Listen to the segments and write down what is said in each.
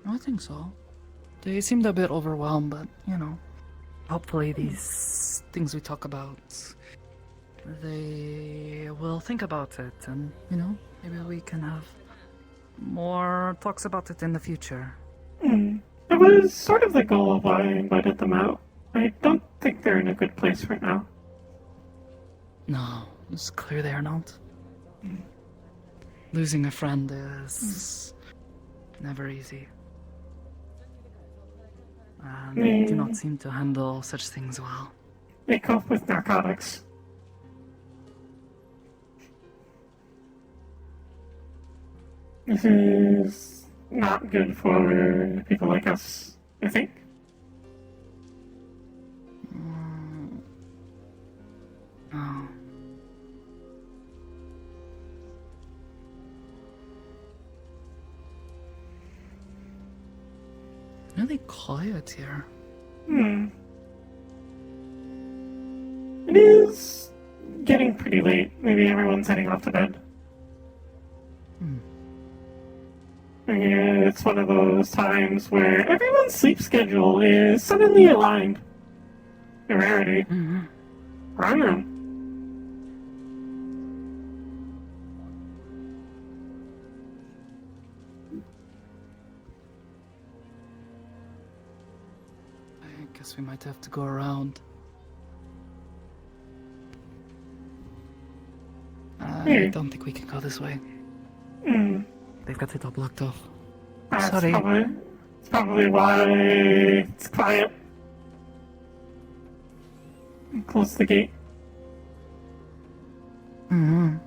I think so. They seemed a bit overwhelmed, but, hopefully these things we talk about, they will think about it, and, maybe we can have more talks about it in the future. It was sort of the goal of why I invited them out. I don't think they're in a good place right now. No, it's clear they are not. Losing a friend is never easy. And they do not seem to handle such things well. They cope with narcotics. This is not good for people like us, I think. Oh. Really quiet here. It is getting pretty late. Maybe everyone's heading off to bed. It's one of those times where everyone's sleep schedule is suddenly aligned. A rarity. Run room. I guess we might have to go around. I don't think we can go this way. They've got it all blocked off. Sorry. It's probably why it's quiet. Close the gate. You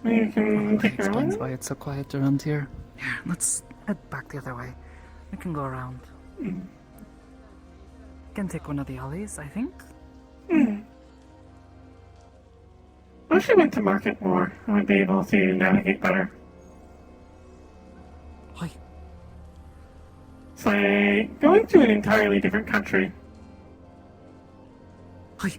can take your explains own. why it's so quiet around here. Here, let's head back the other way. We can go around. Can take one of the alleys, I think. I wish I went to market more. I would be able to navigate better. Why? It's like going to an entirely different country. Why?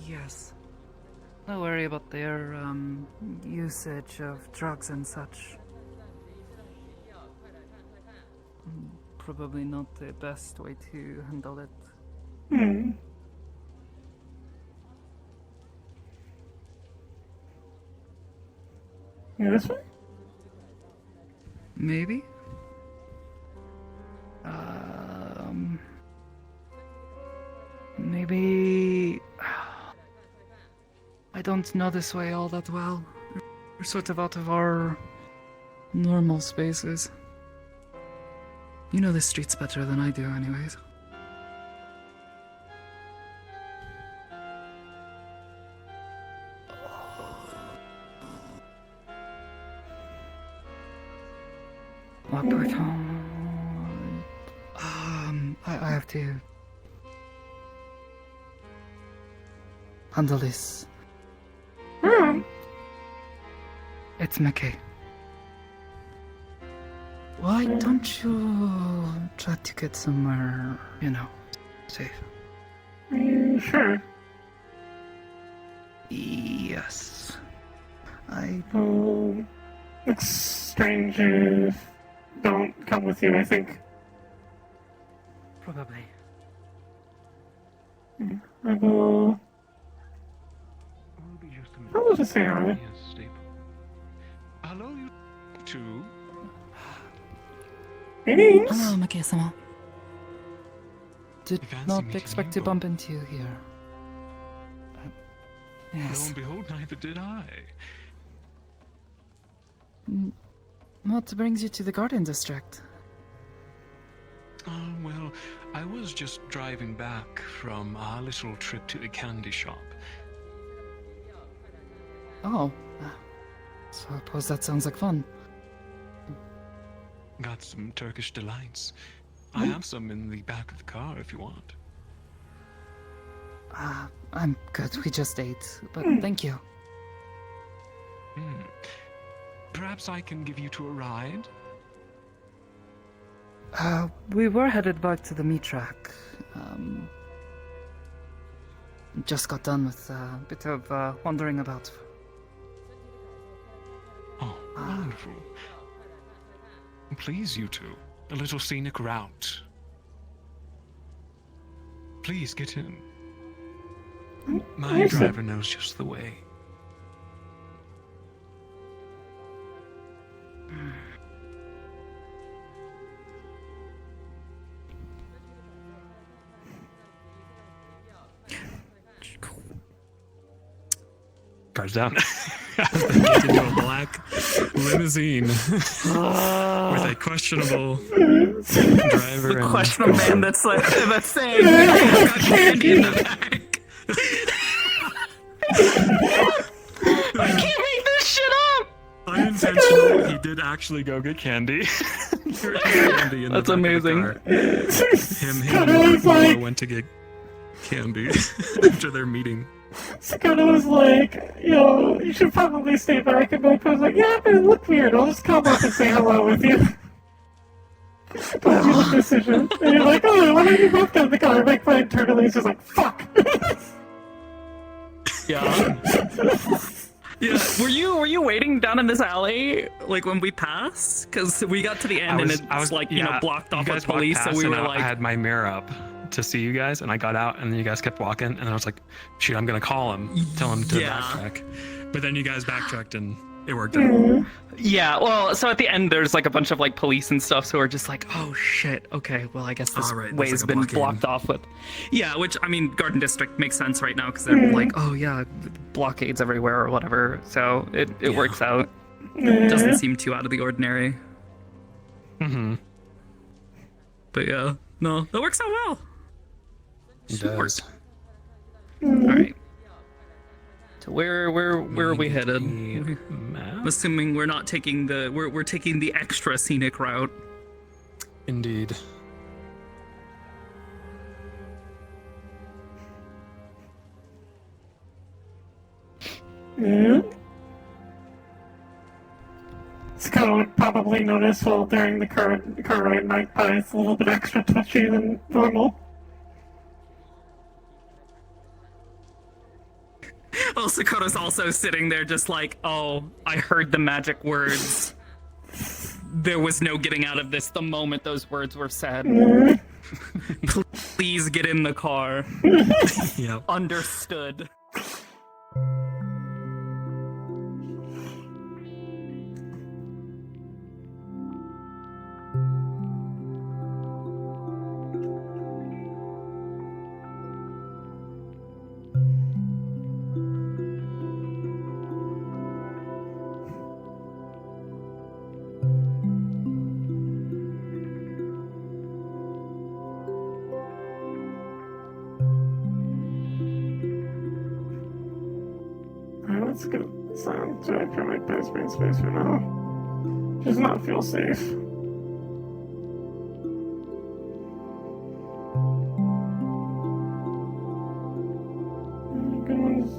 Yes. No worry about their usage of drugs and such. Probably not the best way to handle it. You this way? Maybe? Maybe... I don't know this way all that well. We're sort of out of our normal spaces. You know the streets better than I do anyways. Walk back home. I have to handle this. It's Magpie. Why don't you try to get somewhere, safe? Are you sure? Yes. Oh, it's strange if don't come with you, I think. Probably. I will... I will just say hi. Hello, you two. Greetings. Hello, Magpie-sama. Did Fancy not meeting expect you to bump into you here. Lo Yes. and behold, neither did I. What brings you to the Garden District? Well, I was just driving back from a little trip to the candy shop. Oh. Suppose that sounds like fun. Got some Turkish delights. I have some in the back of the car if you want. I'm good. We just ate. But thank you. Perhaps I can give you two a ride? We were headed back to the meat track. Just got done with a bit of wandering about. Oh, wonderful. Please, you two. A little scenic route. Please get in. My driver knows just the way. Cars down. They get into a black limousine with a questionable driver. The questionable man that's saying, "I got candy in the back." I can't make this shit up. Unintentional. He did actually go get candy. Candy in That's the back amazing. Of the car. Him and Lola went to get candy after their meeting. Sakota was like, yo, you should probably stay back. And Magpie was like, yeah, but it looked weird. I'll just come up and say hello with you. But decision. And you're like, oh, why don't you both get in the car? Magpie internally is just like, fuck. Yeah. Yeah. Were you waiting down in this alley like when we passed? Because we got to the end and it was like blocked off with police, so we were like. I had my mirror up to see you guys, and I got out, and then you guys kept walking, and I was like, shoot, I'm gonna call him, tell him to backtrack. But then you guys backtracked, and it worked out. Yeah, well, so at the end there's like a bunch of like police and stuff, so we're just like, oh shit, okay, well I guess this way's been blocked off with. Yeah, which I mean, Garden District makes sense right now because they're like, oh yeah, blockades everywhere or whatever, so it works out. It doesn't seem too out of the ordinary. Mm-hmm. But yeah, no, that works out well. It does. All right. So where are we headed? I'm assuming we're not taking we're taking the extra scenic route. Indeed. Yeah. Sakota would probably notice while during the car ride, Magpie is a little bit extra touchy than normal. Well, Sakota's also sitting there just like, oh, I heard the magic words. There was no getting out of this the moment those words were said. Please get in the car. Yep. Understood. Let's get silent so I feel like there's green space for now. Does not feel safe. Good ones,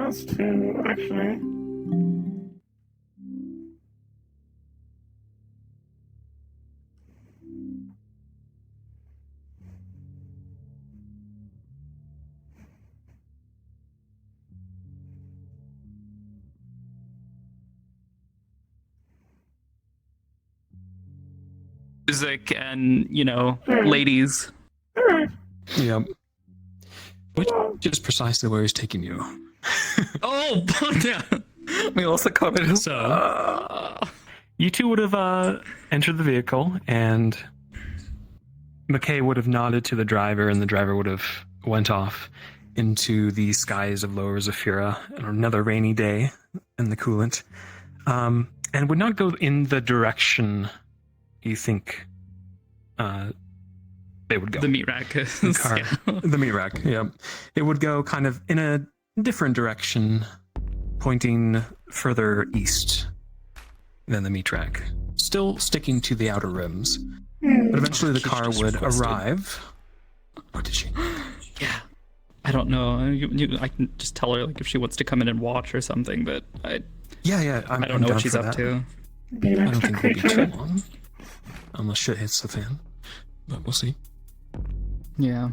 That's two, actually. Music and, ladies. Yep. Which is precisely where he's taking you. Oh, yeah. We also covered. So, you two would have entered the vehicle, and McKay would have nodded to the driver, and the driver would have went off. into the skies of Lower Zafira on another rainy day in the coolant, and would not go in the direction you think they would go. The meat rack is. The car. Yeah. The meat rack, yeah. It would go kind of in a different direction, pointing further east than the meat rack. Still sticking to the outer rims. But eventually the car would arrive. What did she? Yeah. I don't know. I can just tell her like if she wants to come in and watch or something, but I don't know what she's up to. Be an I don't extra think it'll be creature. too long. Unless shit hits the fan. But we'll see. Yeah.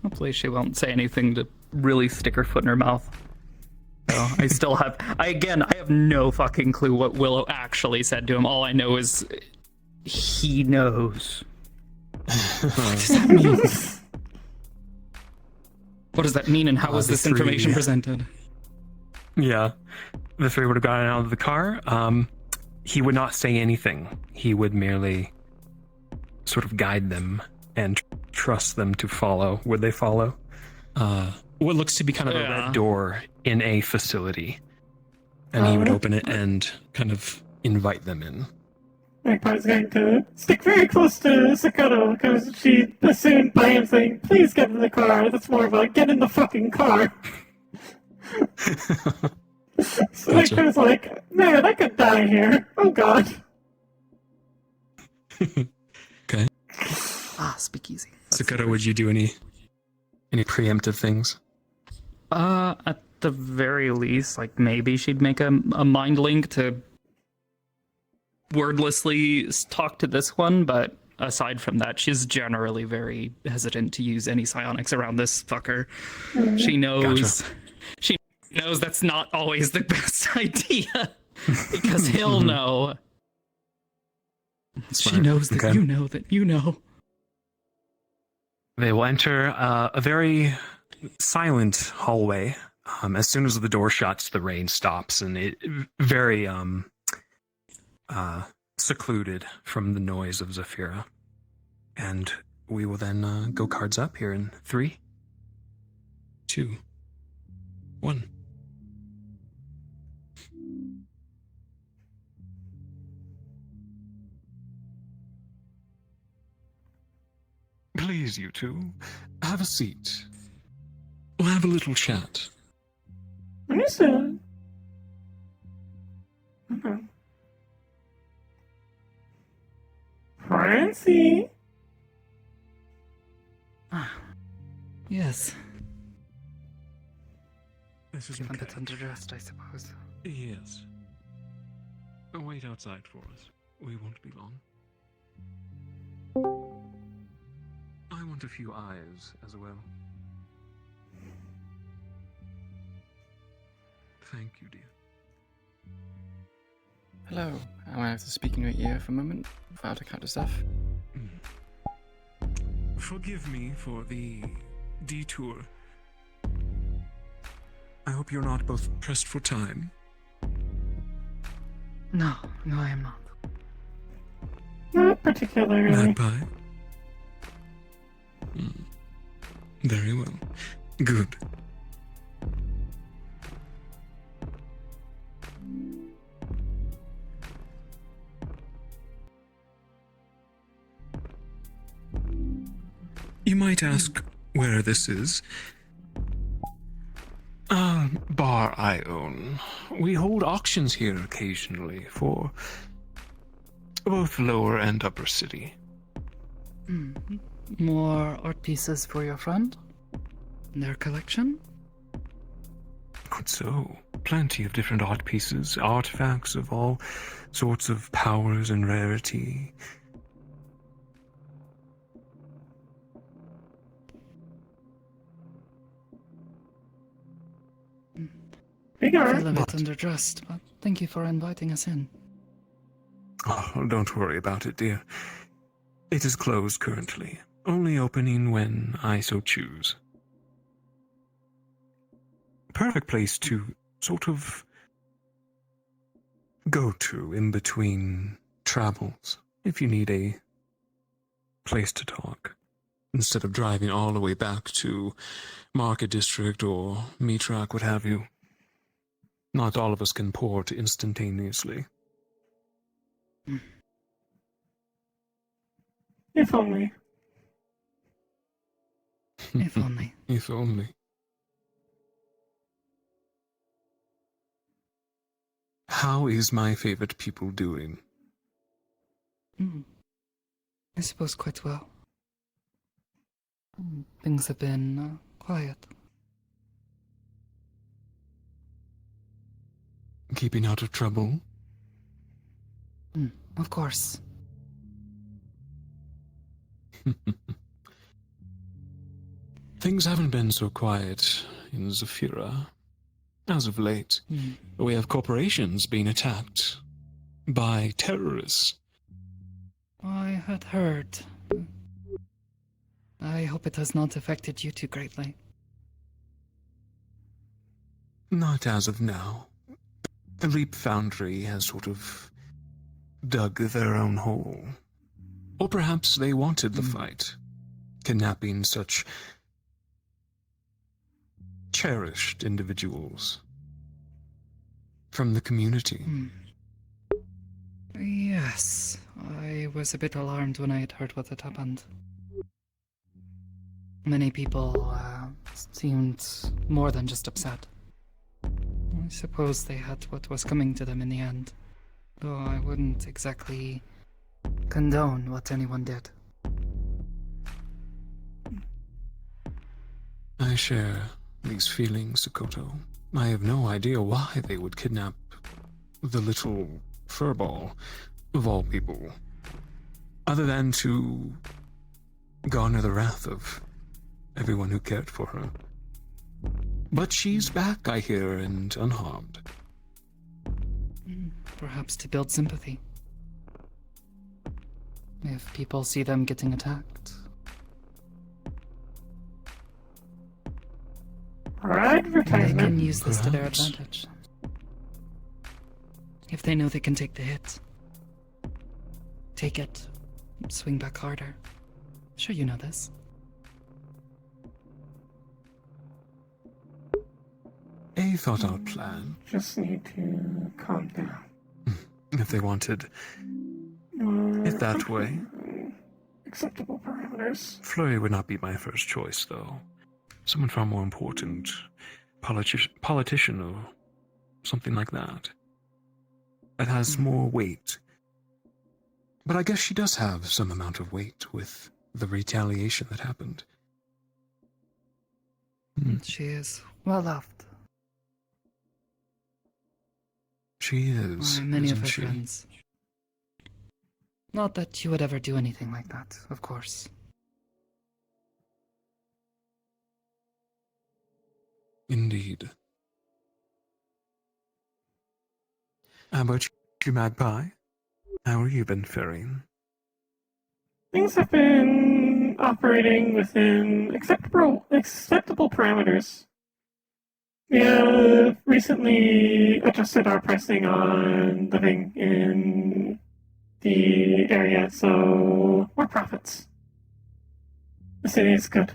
Hopefully she won't say anything to really stick her foot in her mouth. So I still have I have no fucking clue what Willow actually said to him. All I know is he knows. What does that mean? What does that mean, and how was this information presented? Yeah. The three would have gotten out of the car. He would not say anything. He would merely sort of guide them and trust them to follow. Would they follow? What looks to be kind of a red door in a facility. And he would open it and kind of invite them in. Magpie's going to stick very close to Sakato because she assumed by him saying, please get in the car. That's more of a get in the fucking car. So Magpie's like, man, I could die here. Oh god. Okay. Speakeasy. Sakato, would you do any preemptive things? At the very least, like maybe she'd make a mind link to wordlessly talk to this one, but aside from that, she's generally very hesitant to use any psionics around this fucker. She knows she knows that's not always the best idea because he'll know. Smart. She knows that Okay. you know that you know. They will enter a very silent hallway. As soon as the door shuts, the rain stops, and it very secluded from the noise of Zafira. And we will then go cards up here in 3, 2, 1. Please, you two, have a seat. We'll have a little chat. Understood. Okay. Francie. Yes. This is Keep it underdressed, I suppose. Yes. Wait outside for us. We won't be long. I want a few eyes as well. Thank you, dear. Hello, am I able to speak in your ear for a moment without a kind of stuff? Forgive me for the detour. I hope you're not both pressed for time. No, I am not. Not particularly. Magpie? Very well. Good. You might ask where this is. A bar I own. We hold auctions here occasionally for both lower and upper city. More art pieces for your friend? Their collection? Quite so. Plenty of different art pieces, artifacts of all sorts of powers and rarity. Big I art. feel a bit underdressed, but thank you for inviting us in. Oh, don't worry about it, dear. It is closed currently, only opening when I so choose. Perfect place to sort of go to in between travels, if you need a place to talk. instead of driving all the way back to Market District or Mitrak, what have you. Not all of us can port instantaneously. If only. If only. If only. How is my favorite people doing? I suppose quite well. Things have been quiet. Keeping out of trouble? Of course. Things haven't been so quiet in Zafira as of late. We have corporations being attacked by terrorists. I had heard. I hope it has not affected you too greatly. Not as of now. The Leap Foundry has sort of dug their own hole. Or perhaps they wanted the fight, kidnapping such cherished individuals from the community. Yes, I was a bit alarmed when I had heard what had happened. Many people seemed more than just upset. I suppose they had what was coming to them in the end, though I wouldn't exactly condone what anyone did. I share these feelings, Sokoto. I have no idea why they would kidnap the little furball of all people, other than to garner the wrath of everyone who cared for her. But she's back, I hear, and unharmed. Perhaps to build sympathy. If people see them getting attacked. Or They advertisement. can use this to their Perhaps. advantage. If they know they can take the hit. Take it. Swing back harder. Sure you know this. A thought-out plan. Just need to calm down. If they wanted it that way. Acceptable parameters. Flurry would not be my first choice, though. Someone far more important. Politician or something like that. That has more weight. But I guess she does have some amount of weight with the retaliation that happened. She is well loved She is, by many of her isn't she? friends. Not that you would ever do anything like that, of course. Indeed. How about you, Magpie? How have you been faring? Things have been operating within acceptable parameters. We have recently adjusted our pricing on living in the area, so more profits. The city is good.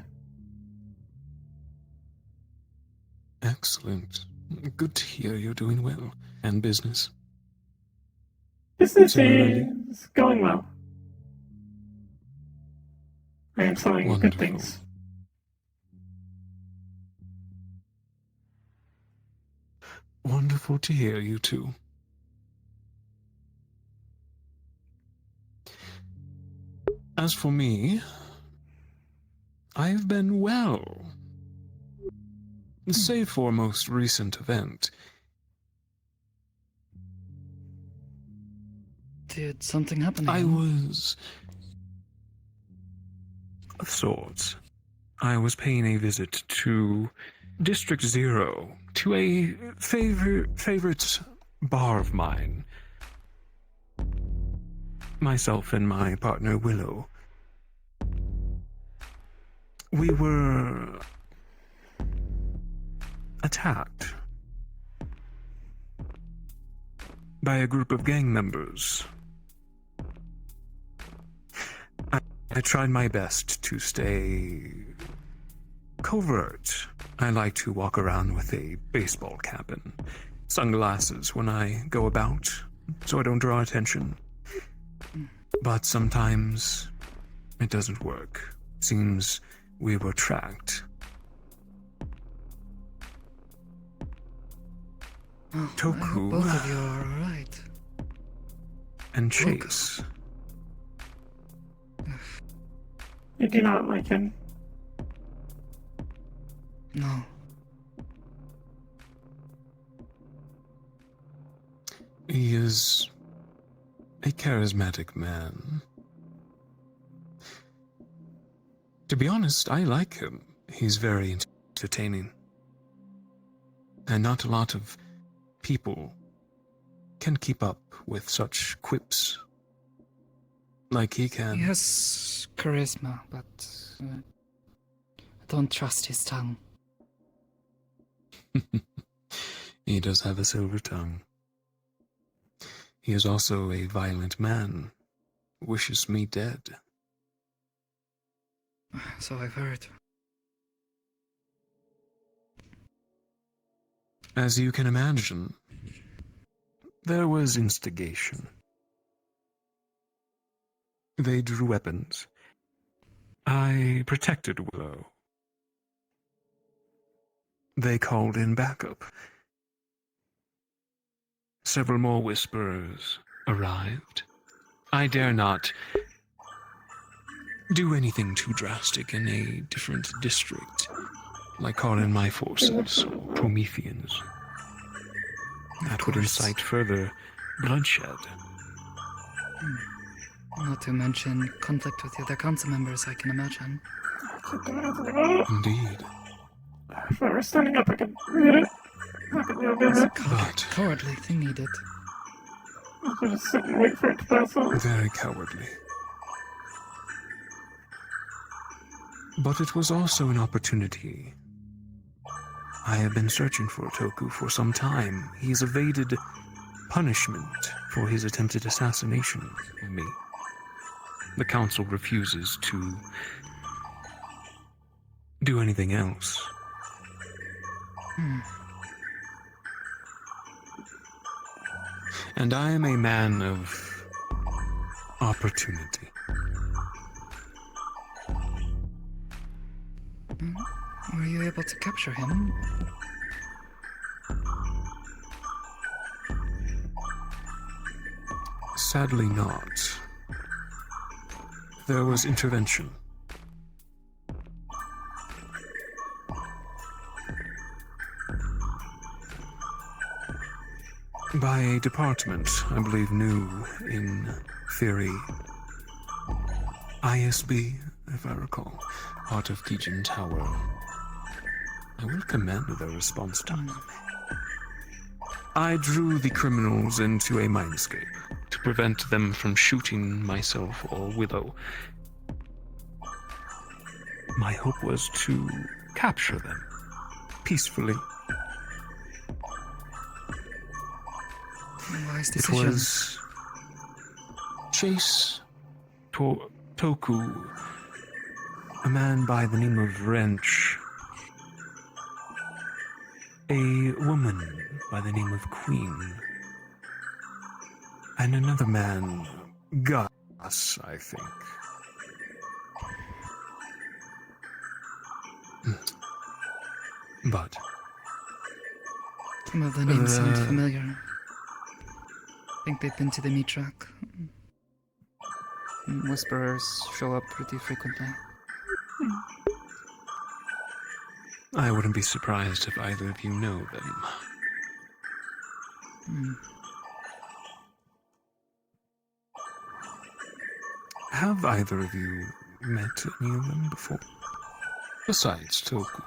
Excellent. Good to hear you're doing well. And business? Business Similarly. is going well. I am selling good Wonderful. things. Wonderful to hear you two. As for me, I've been well. Save for a most recent event. Did something happen I again? was... of sorts. I was paying a visit to District Zero, to a favorite bar of mine. Myself and my partner Willow. We were attacked by a group of gang members. I I tried my best to stay covert. I like to walk around with a baseball cap and sunglasses when I go about, so I don't draw attention. But sometimes it doesn't work. Seems we were tracked. Oh, I hope Toku both of you are alright. and Chase. You do not like him. No. He is a charismatic man. To be honest, I like him. He's very entertaining. And not a lot of people can keep up with such quips like he can. He has charisma, but I don't trust his tongue. He does have a silver tongue. He is also a violent man. Wishes me dead. So I've heard. As you can imagine, there was instigation. They drew weapons. I protected Willow. They called in backup. Several more whisperers arrived. I dare not do anything too drastic in a different district, like call in my forces, Prometheans. That would incite further bloodshed. Not to mention conflict with the other council members, I can imagine. Indeed. If I were standing up, I could read it. I could read it. But Cowardly thing he did. I could just sit and wait for it to pass on. very cowardly. But it was also an opportunity. I have been searching for Toku for some time. He's evaded punishment for his attempted assassination of me. The council refuses to do anything else. And I am a man of opportunity. Were you able to capture him? Sadly not. There was intervention. By a department, I believe new in theory. ISB, if I recall, part of Kijin Tower. I will commend their response time. I drew the criminals into a mindscape to prevent them from shooting myself or Willow. My hope was to capture them peacefully. Wise It decision. was Chase Toku, a man by the name of Wrench, a woman by the name of Queen, and another man, Gus, I think. But Some of the names sound familiar. I think they've been to the meat track. Whisperers show up pretty frequently. I wouldn't be surprised if either of you know them. Have either of you met any of them before? Besides Toku.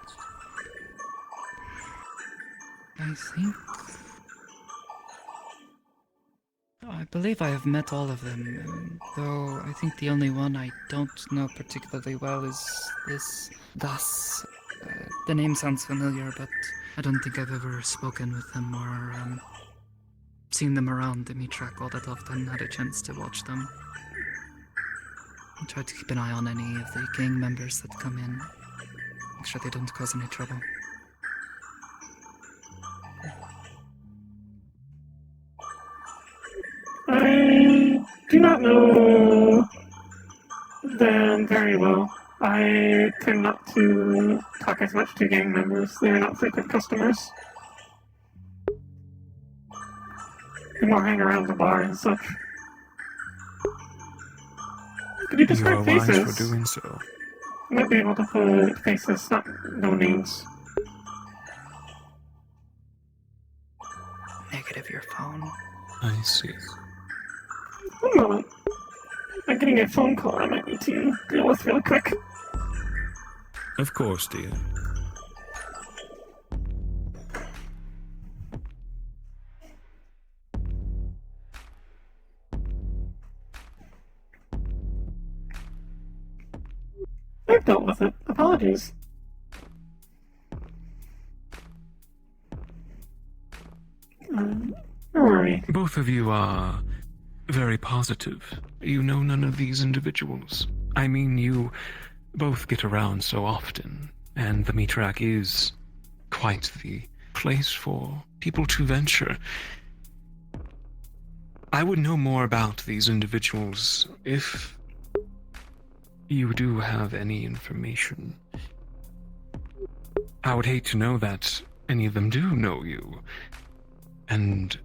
I think... I believe I have met all of them, though I think the only one I don't know particularly well is this Das. The name sounds familiar, but I don't think I've ever spoken with them or seen them around the meat track all that often, had a chance to watch them. I try to keep an eye on any of the gang members that come in. Make sure they don't cause any trouble. I do not know them very well. I tend not to talk as much to gang members. They are not frequent customers. They more hang around the bar and such. Could you You describe are wise faces? for doing so. I might be able to put faces, not no names. Negative your phone. I see. One moment. I'm getting a phone call I might need to deal with real quick. Of course, dear. I've dealt with it. Apologies. Don't worry. Both of you are very positive. You know none of these individuals. I mean, you both get around so often, and the meat rack is quite the place for people to venture. I would know more about these individuals if you do have any information. I would hate to know that any of them do know you, and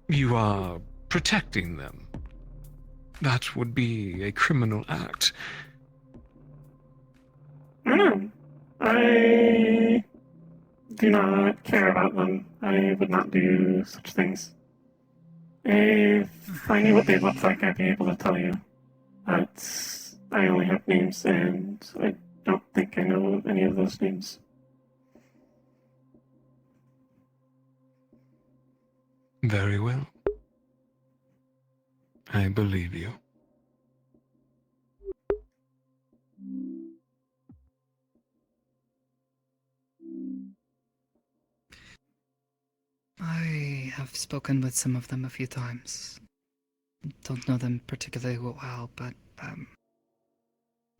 you are protecting them. That would be a criminal act. I know. I do not care about them. I would not do such things. If I knew what they looked like, I'd be able to tell you. But I only have names, and I don't think I know any of those names. Very well. I believe you. I have spoken with some of them a few times. Don't know them particularly well, but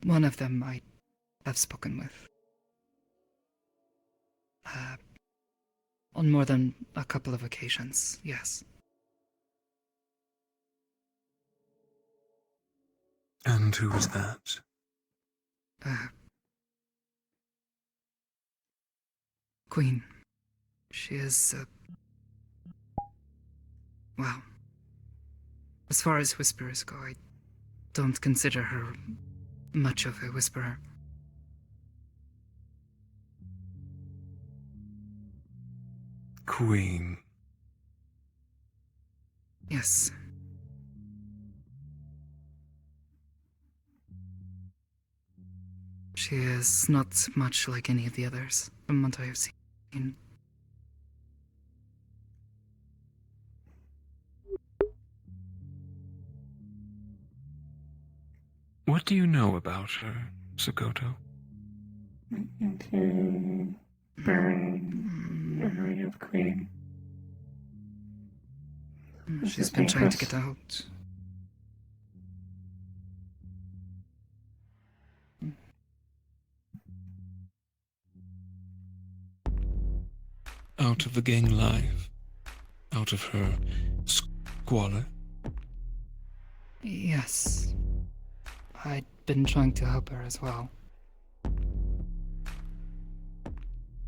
one of them I have spoken with. On more than a couple of occasions, yes. And who is that? Queen. She is, well, as far as whisperers go, I don't consider her much of a whisperer. Queen. Yes. She is not much like any of the others, from what I have seen. What do you know about her, Sokoto? To burn memory of Queen. She's been trying to get out. Out of the gang life? Out of her squalor? Yes. I'd been trying to help her as well.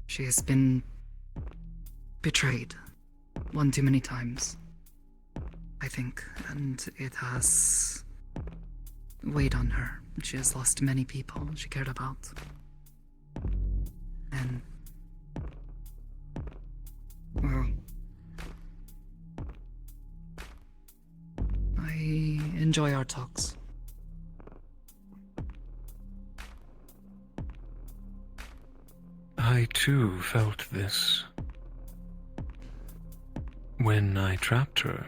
She has been betrayed one too many times, I think, and it has weighed on her. She has lost many people she cared about. And, well, I enjoy our talks. I too felt this when I trapped her.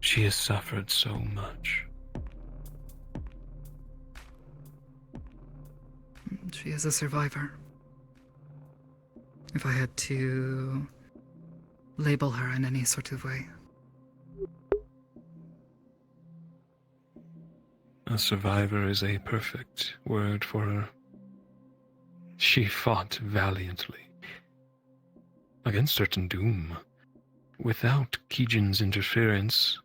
She has suffered so much. She is a survivor. If I had to label her in any sort of way. A survivor is a perfect word for her. She fought valiantly against certain doom. Without Keegan's interference.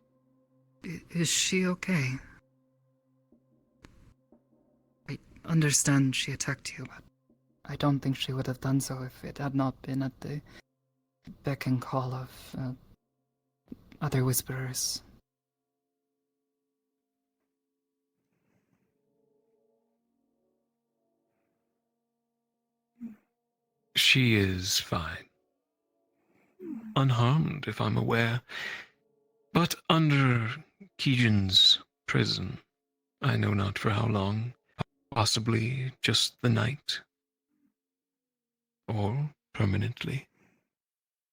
Is she okay? I understand she attacked you, but I don't think she would have done so if it had not been at the beck and call of other whisperers. She is fine. Unharmed, if I'm aware. But under Keegan's prison, I know not for how long, possibly just the night. Or permanently.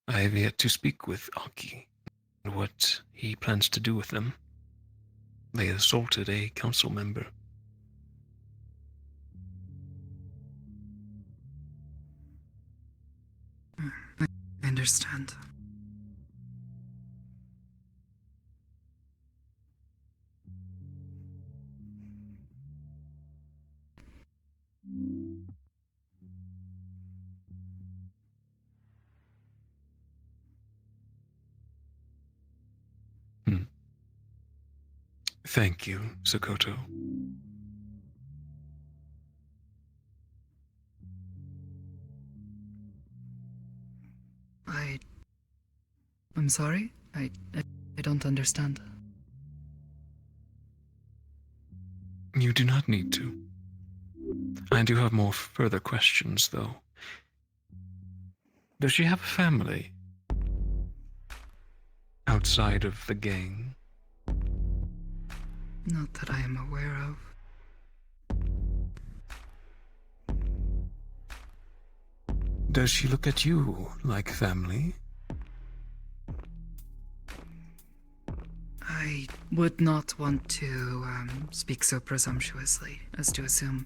I have yet to speak with Aki and what he plans to do with them. They assaulted a council member. I understand. Thank you, Sokoto. I'm sorry? I don't understand. You do not need to. I do have more further questions, though. Does she have a family? Outside of the gang? Not that I am aware of. Does she look at you like family? I would not want to speak so presumptuously as to assume.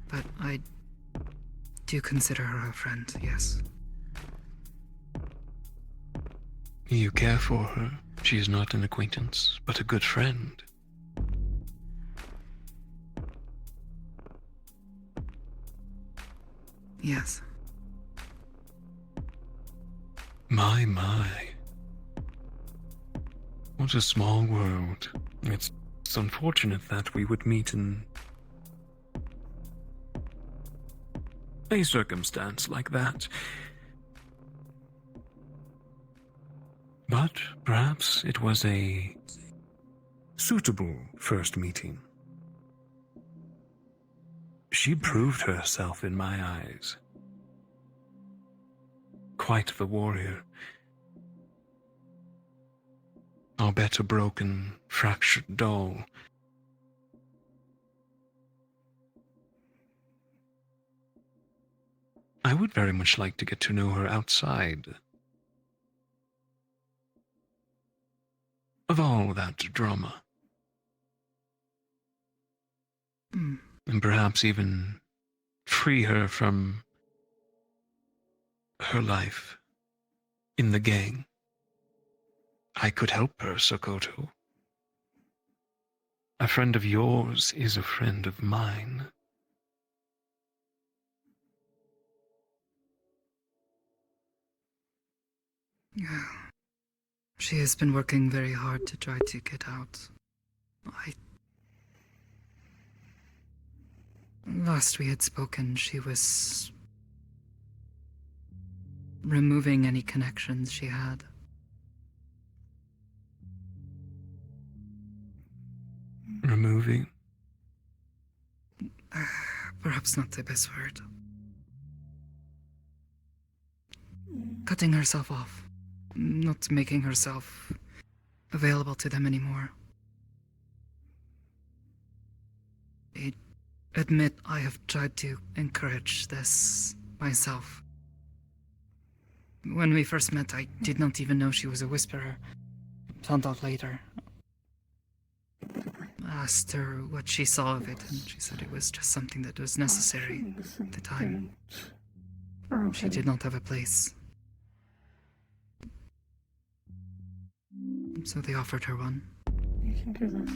But I do consider her a friend, yes. You care for her. She is not an acquaintance, but a good friend. Yes. My. What a small world. It's unfortunate that we would meet in a circumstance like that. But perhaps it was a suitable first meeting. She proved herself in my eyes. Quite the warrior. Albeit a broken, fractured doll. I would very much like to get to know her outside of all that drama. And perhaps even free her from her life in the gang. I could help her, Sokoto. A friend of yours is a friend of mine. Yeah. She has been working very hard to try to get out. Last we had spoken, she was removing any connections she had. Removing? Perhaps not the best word. Cutting herself off. Not making herself available to them anymore. I admit I have tried to encourage this myself. When we first met, I did not even know she was a whisperer. Found out later. Asked her what she saw of it, and she said it was just something that was necessary at the time. She did not have a place. So they offered her one. You can do this.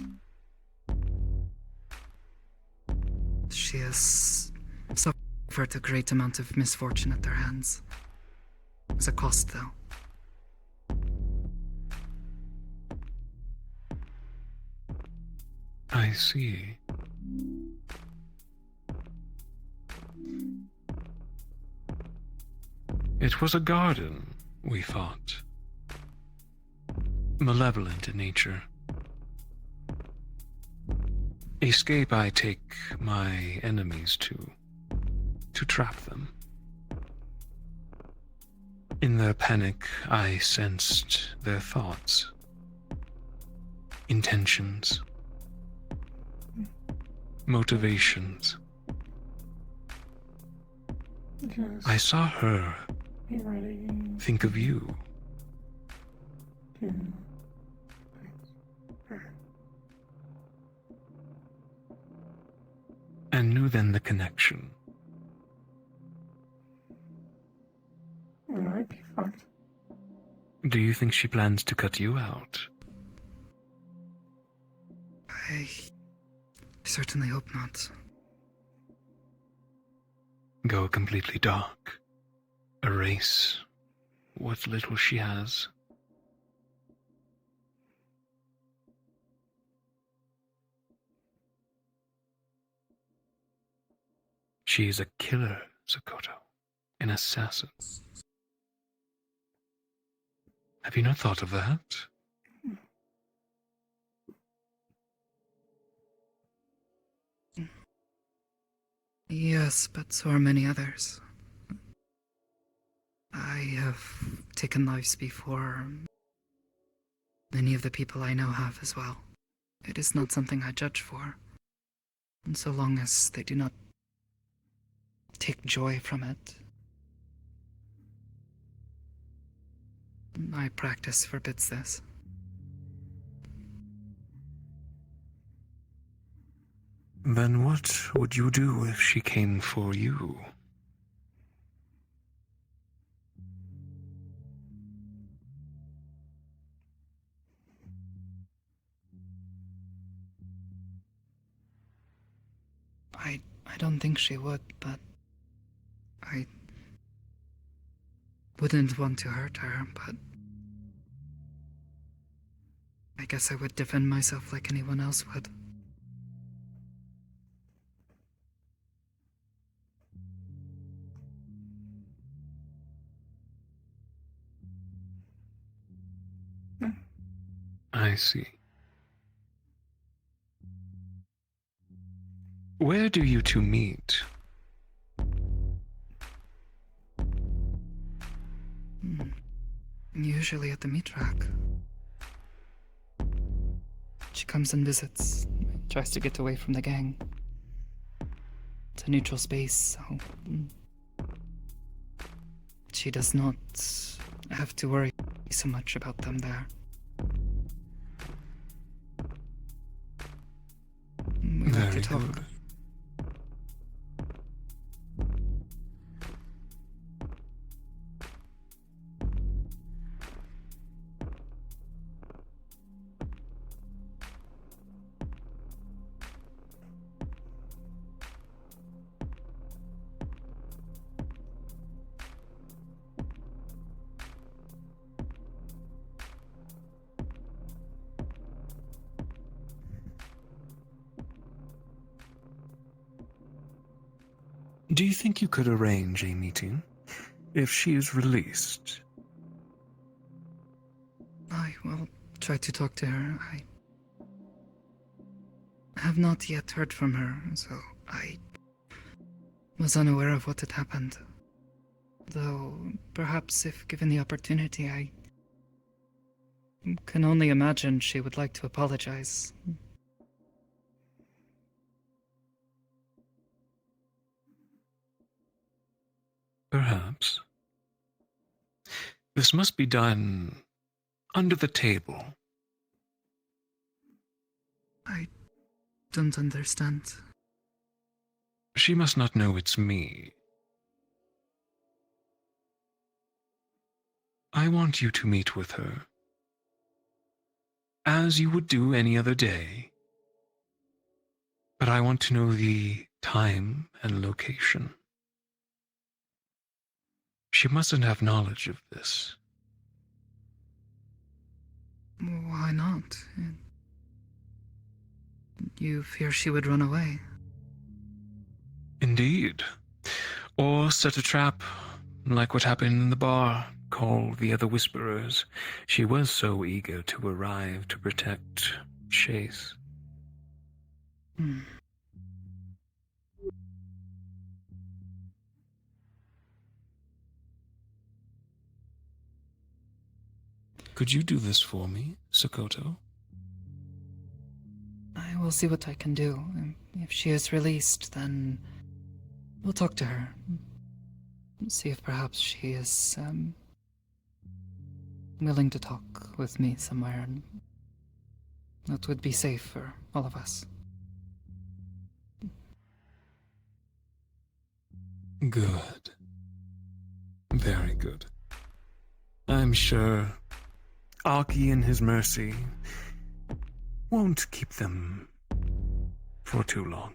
She has suffered a great amount of misfortune at their hands. As a cost, though. I see. It was a garden, we thought. Malevolent in nature. Escape I take my enemies to trap them. In their panic, I sensed their thoughts, intentions, motivations. Just I saw her be ready think of you. to. And knew then the connection. We might be fucked. Do you think she plans to cut you out? I certainly hope not. Go completely dark? Erase what little she has? She is a killer, Zakoto. An assassin. Have you not thought of that? Yes, but so are many others. I have taken lives before. Many of the people I know have as well. It is not something I judge for. And so long as they do not take joy from it, my practice forbids this. Then what would you do if she came for you? I don't think she would, but I wouldn't want to hurt her, but I guess I would defend myself like anyone else would. I see. Where do you two meet? Usually at the meat rack. She comes and visits, tries to get away from the gang. It's a neutral space, so she does not have to worry so much about them there. We like to Very talk. good. Do you think you could arrange a meeting if she is released? I will try to talk to her. I have not yet heard from her, so I was unaware of what had happened. Though, perhaps if given the opportunity, I can only imagine she would like to apologize. Perhaps. This must be done under the table. I don't understand. She must not know it's me. I want you to meet with her, as you would do any other day. But I want to know the time and location. She mustn't have knowledge of this. Why not? You fear she would run away? Indeed. Or set a trap, like what happened in the bar, called the Other Whisperers. She was so eager to arrive to protect Chase. Hmm. Could you do this for me, Sokoto? I will see what I can do. If she is released, then we'll talk to her. See if perhaps she is willing to talk with me somewhere. That would be safe for all of us. Good. Very good. I'm sure Aki in his mercy won't keep them for too long.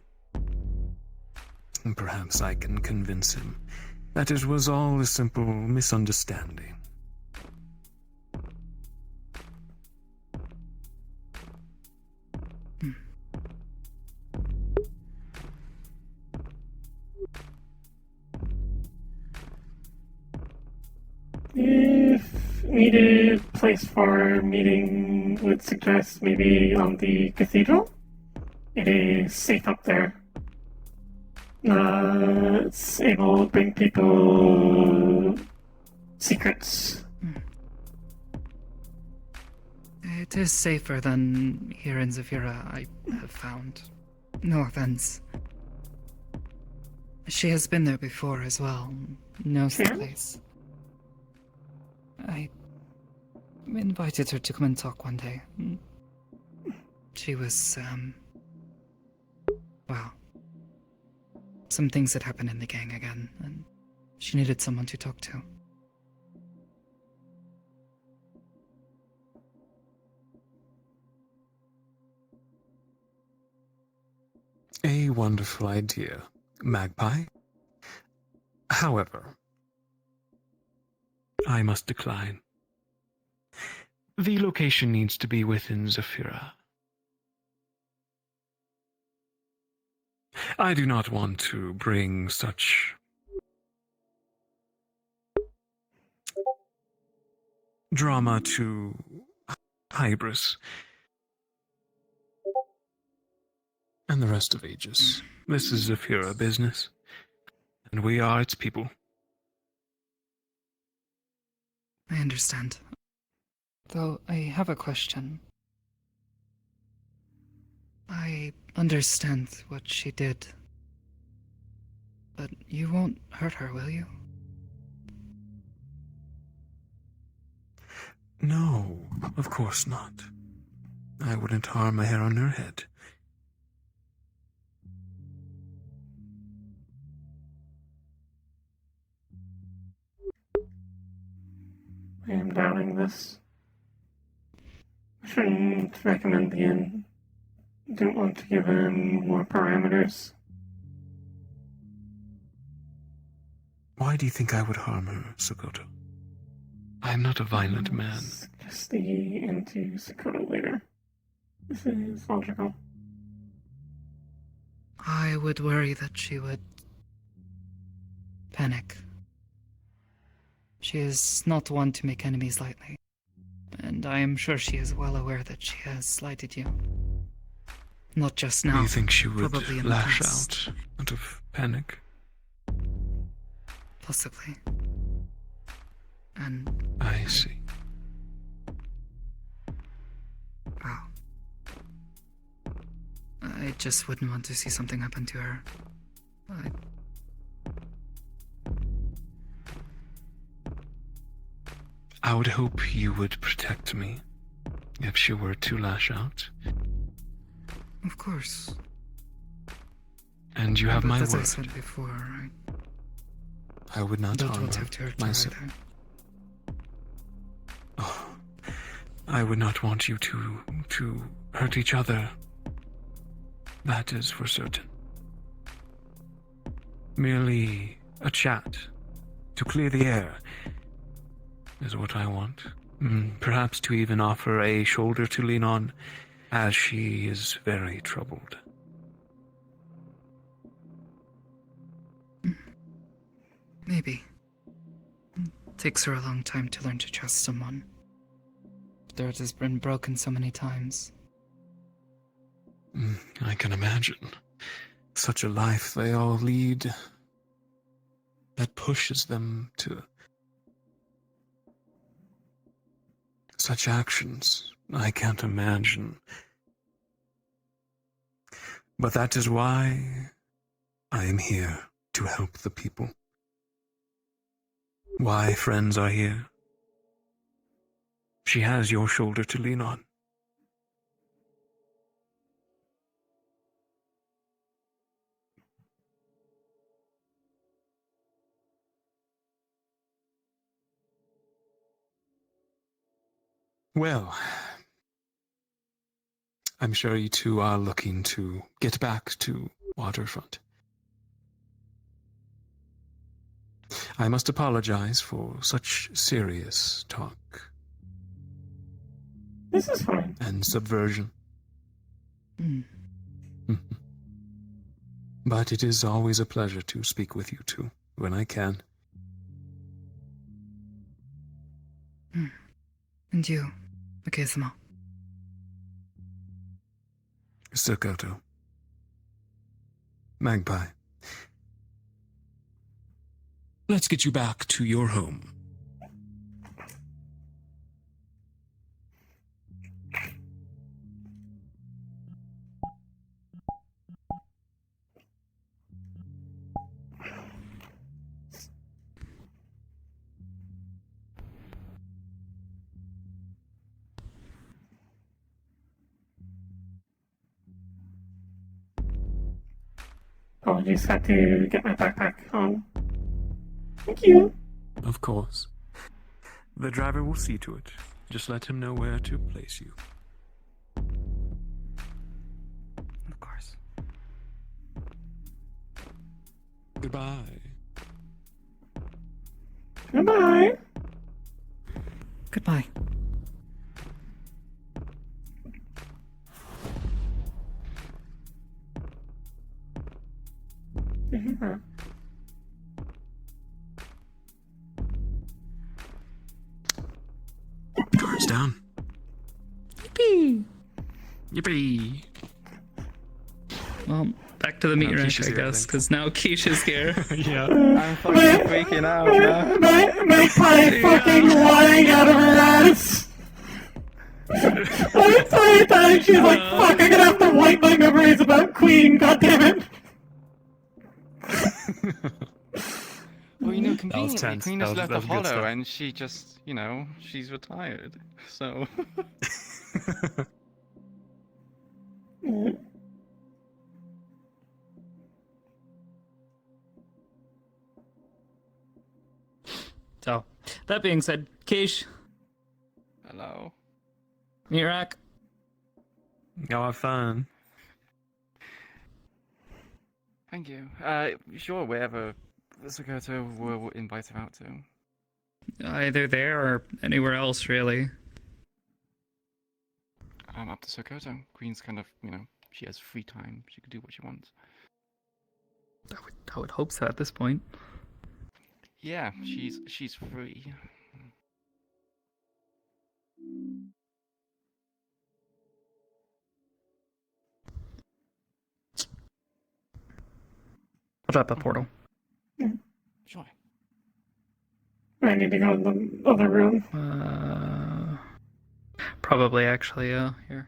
And perhaps I can convince him that it was all a simple misunderstanding. If needed, place for meeting would suggest maybe on the cathedral. It is safe up there. It's able to bring people secrets. It is safer than here in Zafira, I have found. No offense. She has been there before as well. Knows the Yeah? place. I invited her to come and talk one day. She was, well, some things had happened in the gang again, and she needed someone to talk to. A wonderful idea, Magpie. However, I must decline. The location needs to be within Zafira. I do not want to bring such drama to Hybris and the rest of Aegis. This is Zafira business, and we are its people. I understand. Though I have a question. I understand what she did. But you won't hurt her, will you? No, of course not. I wouldn't harm a hair on her head. I am doubting this. I shouldn't recommend the inn. Don't want to give him more parameters. Why do you think I would harm her, Sokoto? I am not a violent man. Suggest the inn to Sakota later. This is logical. I would worry that she would panic. She is not one to make enemies lightly, and I am sure she is well aware that she has slighted you. Not just now. Do you think she would probably in the lash past. out of panic? Possibly. And I see. wow. I just wouldn't want to see something happen to her. I would hope you would protect me if she were to lash out. Of course. And you have But my as I word. said before, I would I not don't harm want to her have to hurt you myself. either. Oh, I would not want you to hurt each other. That is for certain. Merely a chat to clear the air is what I want. Perhaps to even offer a shoulder to lean on, as she is very troubled. Maybe. It takes her a long time to learn to trust someone. Theirs has been broken so many times. I can imagine. Such a life they all lead that pushes them to such actions. I can't imagine. But that is why I am here to help the people. Why friends are here. She has your shoulder to lean on. Well, I'm sure you two are looking to get back to Waterfront. I must apologize for such serious talk. This is fine. And subversion. But it is always a pleasure to speak with you two when I can. And you, Akesama. Sokoto. Magpie. Let's get you back to your home. Apologies, had to get my backpack home. Thank you. Of course. The driver will see to it. Just let him know where to place you. Of course. Goodbye. Goodbye. Goodbye. Yeah. Guards down. Yippee! Yippee! Well, back to the meat Now rack, Keisha's I here, I guess, think. because now Keisha's here. Yeah. I'm fucking freaking out now. Magpie fucking lying out of her ass. I'm so tired. She's like, fuck, I'm gonna have to wipe my memories about Queen, goddammit. Well, you know, conveniently, tense. Queen That has was- left that the was good hollow, stuff. and she just, you know, she's retired. So, So, that being said, Keish, hello. meat rack. Go have fun. Thank you. Sure, wherever Sokoto will invite her out to. Either there or anywhere else, really. Up to Sokoto. Queen's kind of, you know, she has free time. She can do what she wants. I would hope so at this point. Yeah, she's free. I'll drop a portal. Sure. I need to go to the other room. Probably, actually, yeah. Here.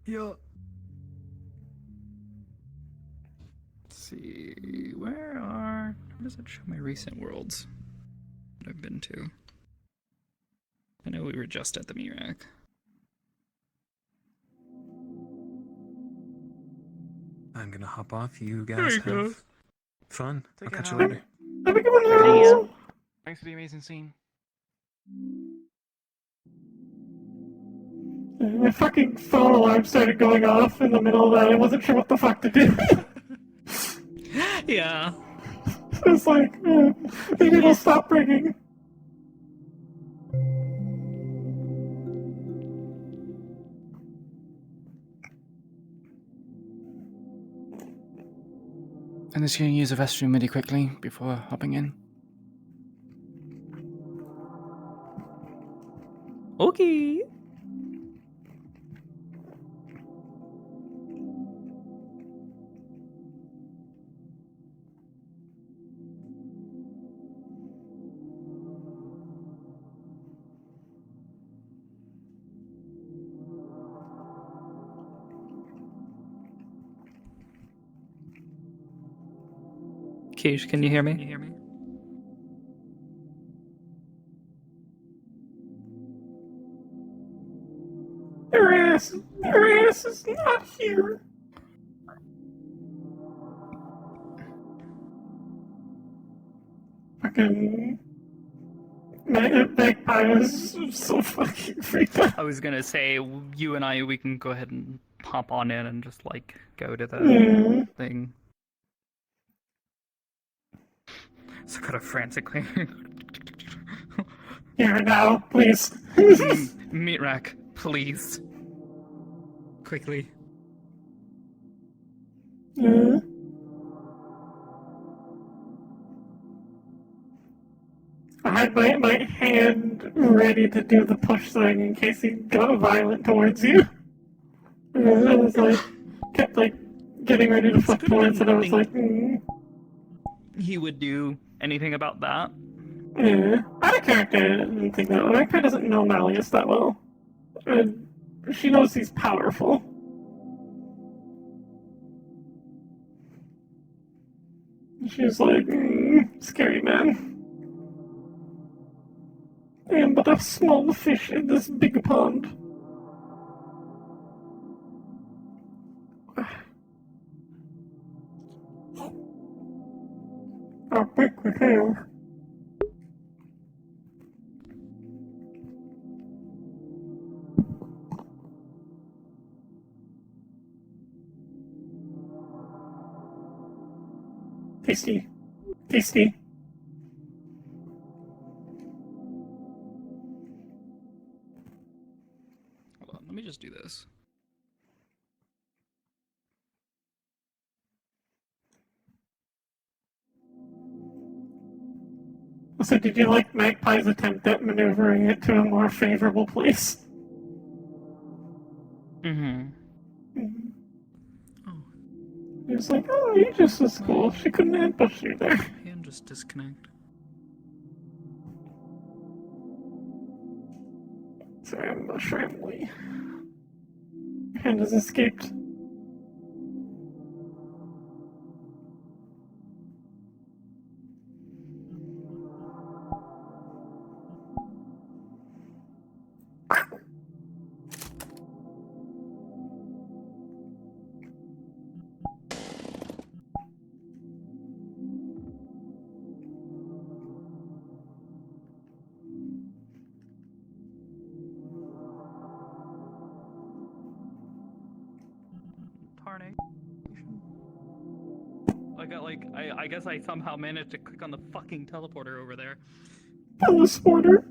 Yeah. Let's see. Where does it show my recent worlds that I've been to? I know we were just at the meat rack. I'm gonna hop off. You guys have fun. I'll catch you care. later. Have a good one now. Thanks for the amazing scene. My fucking phone alarm started going off in the middle of that. I wasn't sure what the fuck to do. Yeah. It's like, maybe we'll stop bringing. I'm just going to use the restroom really quickly before hopping in. Okay. Keish, can you hear me? Your ass is not here. Fucking Magpie is so fucking freaked out. I was gonna say, you and I, we can go ahead and hop on in and just, like, go to the thing. So kind of frantically. Here now, please. Meat rack, please. Quickly. I had my hand ready to do the push thing in case he got violent towards you. And I was like, kept like getting ready to flip towards it. I was like, He would do anything about that. yeah. Out of character, I didn't think that. Magpie doesn't know Malleus that well. And she knows he's powerful. She's like, scary man. I am but a small fish in this big pond. I'll break the tail. Tasty. Tasty. Hold on, let me just do this. So did you like Magpie's attempt at maneuvering it to a more favorable place? Mm-hmm. Oh. He was like, oh, you just was cool. She couldn't ambush you there. And just disconnect. Sorry, I'm shrimply. Your hand has escaped. I guess I somehow managed to click on the fucking teleporter over there. Telesporter.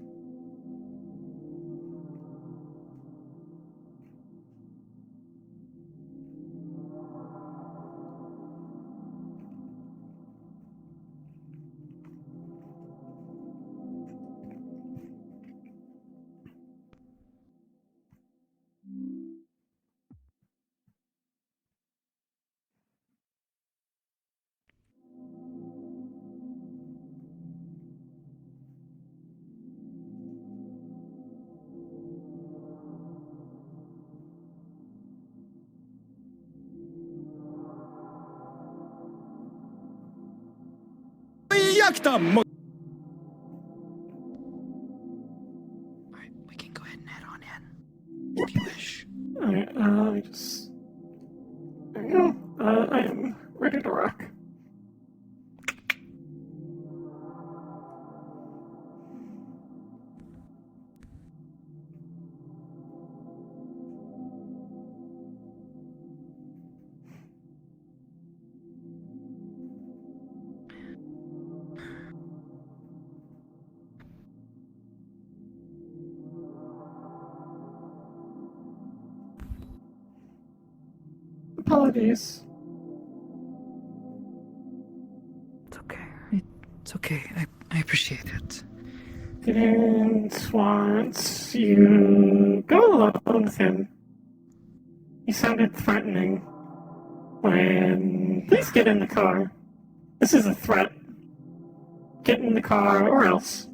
Jak tam? Alright, we can go ahead and head on in. If you wish. Alright, let me just... There you go. I am ready to rock. apologies. It's okay. It's okay. I appreciate it. Didn't want you go alone with him. You sounded threatening. Please get in the car. This is a threat. Get in the car or else.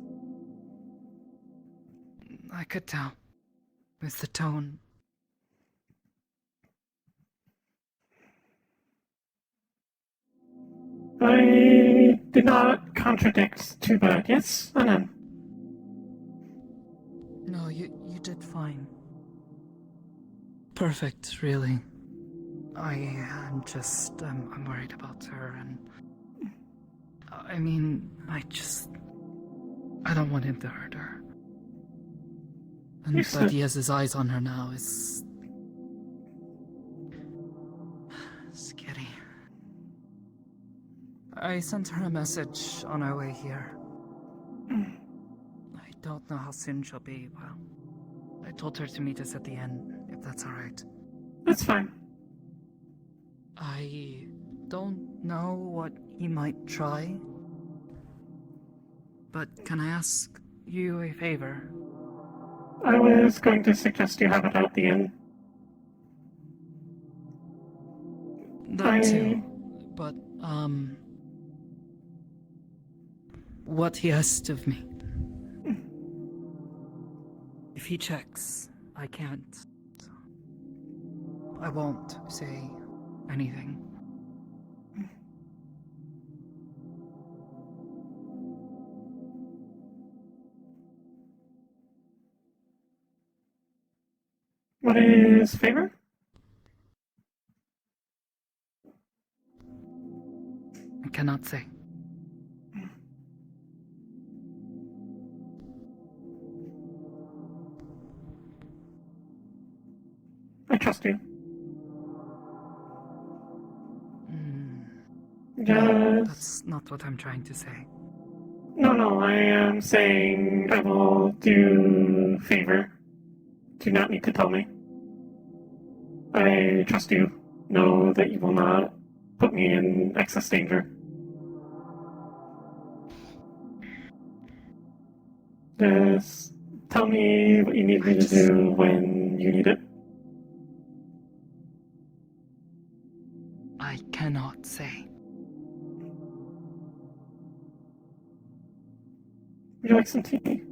I could tell. With the tone. I did not contradict too bad, yes? Anan. No, you did fine. Perfect, really. I'm just, I'm worried about her, and I mean, I don't want him to hurt her. And that he has his eyes on her now is scary. I sent her a message on our way here. I don't know how soon she'll be. Well, I told her to meet us at the inn, if that's alright. That's fine. I don't know what he might try, but can I ask you a favor? I was going to suggest you have it at the inn. That too, but, what he asked of me. If he checks, I can't. I won't say anything. What is favor? I cannot say. I trust you. No, that's not what I'm trying to say. No, I am saying I will do favor. Do not need to tell me. I trust you. Know that you will not put me in excess danger. Just tell me what you need me to do when you need it. I cannot say. Would you like some tea?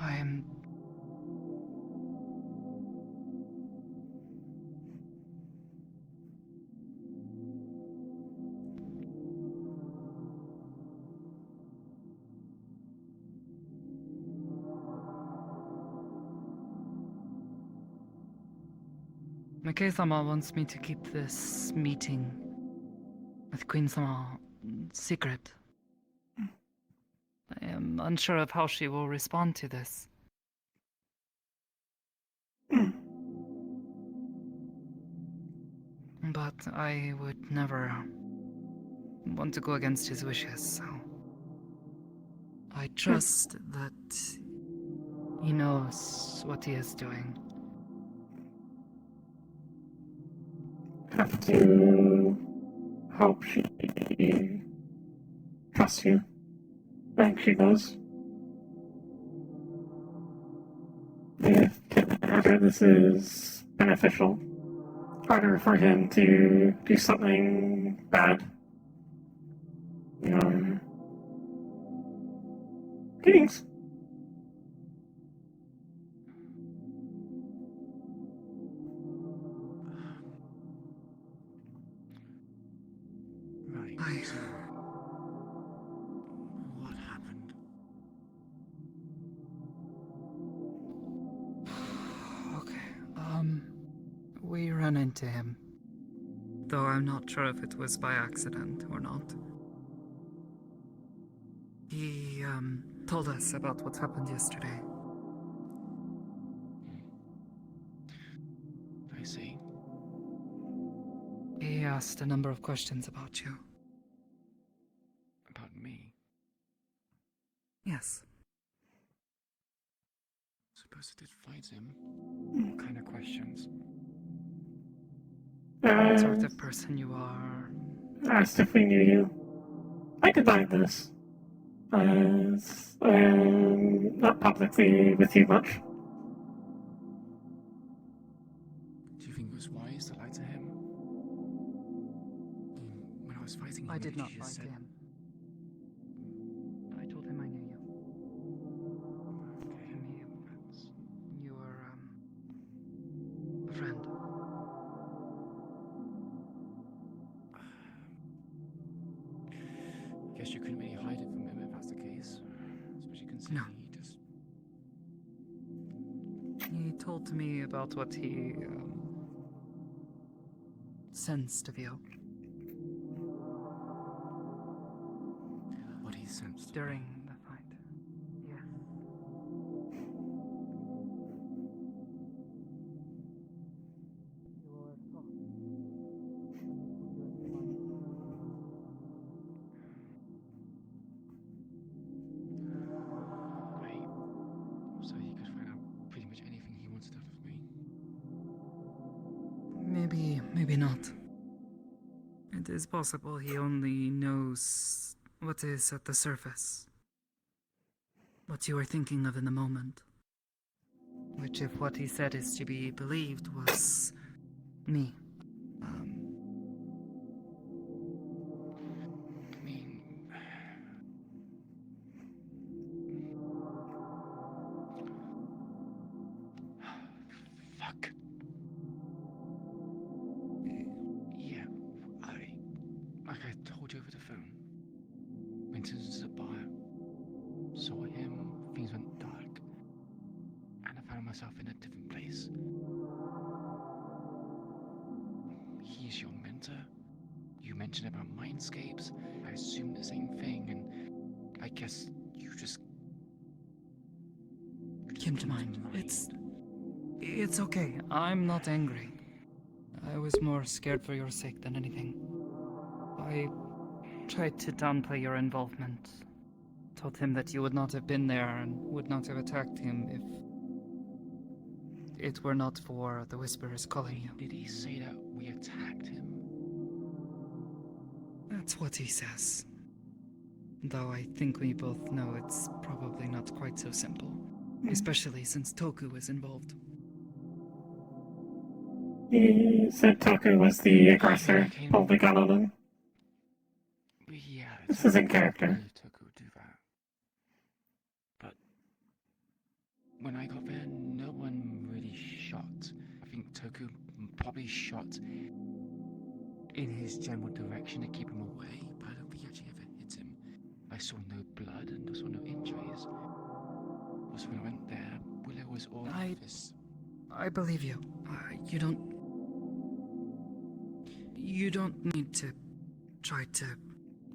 I'm... Mikei-sama wants me to keep this meeting with Queen-sama secret. I am unsure of how she will respond to this. But I would never want to go against his wishes, so... I trust that he knows what he is doing. Have to hope she trusts you. I think she does. If after this is beneficial, harder for him to do something bad. Greetings. Right. So, what happened? Okay, we ran into him. Though I'm not sure if it was by accident or not. He, told us about what happened yesterday. I see. He asked a number of questions about you. About me. Yes. suppose I did fight him. What kind of questions? What sort Uh, of person you are? asked if we knew you. I denied this, as I am not publicly with you much. Do you think it was wise to lie to him? When I was fighting him, I did you not lie just to said, him. I told him I knew you. Okay. And you were, a friend. Guess you couldn't really hide it from him if that's the case. Especially considering No. he just... He told me about what he, sensed of you What he sensed. during the fight. Yeah. Great. So he could find out pretty much anything he wanted out of me. Maybe not. It is possible he only knows what is at the surface. What you are thinking of in the moment. Which, if what he said is to be believed, was me. I mean... Fuck. Yeah, like I told you over the phone. Went into the bar, saw him, things went dark, and I found myself in a different place. He's your mentor. You mentioned about mindscapes. I assumed the same thing, and I guess you just Came to mind. It's okay. I'm not angry. I was more scared for your sake than anything. I tried to downplay your involvement. Told him that you would not have been there and would not have attacked him if it were not for the Whisperers calling you. Did he say that we attacked him? That's what he says. Though I think we both know it's probably not quite so simple. Especially since Toku was involved. He said Toku was the aggressor, pulled the gun on him. Yeah, This is in character. Toku would do that. But when I got there, no one really shot. I think Toku probably shot in his general direction to keep him away, but I don't think he actually ever hit him. I saw no blood and I saw no injuries. Also, when I went there, Willow was all over this. I believe you. You don't need to try to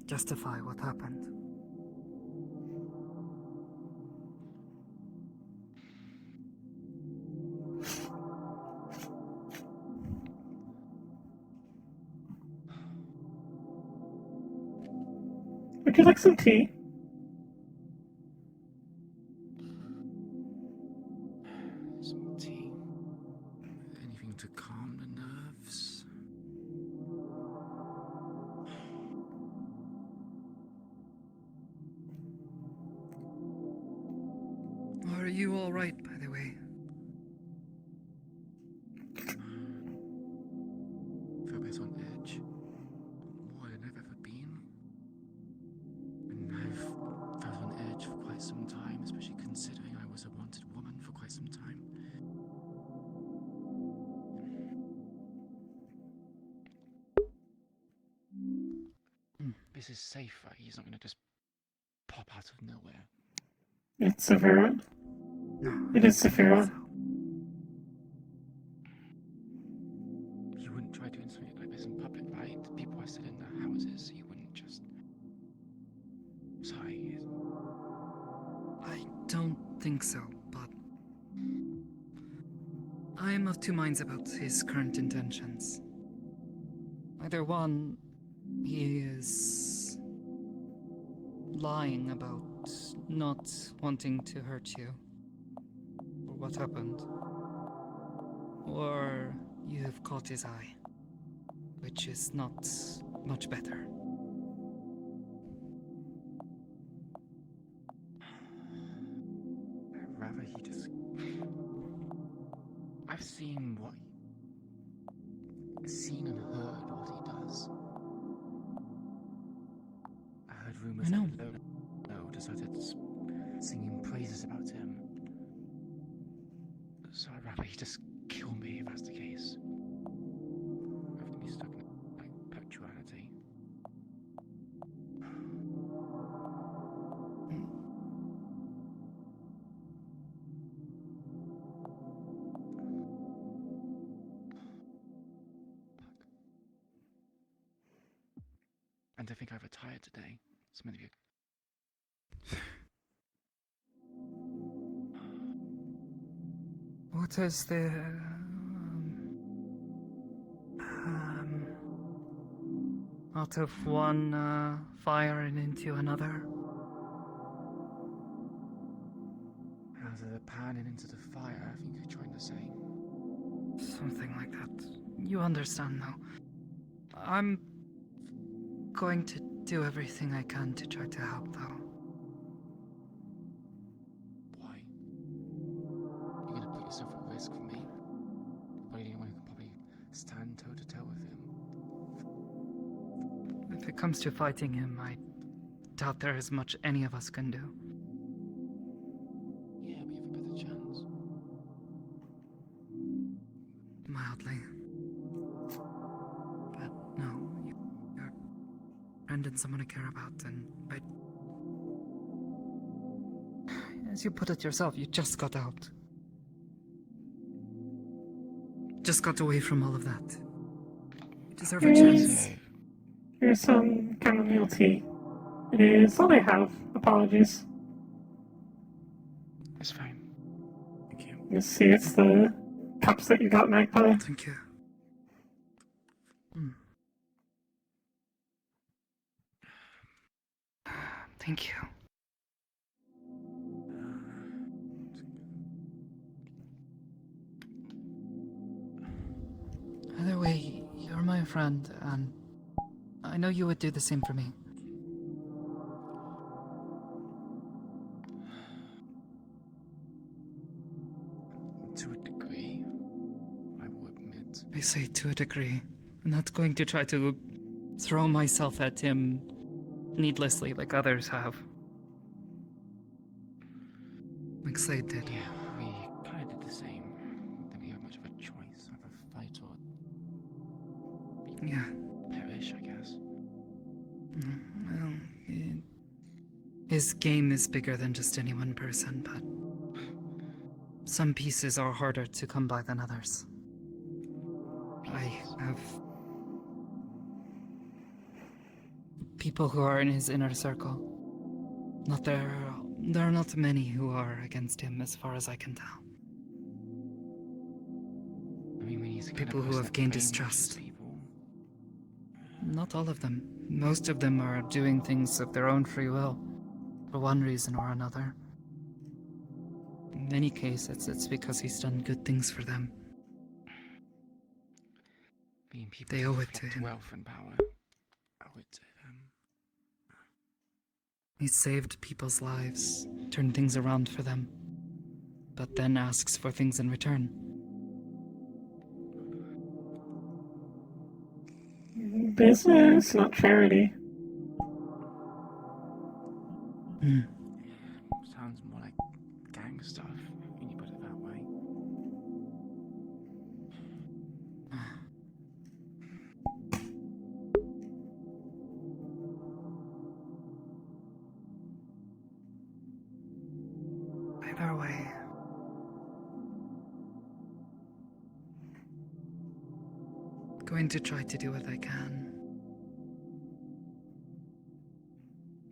justify what happened. Would you like some tea? Some tea. Anything to calm the nerves? Are you alright, by the way? Feel a bit on edge. More than I've ever been. And I've felt on edge for quite some time, especially considering I was a wanted woman for quite some time. This is safe, right? He's not going to just pop out of nowhere. It's Severa. It is Severa. You wouldn't try doing something like this in public, right? People are still in their houses. You wouldn't just... Sorry. I don't think so, but I am of two minds about his current intentions. Either one, he is lying about not wanting to hurt you, or what happened. Or you've caught his eye, which is not much better. I'd rather he just. I've seen and heard what he does. I heard rumors I know. that Low deserted singing praises about him. So I'd rather he just kill me if that's the case. Rather than be stuck in like perpetuality. And I think I retired today. It's meant to be. What is the... out of one fire and into another? Out of the pan and into the fire, I think you're trying to say. Something like that. You understand now. I'm going to do everything I can to try to help, though. Why? You're gonna put yourself at risk for me. But you can probably stand toe to toe with him. If it comes to fighting him, I doubt there is much any of us can do. Yeah, we have a better chance. Mildly. But no, you're a friend and someone I care about, and as you put it yourself, you just got out. Just got away from all of that. You deserve a chance. Here's some chamomile tea. It is all I have. Apologies. It's fine. Thank you. You see, it's the cups that you got, Magpie. Thank you. Thank you. Either way, you're my friend, and I know you would do the same for me. To a degree, I will admit. I say to a degree. I'm not going to try to throw myself at him needlessly like others have. Like Slade did. Yeah, we kind of did the same. Didn't really have much of a choice. Either fight or Yeah. perish, I guess. Well, his game is bigger than just any one person, but some pieces are harder to come by than others. I have people who are in his inner circle. There are not many who are against him, as far as I can tell. I mean, when he's the kind People of who person have that gained brainwashes distrust. people. Not all of them. Most of them are doing things of their own free will, for one reason or another. In any case, it's because he's done good things for them. Being people They who owe it to reflect him. wealth and power. Owe it to him. He saved people's lives, turned things around for them, but then asks for things in return. Business, not charity. Sounds more like gang stuff when you put it that way. Either way. Going to try to do what I can.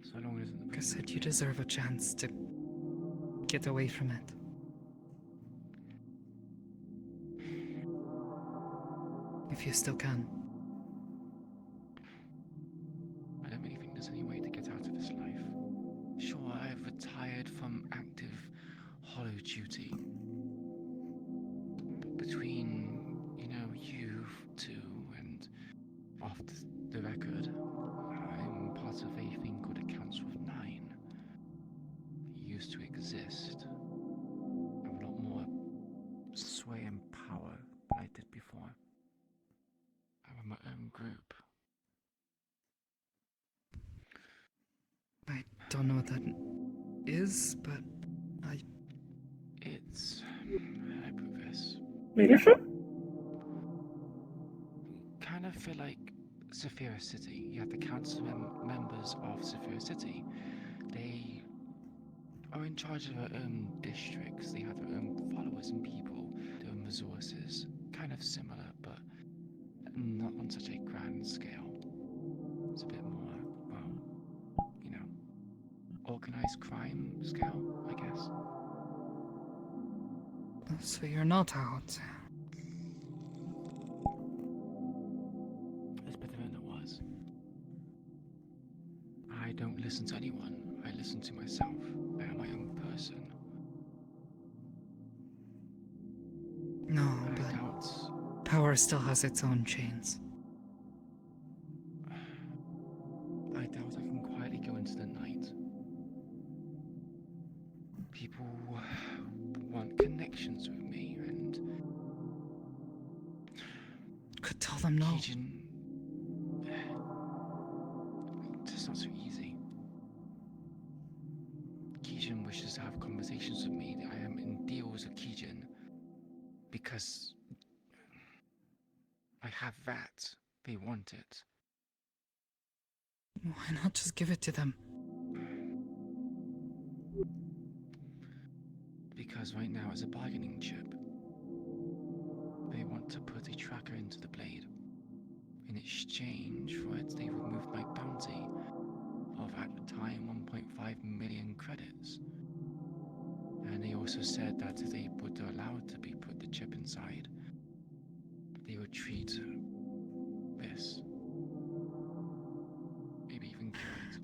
So long as Like I said, you deserve a chance to get away from it. If you still can. I don't really think there's any way to get out of this life. Sure, I have retired from active hollow duty, off the record, I'm part of a thing called a Council of Nine. It used to exist. I have a lot more sway and power than I did before. I have my own group. I don't know what that is, but It's... how do I put this? Leadership? Kind of feel like Saphira City. You have the council members of Saphira City. They are in charge of their own districts. They have their own followers and people, their own resources. Kind of similar, but not on such a grand scale. It's a bit more, well, you know, organized crime scale, I guess. so you're not out. It's better than it was. I don't listen to anyone. I listen to myself. I am my own person. No, I but doubt... power still has its own chains. I doubt I can quietly go into the night. People want connections with me, and Could tell them no. Kijin... It's not so easy. Kijin wishes to have conversations with me. I am in deals with Kijin because I have that. They want it. Why not just give it to them? Because right now it's a bargaining chip. They want to put a tracker into the blade. In exchange for it, they removed my bounty of, at the time, 1.5 million credits. And they also said that if they were allowed to be put the chip inside, they would treat this. Maybe even cure it.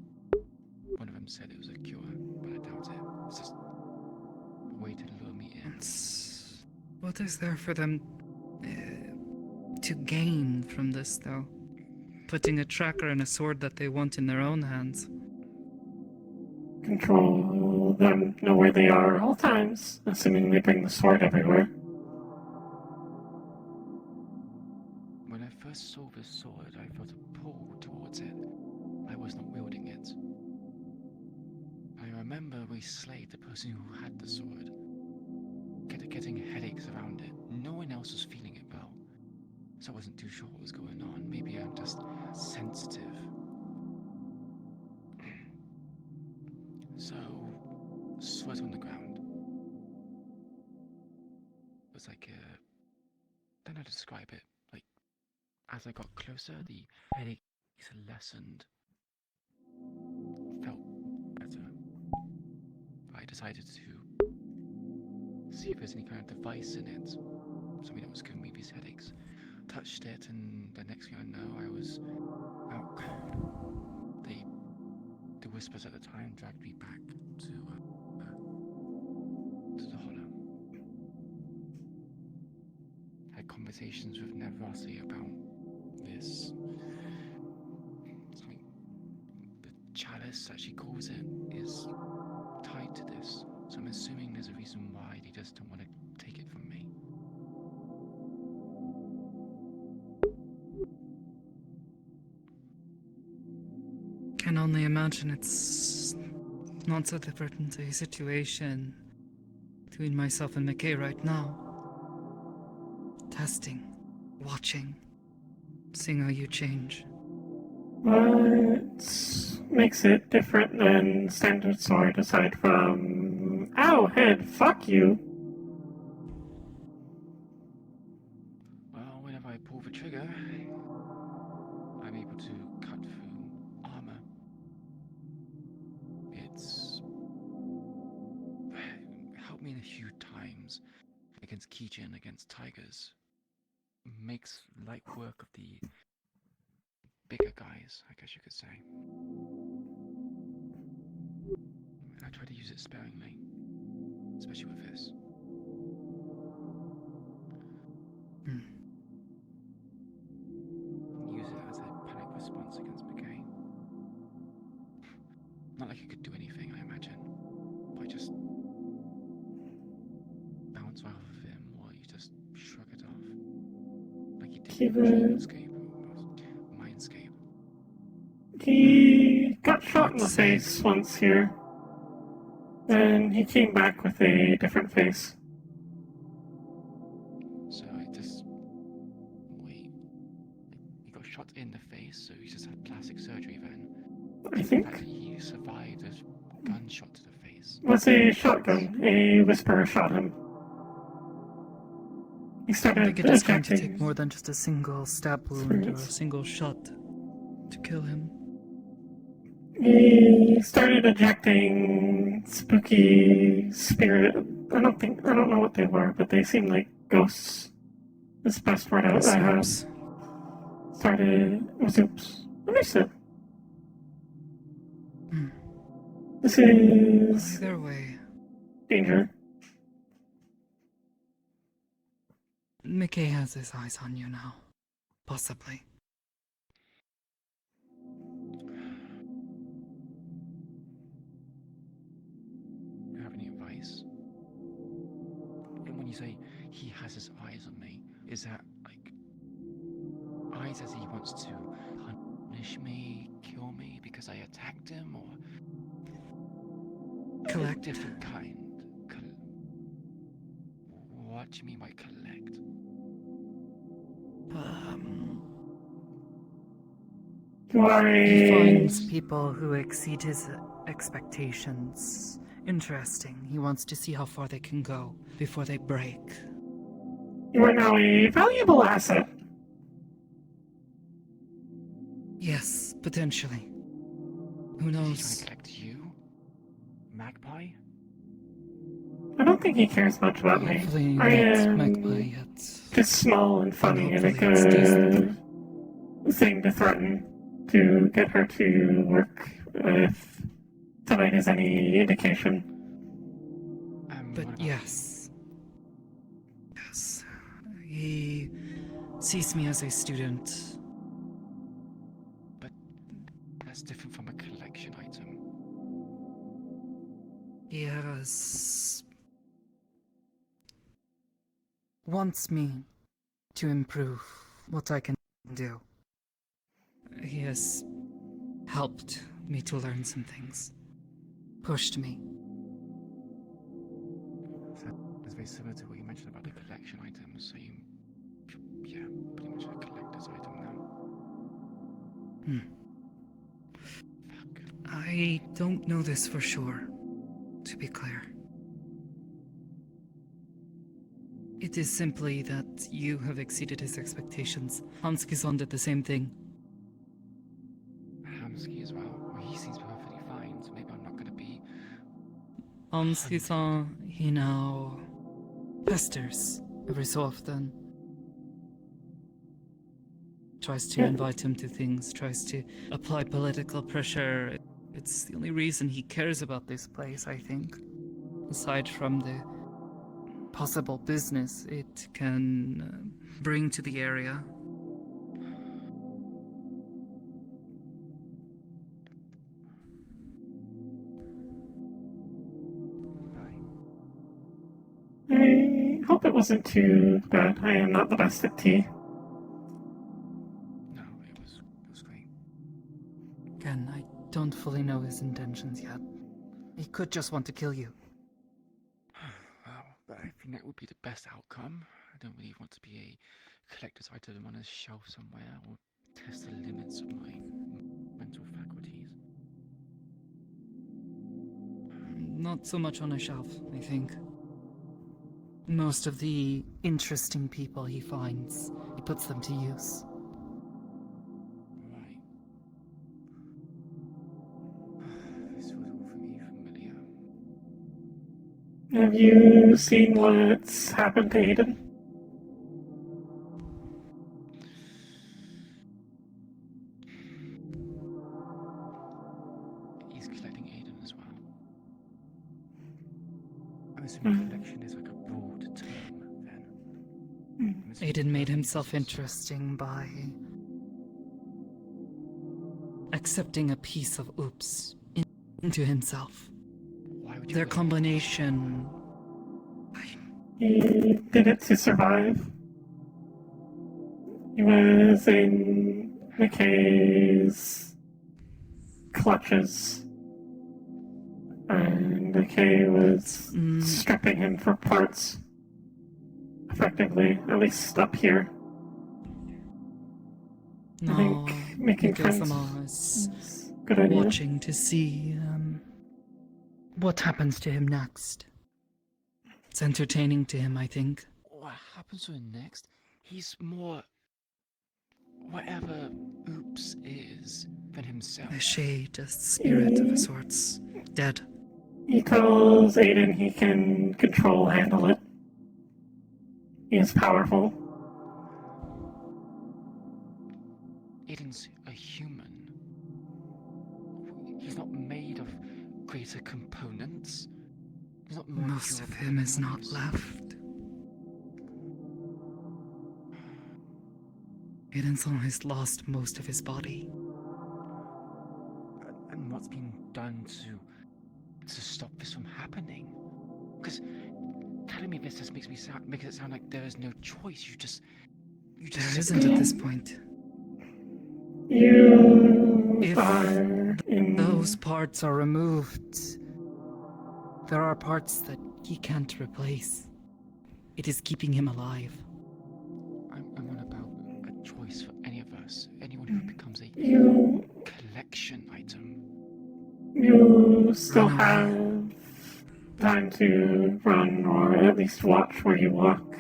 One of them said it was a cure, but I doubt it. It's just a way to lure me in. What is there for them to gain from this, though? Putting a tracker and a sword that they want in their own hands. Control them, know where they are at all times, assuming they bring the sword everywhere. When I first saw this sword, I felt a pull towards it. I was not wielding it. I remember we slayed the person who had the sword. Getting headaches around it. No one else was feeling it well. So I wasn't too sure what was going on. Maybe I'm just sensitive. So, sweat on the ground. It was like a... I don't know how to describe it. Like, as I got closer, the headaches lessened. Felt better. I decided to see if there's any kind of device in it. Something that was giving me these headaches. Touched it, and the next thing I know, I was out cold. The whispers at the time dragged me back to the hollow. Had conversations with Nevrasi about this. Something, the chalice, that she calls it, is tied to this. So I'm assuming there's a reason why they just don't want to take it from me. Can only imagine it's not so different a situation between myself and McKay right now. Testing, watching, seeing how you change. What makes it different than standard sword aside from... Ow, head, fuck you! Well, whenever I pull the trigger, I'm able to cut through armor. It's helped me a few times against Kijin, against tigers. Makes light work of the bigger guys, I guess you could say. I try to use it sparingly, especially with this. Use it as a not like you could do anything, I imagine. But just bounce off of him, or you just shrug it off. Like you did He in was- Dreamscape or Mindscape. He got shot in the Let's see. face once here. And he came back with a different face. So I just wait. He got shot in the face, so he just had plastic surgery then. I The think. fact that he survived a gunshot to the face. Was a shotgun. A whisperer shot him. He I started think it is going to take ejecting. more than just a single stab wound or a Spirits. single shot to kill him. He started ejecting spooky spirit. I don't know what they were, but they seemed like ghosts. That's the best word I have. Oops. Started. It was oops. Understood. Hmm. This is Either way, danger. Mickey has his eyes on you now. Possibly. Do you have any advice? And when you say he has his eyes on me, is that like eyes as he wants to punish me, kill me because I attacked him, or Collect. a different kind? What do you mean by collect? You are He a. finds people who exceed his expectations interesting. He wants to see how far they can go before they break. You are now a valuable asset. Yes, potentially. Who Is he trying knows? to collect you? Magpie? I don't think he cares much about me. Hopefully I not am Magpie yet. just small and funny and a hopefully it's decent. good thing to threaten to get her to work if tonight is any indication. What But about yes. Yes. He sees me as a student. But that's different from a collection item. He has wants me to improve what I can do. He has helped me to learn some things. Pushed me. So it's very similar to what you mentioned about the collection items. So you, yeah, pretty much a collector's item now. Fuck. I don't know this for sure, to be clear. It is simply that you have exceeded his expectations. Hanski-san did the same thing. Hamsky as well. Well, he seems perfectly fine, so maybe I'm not gonna be. Hanski-san, he now pesters every so often. Tries to invite him to things, tries to apply political pressure. It's the only reason he cares about this place, I think. Aside from the possible business it can bring to the area. I hope it wasn't too bad. I am not the best at tea. No, it was great. Again, I don't fully know his intentions yet. He could just want to kill you. Well, but I think that would be the best outcome. I don't really want to be a collector's item on a shelf somewhere or test the limits of my mental faculties. Not so much on a shelf, I think. Most of the interesting people he finds, he puts them to use. Right. This was all for me familiar. Have you seen what's happened to Aiden? He's collecting Aiden as well. I'm assuming collection is like a broad term then. I'm assuming Aiden made collecting himself is- interesting by accepting a piece of oops in to himself. Why would you Their wait? combination. He did it to survive. He was in McKay's clutches. And McKay was stripping him for parts. Effectively, at least up here. No, I think making friends Mikazama is is a good idea. watching to see what happens to him next. It's entertaining to him, I think. What happens to him next? He's more whatever Oops is than himself. A shade, a spirit of a sorts. Dead. He tells Aiden he can handle it. He is powerful. Aiden's a human. He's not made of greater components. He's not more Most of durable him than is not others. left. Aiden's almost lost most of his body. And what's been done to stop this from happening? Because telling me this just makes it sound like there is no choice. You just There isn't at this point. You If are in those parts are removed, there are parts that he can't replace. It is keeping him alive. I'm on about a choice for any of us. Anyone who becomes a you collection item. you still Run away. have time to run or at least watch where you walk.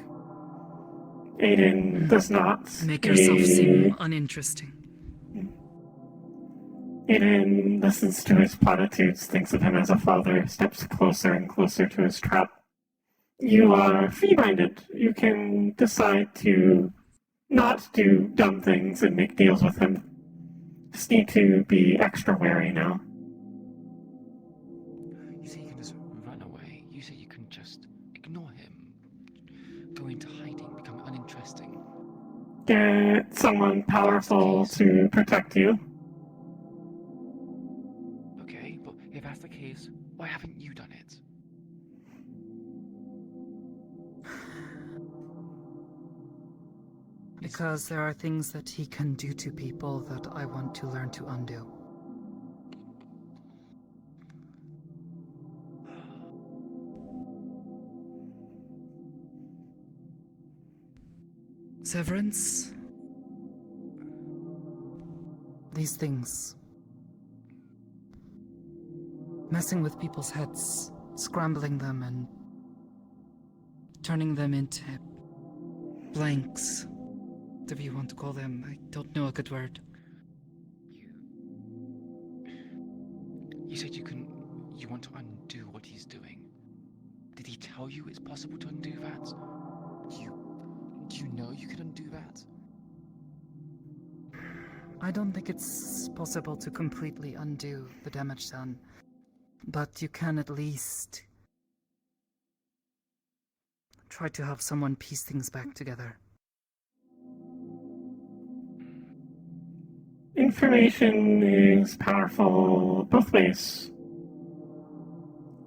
Aiden does not. Make yourself seem uninteresting. Aiden listens to his platitudes, thinks of him as a father, steps closer and closer to his trap. You are free-minded. You can decide to not do dumb things and make deals with him. Just need to be extra wary now. You say you can just run away. You say you can just ignore him. Go into hiding, become uninteresting. Get someone powerful to protect you. Okay, but if that's the case, why haven't you done it? Because there are things that he can do to people that I want to learn to undo. Severance? These things. Messing with people's heads, scrambling them and turning them into blanks. Whatever you want to call them. I don't know a good word. You said you want to undo what he's doing. Did he tell you it's possible to undo that? Do you know you can undo that? I don't think it's possible to completely undo the damage done, but you can at least try to have someone piece things back together. Information is powerful both ways.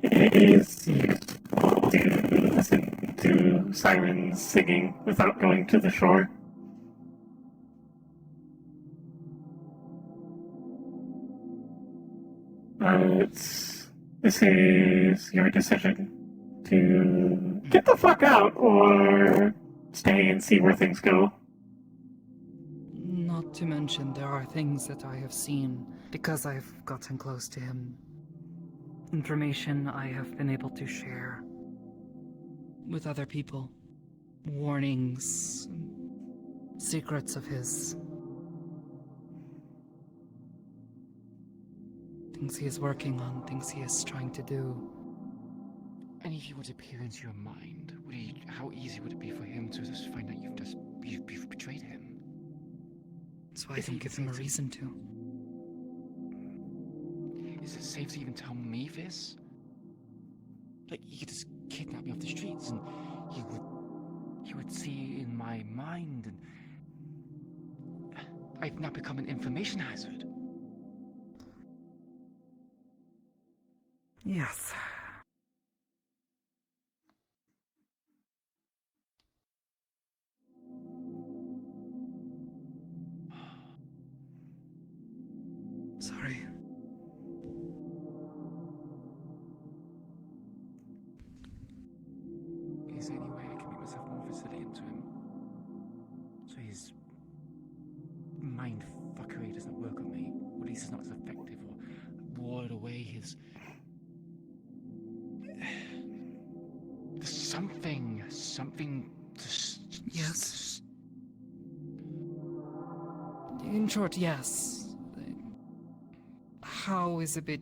It is useful to listen to sirens singing without going to the shore. This is your decision to get the fuck out or stay and see where things go. Not to mention, there are things that I have seen because I've gotten close to him. Information I have been able to share with other people. Warnings, secrets of his. Things he is working on, things he is trying to do. And if he would appear into your mind, how easy would it be for him to just find out you've betrayed him? So I don't give him a reason to. Is it safe to even tell me this? Like, he could just kidnap me off the streets and he would see in my mind and I've now become an information hazard. Yes. Sorry. Is there any way I can make myself more resilient to him? So his mind fuckery doesn't work on me, or at least it's not as effective, or ward away his. There's something. Yes. In short, yes. How is a bit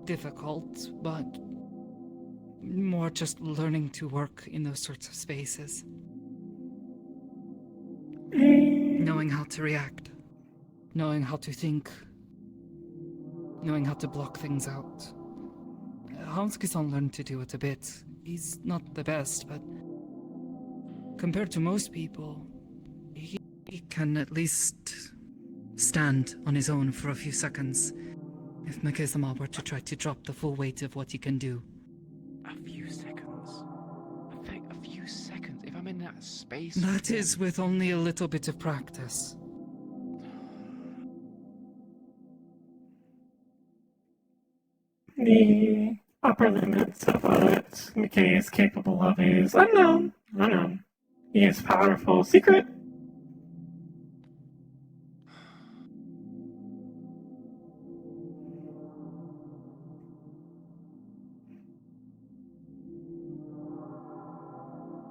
difficult, but more just learning to work in those sorts of spaces. Knowing how to react. Knowing how to think. Knowing how to block things out. Hanski-san learned to do it a bit. He's not the best, but compared to most people, he can at least stand on his own for a few seconds if Mikazama were to try to drop the full weight of what he can do. A few seconds. A few seconds. If I'm in that space. That is with only a little bit of practice. The upper limits of what McKay is capable of is unknown. He is powerful. Secret.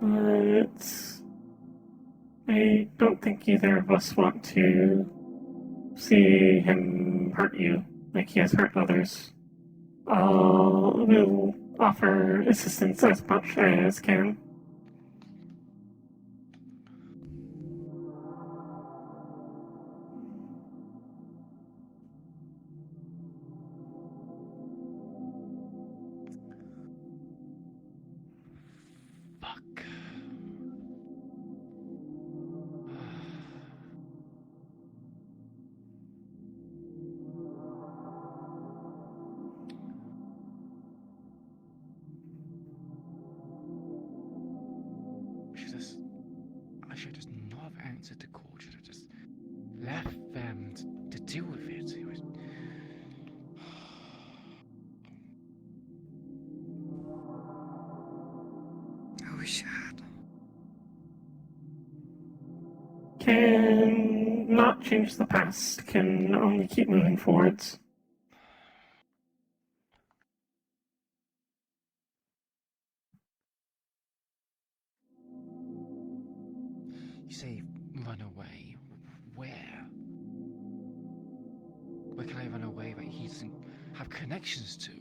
But I don't think either of us want to see him hurt you like he has hurt others. We'll offer assistance as much as can. Fuck. I should just not have answered the call. Should have just left them to deal with it. It was. I wish I had. Can not change the past, can only keep moving forwards. You say run away. Where? Where can I run away that he doesn't have connections to?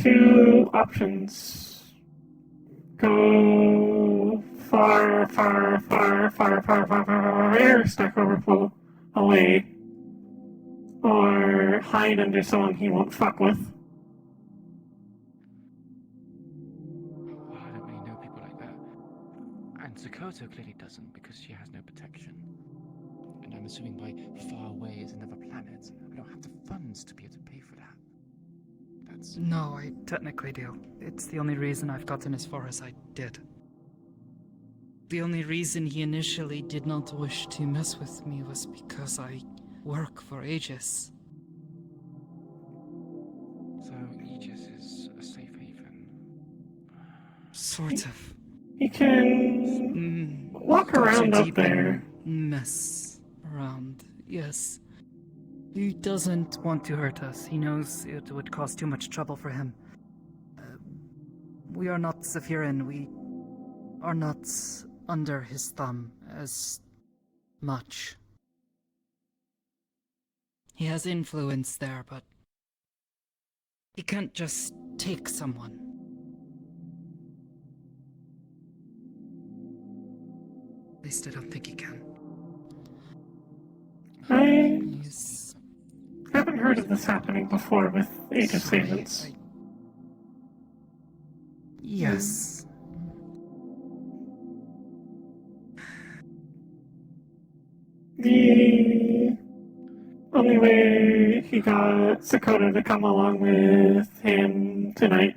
Two options. Go far, stack overflow away. Or hide under someone he won't fuck with. Well, I don't really know people like that. And Sakoto clearly doesn't because she has no protection. And I'm assuming by far away is another planet. I don't have the funds to be able to pay for that. That's... No, I technically do. It's the only reason I've gotten as far as I did. The only reason he initially did not wish to mess with me was because I work for Aegis. So Aegis is a safe haven. Sort of. He can walk around up there. Mess around, yes. He doesn't want to hurt us. He knows it would cause too much trouble for him. We are not Zephyrin. We are not under his thumb as much. He has influence there, but he can't just take someone. At least I don't think he can. I He's... haven't heard of this happening before with Aegis agents. Yes. The only way he got Sakota to come along with him tonight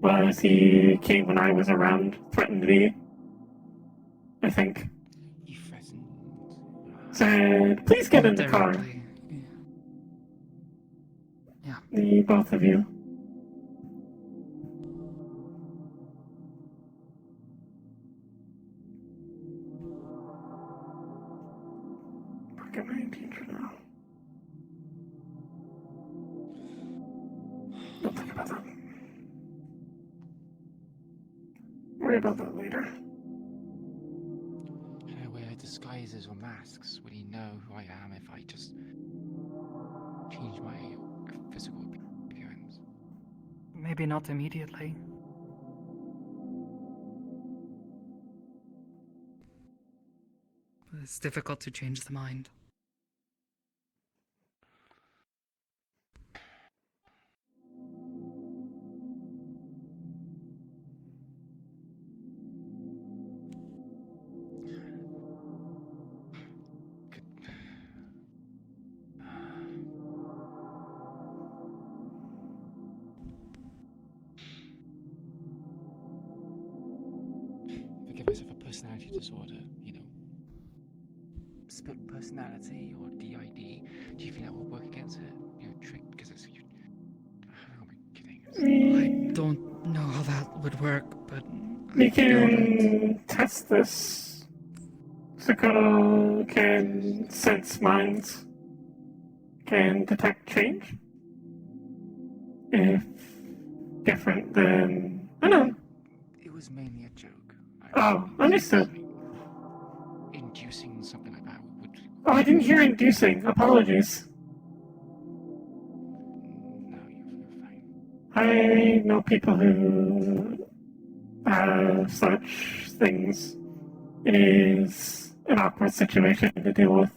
was he came when I was around, threatened me, I think. He threatened. Said, please get in the car, Directly. Yeah. the both of you. Pocket 19 for now. Don't think about that. Worry about that later. And I wear disguises or masks. Would he know who I am if I just change my physical appearance? Maybe not immediately. It's difficult to change the mind. Forgive us of a personality disorder, you know. Split personality or DID. Do you think that will work against it? You know, trick because it's you. How am I kidding? I don't know how that would work, but We I feel that can test this. Sakota can sense minds, can detect change. If different, then I don't know. It was mainly a joke. Oh, understood. Inducing something like that would. Oh, I didn't hear inducing. Apologies. No, you're fine. I know people who have such things. It is an awkward situation to deal with.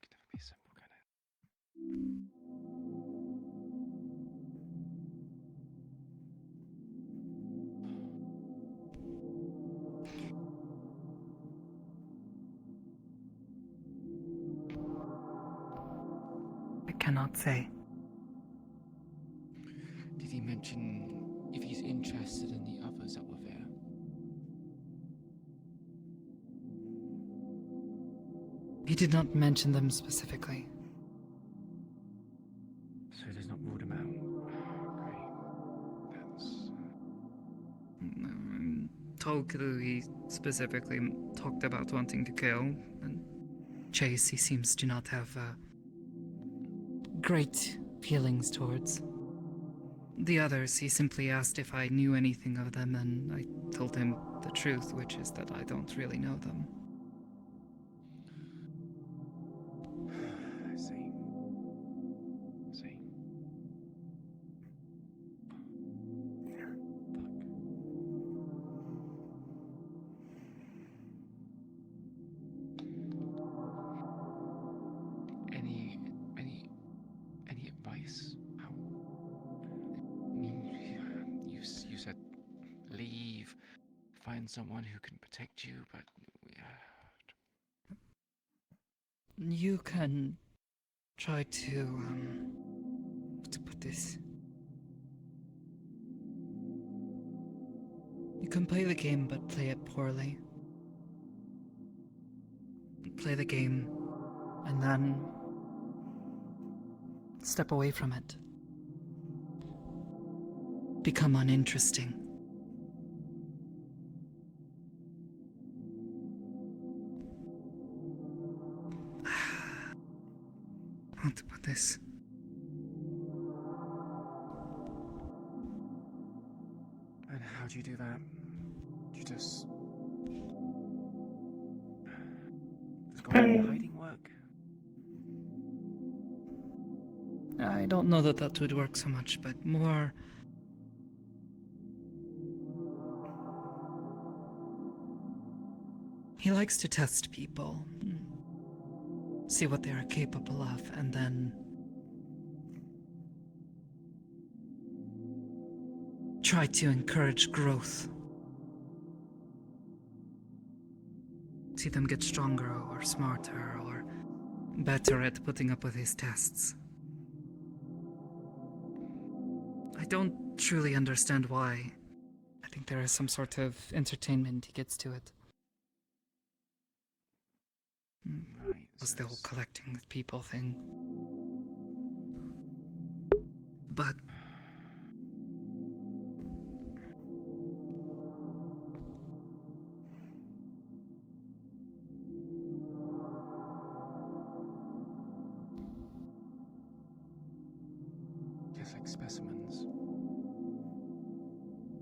Could never be simple, can it? I cannot say. Did he mention if he's interested in the others that were there? He did not mention them specifically. So he does not rule them out. Great. That's. Toku, he specifically talked about wanting to kill, and Chase, he seems to not have great feelings towards. The others, he simply asked if I knew anything of them, and I told him the truth, which is that I don't really know them. I see. I see. Any advice? How? I mean, you said leave, find someone who can protect you, but You can try to put this. You can play the game, but play it poorly. Play the game, and then step away from it. Become uninteresting. How to put this? and how do you do that? Do you just go into hiding work? I don't know that that would work so much, but more... He likes to test people. see what they are capable of, and then try to encourage growth. See them get stronger or smarter or better at putting up with his tests. I don't truly understand why. I think there is some sort of entertainment he gets to it. Right, It was so the whole it's- collecting people thing. But just like specimens.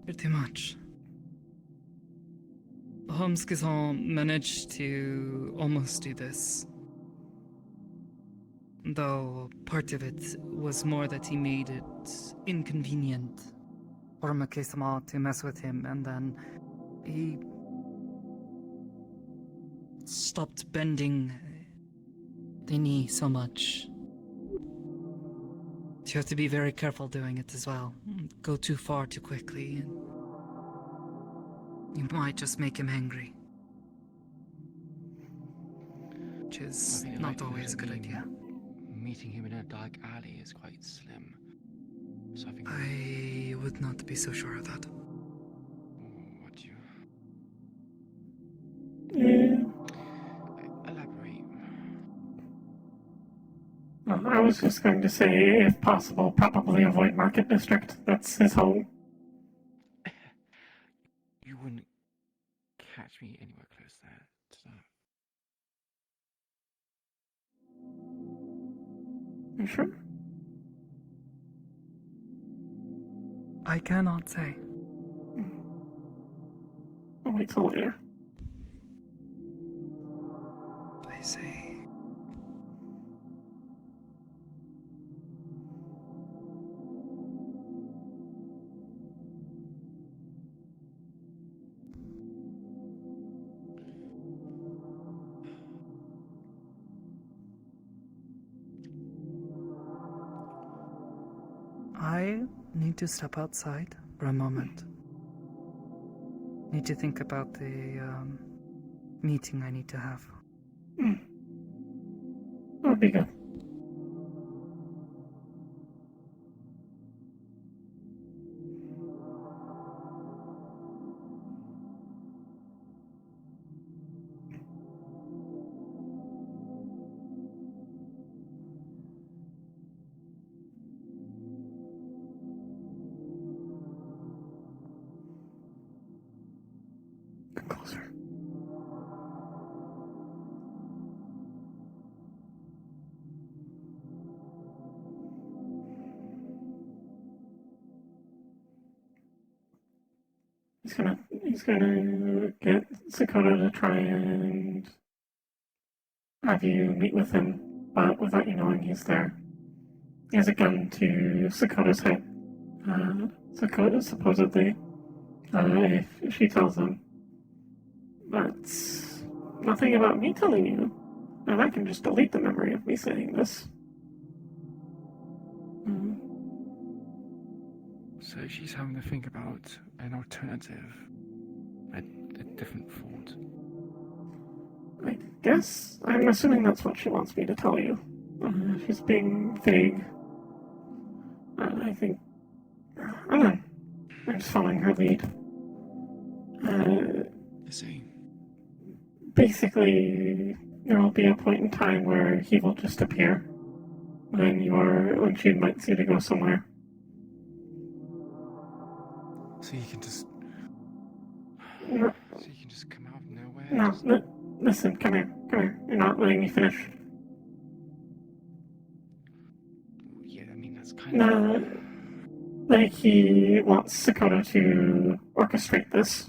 pretty much. Holmes Gazan managed to almost do this. Though part of it was more that he made it inconvenient for Makesama to mess with him, and then he stopped bending the knee so much. You have to be very careful doing it as well. Go too far too quickly, and you might just make him angry. Which I is think the not likelihood always a of good me idea. Meeting him in a dark alley is quite slim. So I think. I would not be so sure of that. What do you Yeah. elaborate? Well, I was just going to say, if possible, probably avoid Market District. That's his home. You wouldn't catch me anywhere close there to that. You sure? I cannot say. I'll wait till later. I see. I need to step outside for a moment. Need to think about the meeting I need to have. That'll be good. Come closer. He's gonna get Sakota to try and have you meet with him, but without you knowing he's there. He has a gun to Sakota's head. Sakota supposedly, if she tells him, that's nothing about me telling you, and I can just delete the memory of me saying this. So she's having to think about an alternative, a different thought. I guess I'm assuming that's what she wants me to tell you. She's being vague. I think I don't know. I'm just following her lead. I see. Basically, there will be a point in time where he will just appear when she invites you to go somewhere. So you can just. No, So you can just come out of nowhere. no, just- listen, come here. You're not letting me finish. Yeah, I mean that's kind of. No, like he wants Sakota to orchestrate this.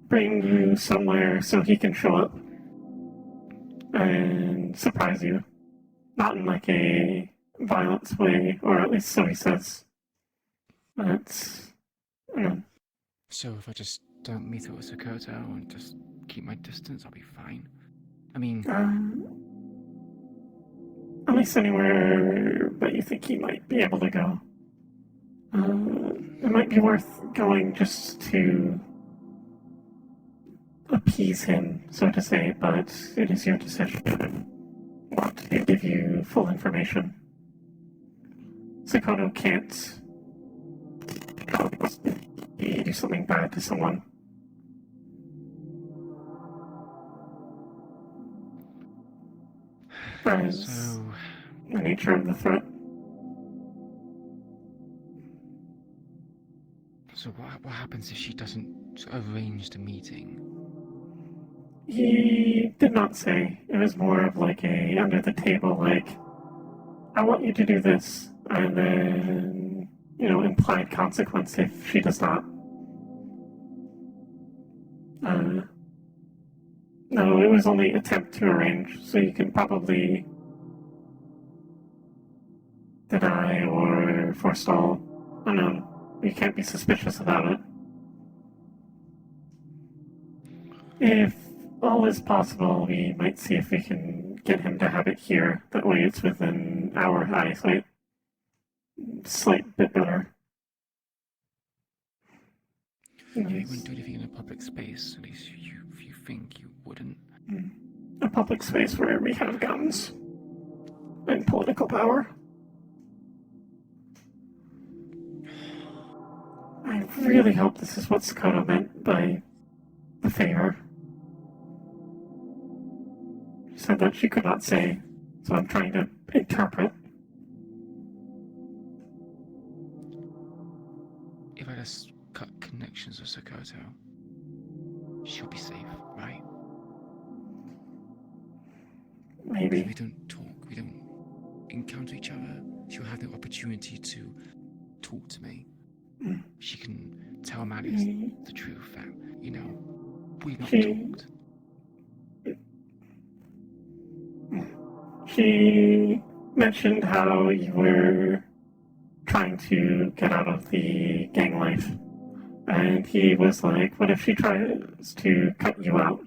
Bring you somewhere so he can show up and surprise you. Not in like a violence way, or at least so he says. But, you know, So if I just don't meet up with Sokoto and just keep my distance, I'll be fine. I mean, At least anywhere that you think he might be able to go. It might be worth going just to appease him, so to say, but it is your decision. I want to give you full information. Sokoto can't do something bad to someone. That is so the nature of the threat. So what happens if she doesn't arrange the meeting? He did not say. It was more of like a under the table, like, I want you to do this, and then, implied consequence if she does not. No, it was only attempt to arrange, so you can probably deny or forestall. Oh no, you can't be suspicious about it. If all is possible, we might see if we can get him to have it here. That way it's within our eyesight. Slight bit better. You wouldn't do anything in a public space, at least you think you wouldn't. A public space where we have guns and political power. I really hope this is what Sokoto meant by the favor. She said that she could not say, so I'm trying to interpret. If I just cut connections with Sokoto, she'll be safe, right? Maybe. If we don't talk, we don't encounter each other, she'll have the opportunity to talk to me. She can tell Marius the truth that, we've not talked. She mentioned how you were trying to get out of the gang life. And he was like, what if she tries to cut you out?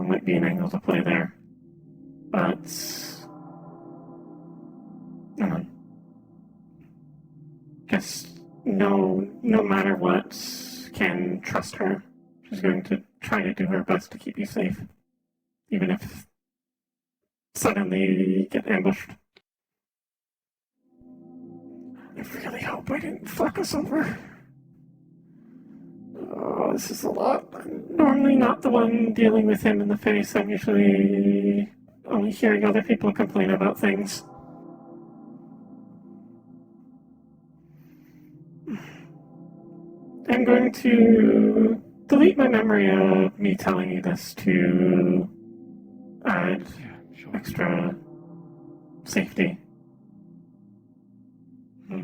Might be an angle to play there. But just no matter what, can trust her. She's going to try to do her best to keep you safe. Even if suddenly you get ambushed. I really hope I didn't fuck us over. Oh, this is a lot. I'm normally not the one dealing with him in the face. I'm usually only hearing other people complain about things. I'm going to delete my memory of me telling you this to add extra safety. Yeah,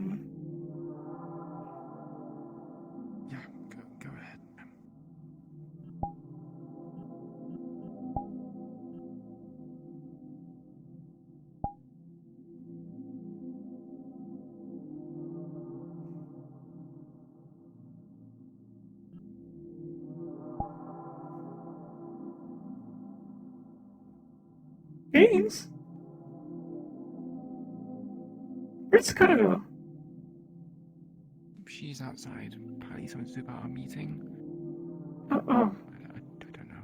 go ahead. Games? Where's Dakota go? She's outside. Probably something to do about our meeting. Oh. I don't know.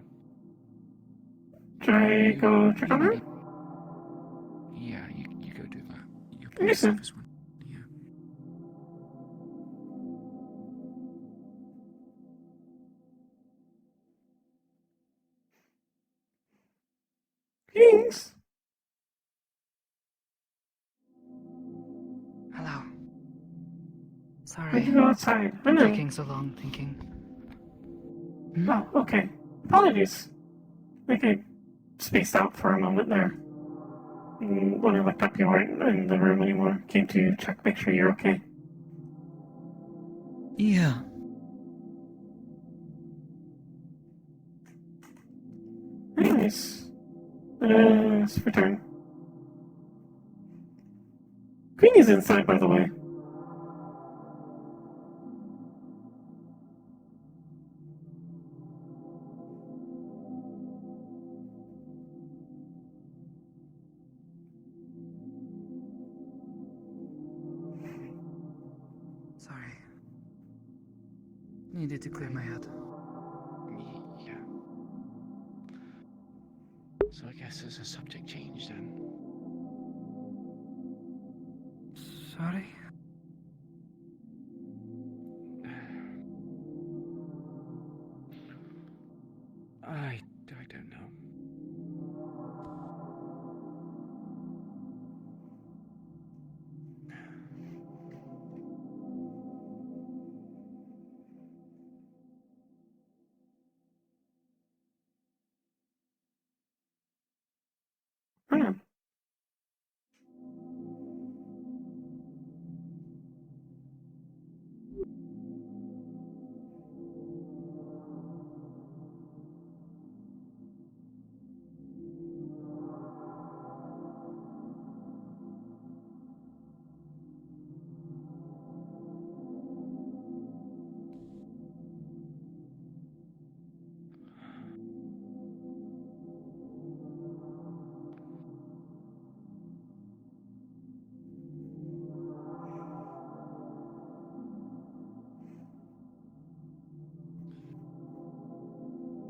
Should I go check on her? Yeah, you go do that. You're Yes, sir. the safest one. Yeah. Games? Hello. Why'd Sorry. you go outside? I know. Taking so long thinking. Oh, okay. Apologies. I think I spaced out for a moment there. When I looked up, you weren't in the room anymore. Came to check, make sure you're okay. Yeah. Anyways, let's return. Queenie's inside, by the way. Needed to clear my head. Yeah. So I guess there's a subject change then. Sorry? I don't know. Hmm.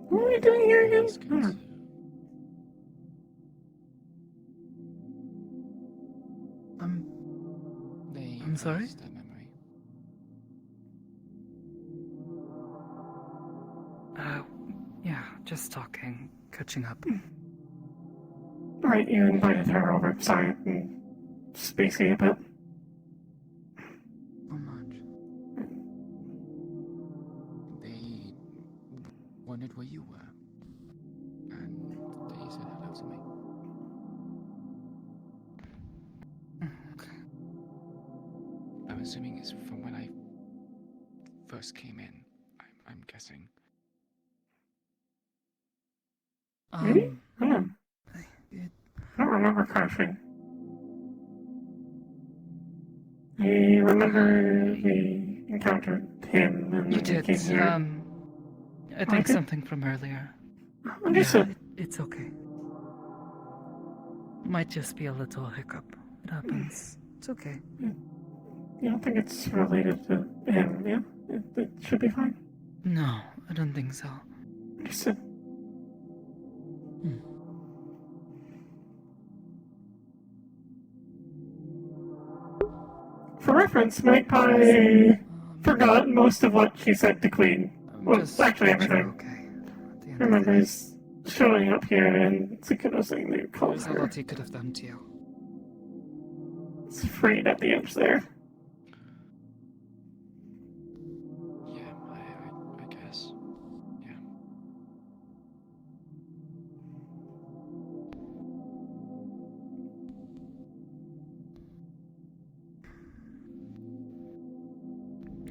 What are we doing here again? It's good Hmm. to- They I'm sorry? erased their memory. Yeah, just talking, catching up. Right, you invited her over. Sorry, I'm spacey a bit. So much. They wondered where you were, and they said hello to me. Okay. I'm assuming it's from when I first came in. I'm guessing. Really? Hmm. It, I don't remember crashing. I remember we encountered him and you then he did. came here. I think Okay. something from earlier. Understood. It's okay. Might just be a little hiccup. It happens. It's okay. You don't think it's related to him, yeah? It should be fine. No, I don't think so. Understood. For reference, Magpie forgot most of what she said to Queen. Well, Just actually that you're everything. okay. At the end of the day. Remembers showing up here and Tsukuno saying that you called There's a her. lot he could have done to you. It's frayed at the edge there. Yeah, I guess. Yeah.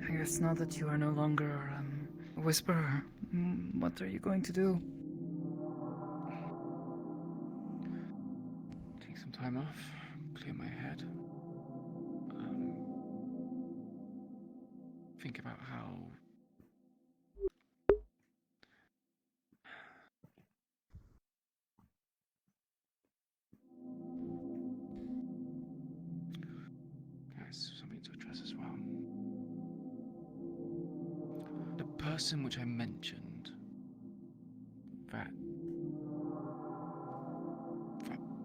I guess now that you are no longer a whisperer, what are you going to do? Take some time off, clear my head. Think about how that's something to address as well. The person which I mentioned, that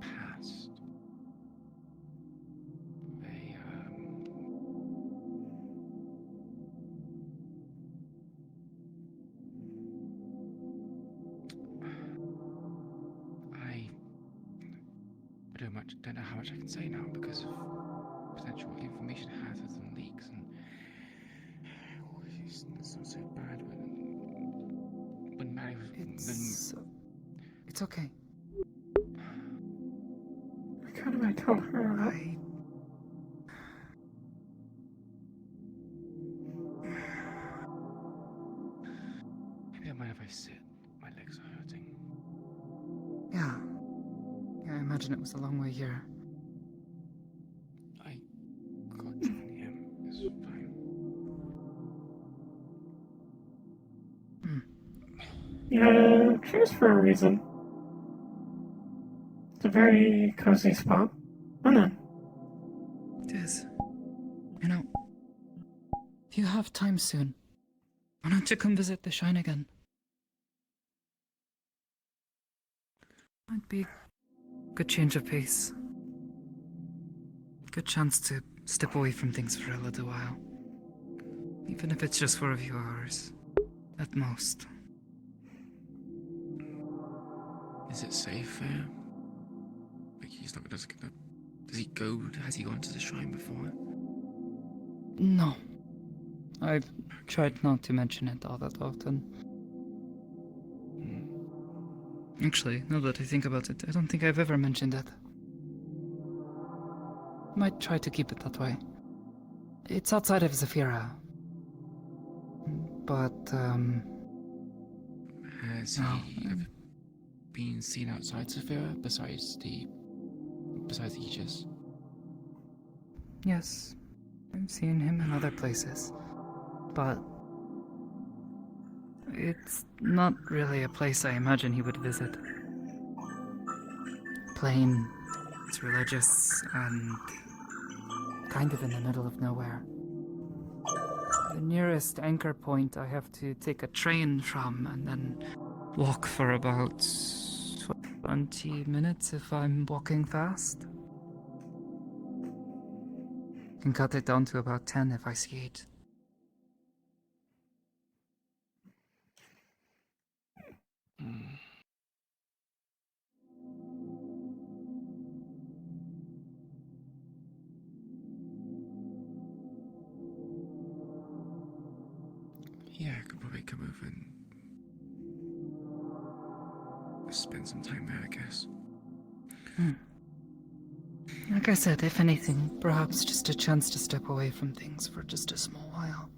passed. They I don't know how much I can say now because of potential information hazards and leaks and it's not so bad when Mary was It's okay. How do I tell her that? maybe I mind if I sit. My legs are hurting. Yeah. Yeah, I imagine it was a long way here. I got driven here. It's fine. Yeah, cheers for a reason. It's a very cozy spot. Oh no. It is. You know, if you have time soon, Why don't you come visit the shrine again? Might be a good change of pace. Good chance to step away from things for a little while. Even if it's just for a few hours. At most. Is it safe there? Like he's not just gonna. Does he go? Has he gone to the shrine before? No. I've tried not to mention it all that often. Actually, now that I think about it, I don't think I've ever mentioned it. Might try to keep it that way. It's outside of Zafira. But, Has no. he ever been seen outside Saphira besides the Aegis? Yes. I've seen him in other places. But it's not really a place I imagine he would visit. Plain, it's religious, and kind of in the middle of nowhere. The nearest anchor point I have to take a train from and then walk for about 20 minutes if I'm walking fast. Can cut it down to about 10 if I skate. Yeah, I could probably come over and spend some time there, I guess. Like I said, if anything, perhaps just a chance to step away from things for just a small while.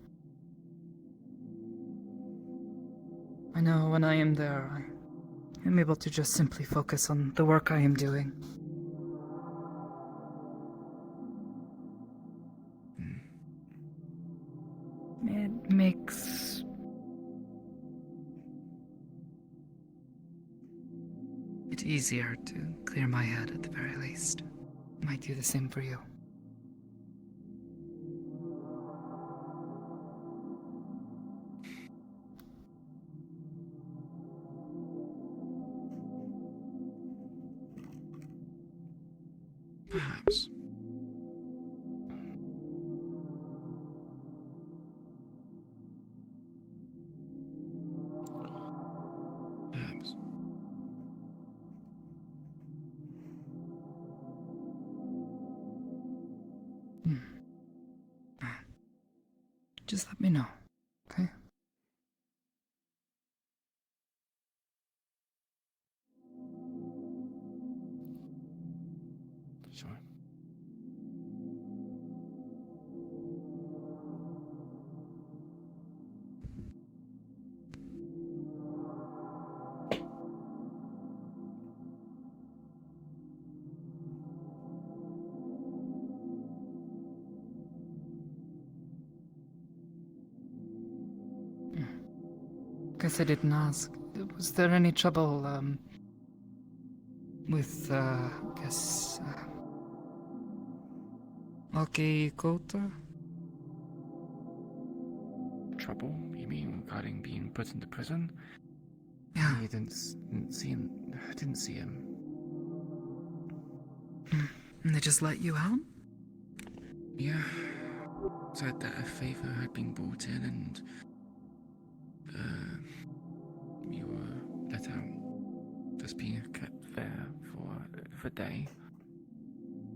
I know when I am there, I'm able to just simply focus on the work I am doing. It makes it easier to clear my head at the very least. Might do the same for you. Perhaps. Perhaps. Just let me know, okay? Sure. Guess I didn't ask. Was there any trouble, with, Aki Kota? Trouble? You mean regarding being put into prison? Yeah. You didn't see him. Didn't see him. And they just let you out? Yeah. Said that a favor had been brought in and you were let out. Just being kept there for a day.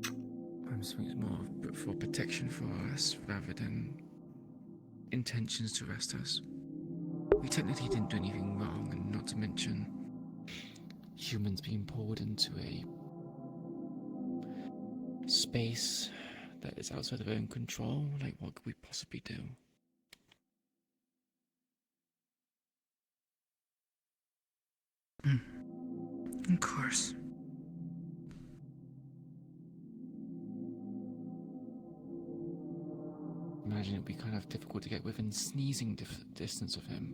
I'm assuming it's more for protection for us rather than intentions to arrest us. We technically didn't do anything wrong, and not to mention humans being pulled into a space that is outside of our own control. Like, what could we possibly do? Of course. Imagine it'd be kind of difficult to get within sneezing distance of him.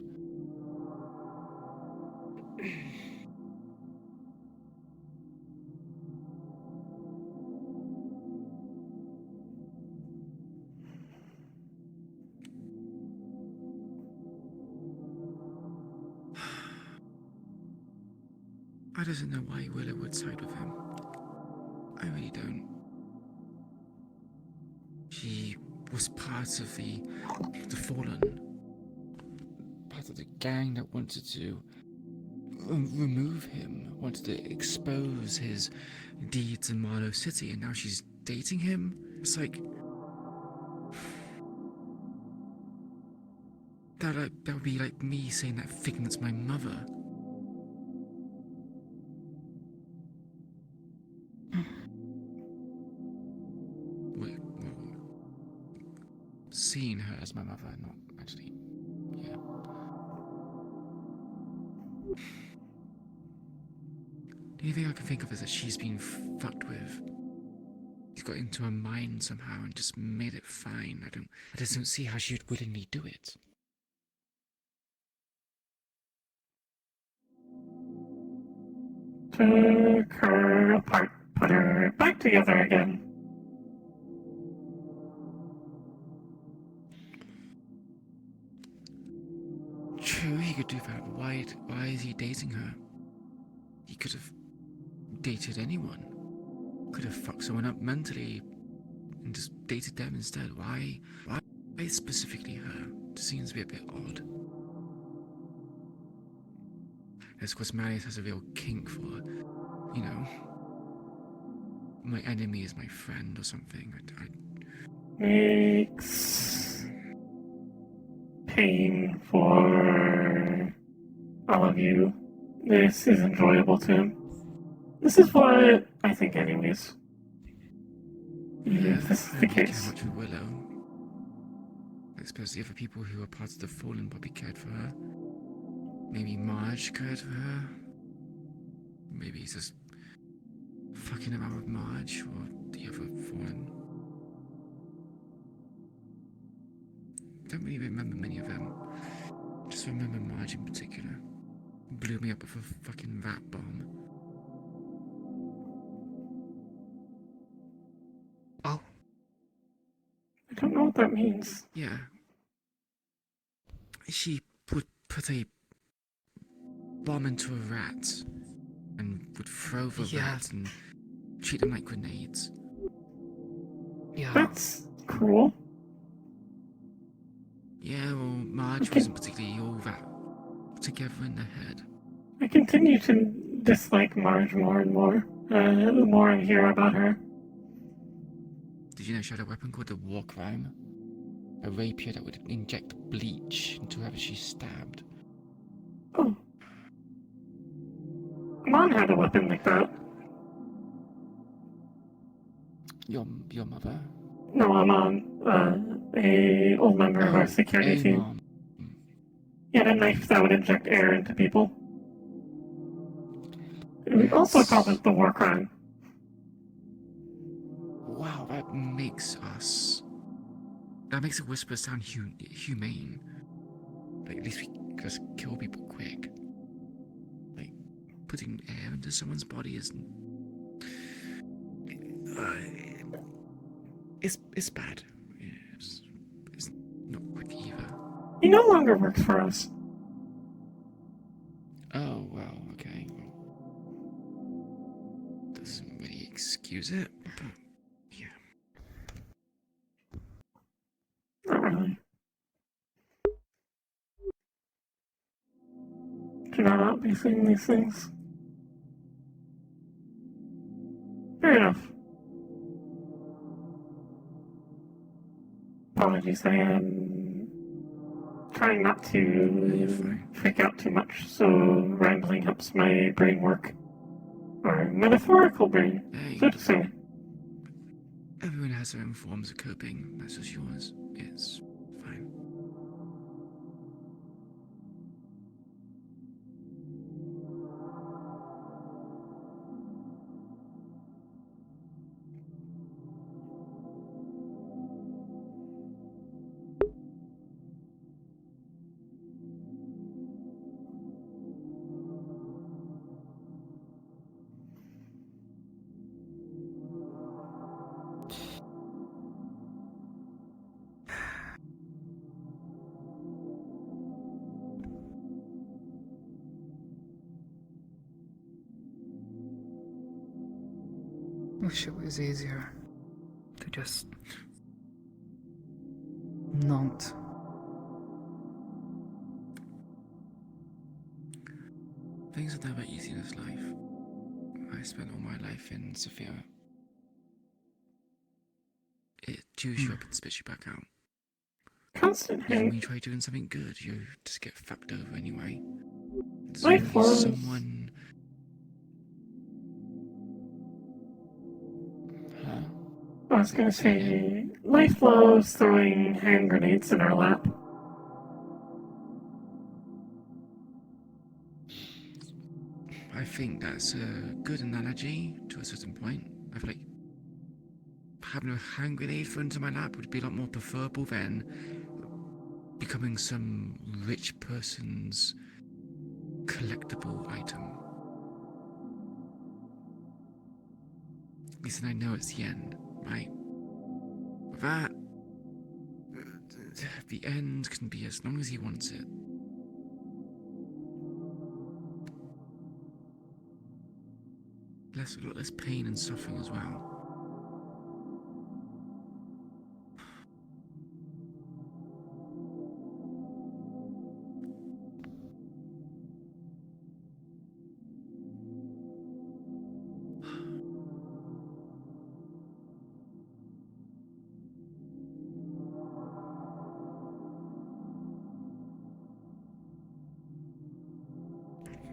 doesn't know why Willow would side with him. I really don't. She was part of the Fallen. Part of the gang that wanted to remove him, wanted to expose his deeds in Marlow City, and now she's dating him? It's like... That would be like me saying that Figment's my mother. Wait, well, seeing her as my mother, not actually. Yeah. The only thing I can think of is that she's been fucked with. He's got into her mind somehow and just made it fine. I just don't see how she would willingly do it. Took her apart, put her back together again. True, he could do that, but why is he dating her? He could have dated anyone. Could have fucked someone up mentally and just dated them instead. Why specifically her? It seems to be a bit odd. It's because Marius has a real kink for, you know, my enemy is my friend or something. Makes pain for all of you. This is enjoyable to him. This is what I think anyways. If this is the I don't care case. much for Willow. I suppose the other people who are part of the Fallen probably cared for her. Maybe Marge cared for her. Maybe he's just fucking around with Marge or the other Fallen. Don't really remember many of them. Just remember Marge in particular. Blew me up with a fucking rat bomb. Oh. I don't know what that means. Yeah. She would put a bomb into a rat and would throw the rat and treat them like grenades. Yeah. That's cruel. Yeah, well, Marge wasn't particularly all that together in the head. I continue to dislike Marge more and more, the more I hear about her. Did you know she had a weapon called the war crime? A rapier that would inject bleach into whoever she stabbed. Oh. Mom had a weapon like that. Your mother? No, I'm on a old member of our security team. Mom. He had a knife that would inject air into people. We also called it the war crime. Wow, that makes a whisper sound humane. Like, at least we just kill people quick. Like, putting air into someone's body is... it's bad. It's not quick either. He no longer works for us. Oh, well, okay. Doesn't really excuse it, but yeah. Not really. Should I not be saying these things? Fair enough. Apologies, I am trying not to freak out too much, so rambling helps my brain work. Or metaphorical brain, so to say. Everyone has their own forms of coping. That's just yours. It's fine. Wish it was easier to just not. Things are never easy in this life. I spent all my life in Saphira. It chews you up and spits you back out. Constant Even when hate. you try doing something good, you just get fucked over anyway. There's Life always was- someone. Huh? I was gonna say, life loves throwing hand grenades in our lap. I think that's a good analogy to a certain point. I feel like having a hand grenade thrown into my lap would be a lot more preferable than becoming some rich person's collectible item. At least then I know it's the end, right? That the end can be as long as he wants it. A lot less pain and suffering as well.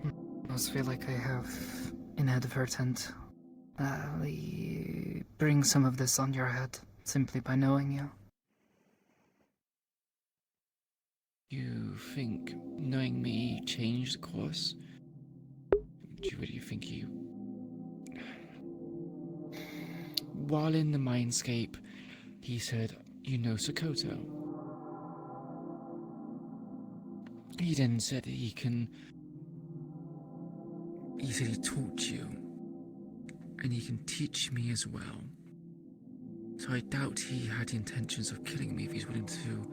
I almost feel like I have inadvertent bring some of this on your head simply by knowing you. You think knowing me changed the course? Do you really think you... While in the mindscape, he said, you know Sokoto. He then said that he can... He said he taught you. And he can teach me as well. So I doubt he had the intentions of killing me if he's willing to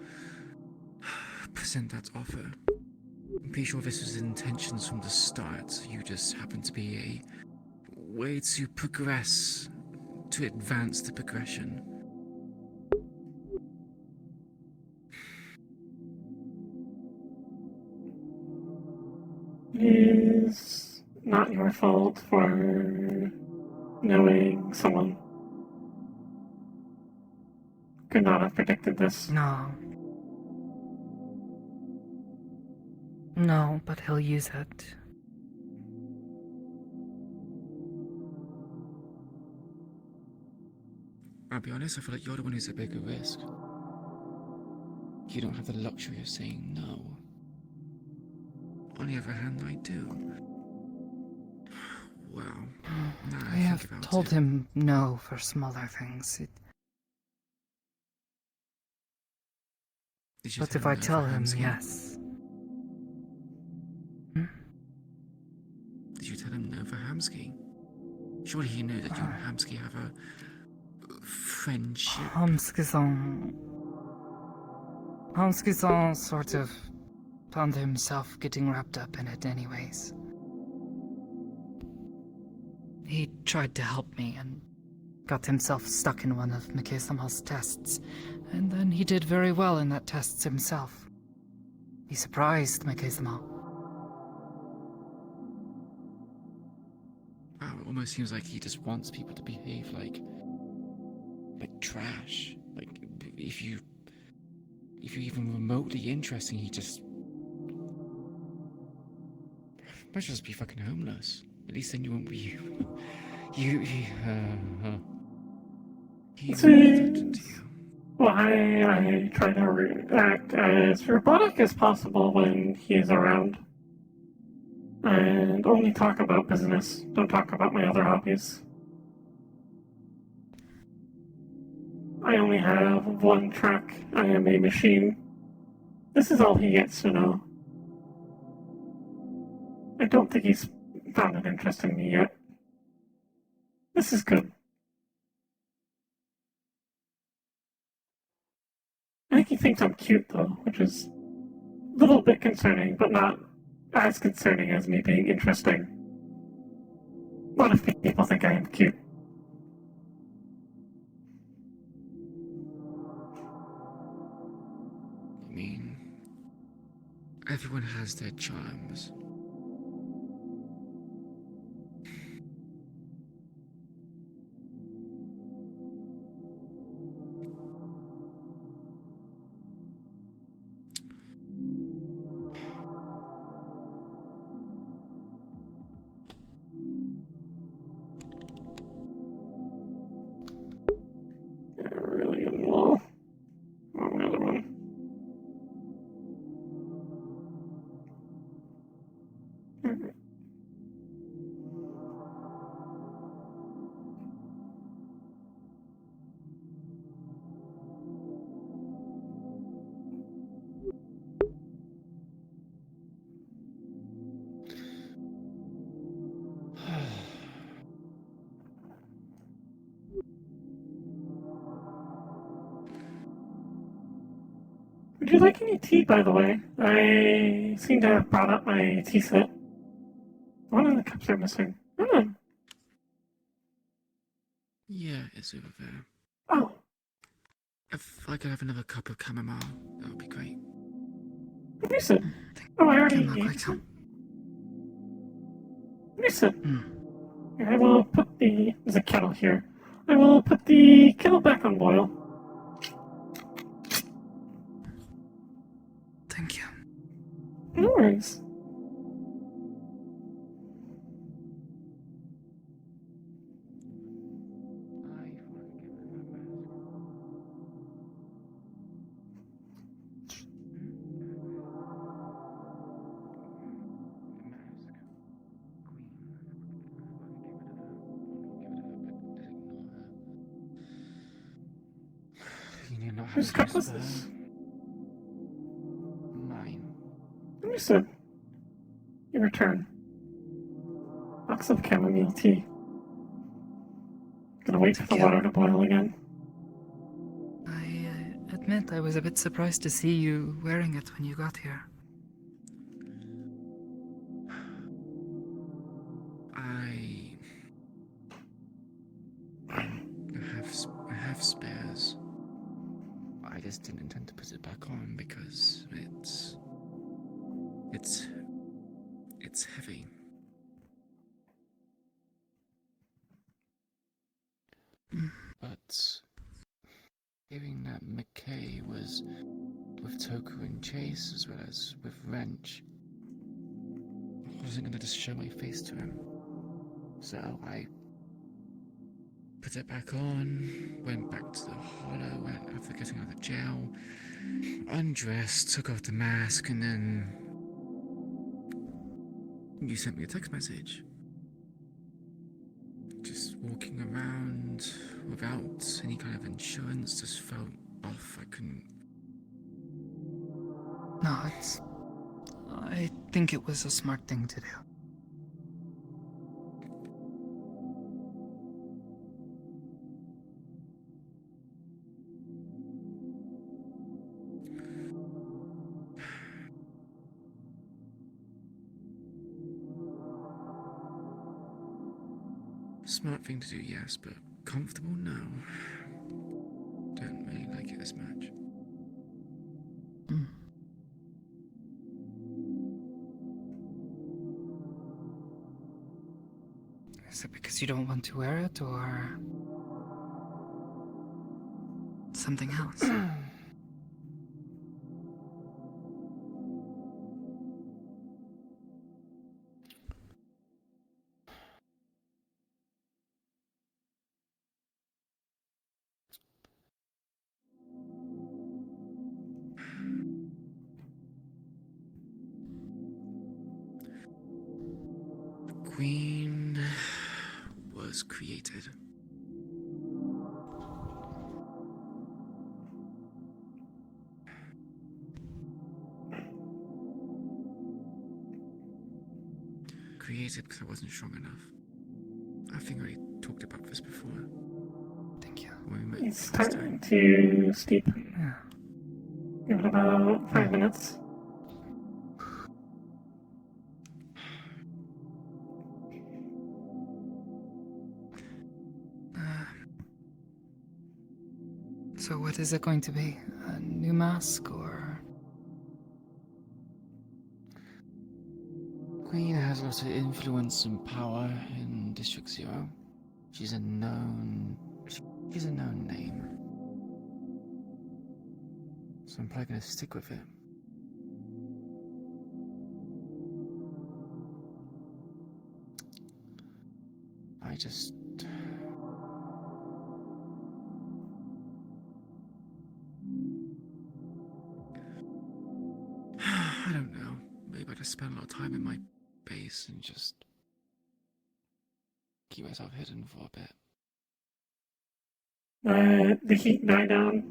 present that offer. I'm pretty sure this was his intentions from the start. You just happened to be a way to progress, to advance the progression. It is not your fault for knowing someone. Could not have predicted this. No. No, but he'll use it. I'll be honest, I feel like you're the one who's a bigger risk. You don't have the luxury of saying no. On the other hand, I do. Well, now I I have think about told it. him no for smaller things. Did you But if him I no tell for him Hamsky? yes. Did you tell him no for Hamsky? Surely he knew that you and Hamsky have a friendship. Hamsky-san sort of found himself getting wrapped up in it anyways. He tried to help me and got himself stuck in one of Mikei-sama's tests, and then he did very well in that test himself. He surprised Mikei-sama. Wow, it almost seems like he just wants people to behave like trash. Like, if you're even remotely interesting, he just might just be fucking homeless. At least then you won't be. He won't be attention to you. Why I try to act as robotic as possible when he is around. And only talk about business. Don't talk about my other hobbies. I only have one track. I am a machine. This is all he gets to know. I don't think he's found an interest in me yet. This is good. I think he thinks I'm cute, though, which is a little bit concerning, but not as concerning as me being interesting. A lot of people think I am cute. Everyone has their charms. Yeah, really low. Oh, another one. Would you like any tea, by the way? I seem to have brought up my tea set. One of the cups are missing. Oh, Yeah, it's over there. oh, If I could have another cup of chamomile, that would be great. listen. Oh, I already Can look gave like you some. some. Listen. I will put the... There's a kettle here. I will put the kettle back on boil. Thank you. No worries. You need not have Whose to cup use was the this? mine. Understood. You return. Box of chamomile tea. Gonna wait for the Thank you. water to boil again. I admit I was a bit surprised to see you wearing it when you got here. I have spares. I just didn't intend to put it back on because it's heavy. But hearing that McKay was with Toku and Chase as well as with Wrench, I wasn't gonna just show my face to him. So I put it back on, went back to the hollow after getting out of jail, undressed, took off the mask, and then you sent me a text message. Just walking around without any kind of insurance just felt off. I couldn't. No, I think it was a smart thing to do. Smart thing to do, yes, but comfortable, no. Don't really like it as much. Is it because you don't want to wear it, or something else? The Queen was created. Created because I wasn't strong enough. I think I already talked about this before. Thank you. When we met It's the first time time. to sleep. Yeah. Give it about 5 minutes. So what is it going to be? A new mask, or Queen has a lot of influence and power in District Zero. She's a known name. So I'm probably gonna stick with it. I just... I don't know. Maybe I just spend a lot of time in my base and just keep myself hidden for a bit. The heat die down.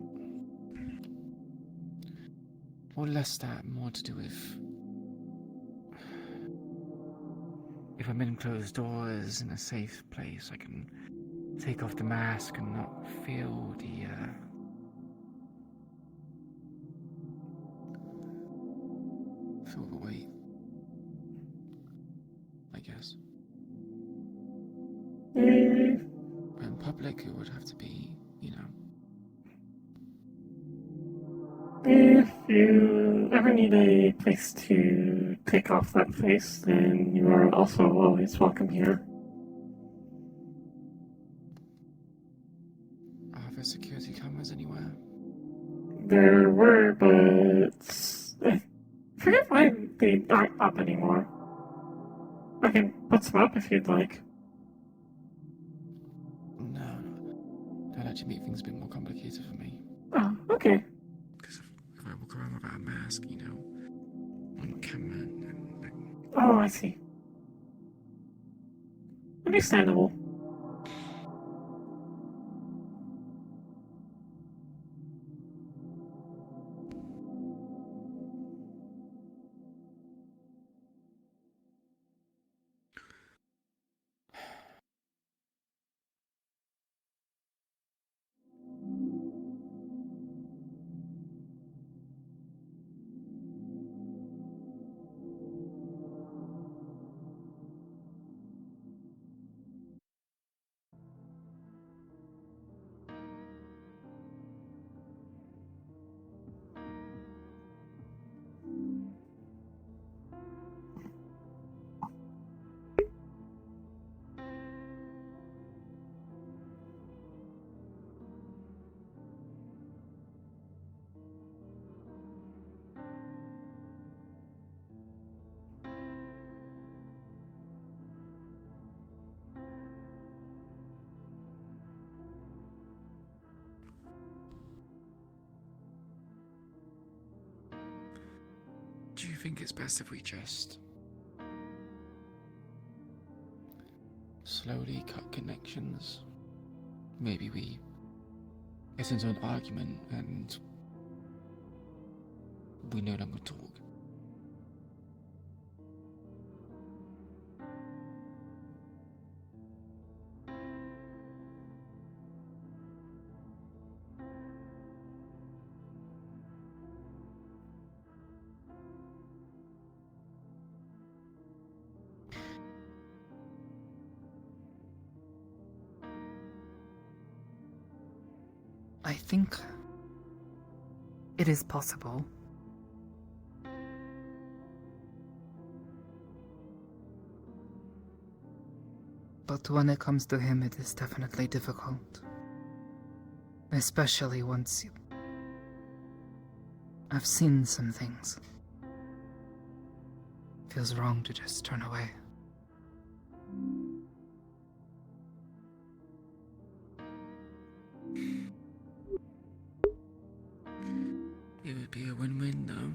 Or less that, more to do with... If I'm in closed doors in a safe place, I can take off the mask and not feel the weight, I guess. But in public, it would have to be, you know. If you ever need a place to take off that face, then you are also always welcome here. Are there security cameras anywhere? There were, but I forget why they aren't up anymore. I can put some up if you'd like. No. That actually make things a bit more complicated for me. Oh, okay. Because if I walk around without a mask, you know, on camera and Oh, I see. Understandable. do you think it's best if we just slowly cut connections? Maybe we get into an argument and we no longer talk. I think it is possible. But when it comes to him, it is definitely difficult. Especially once I've seen some things. Feels wrong to just turn away. It would be a win-win, though.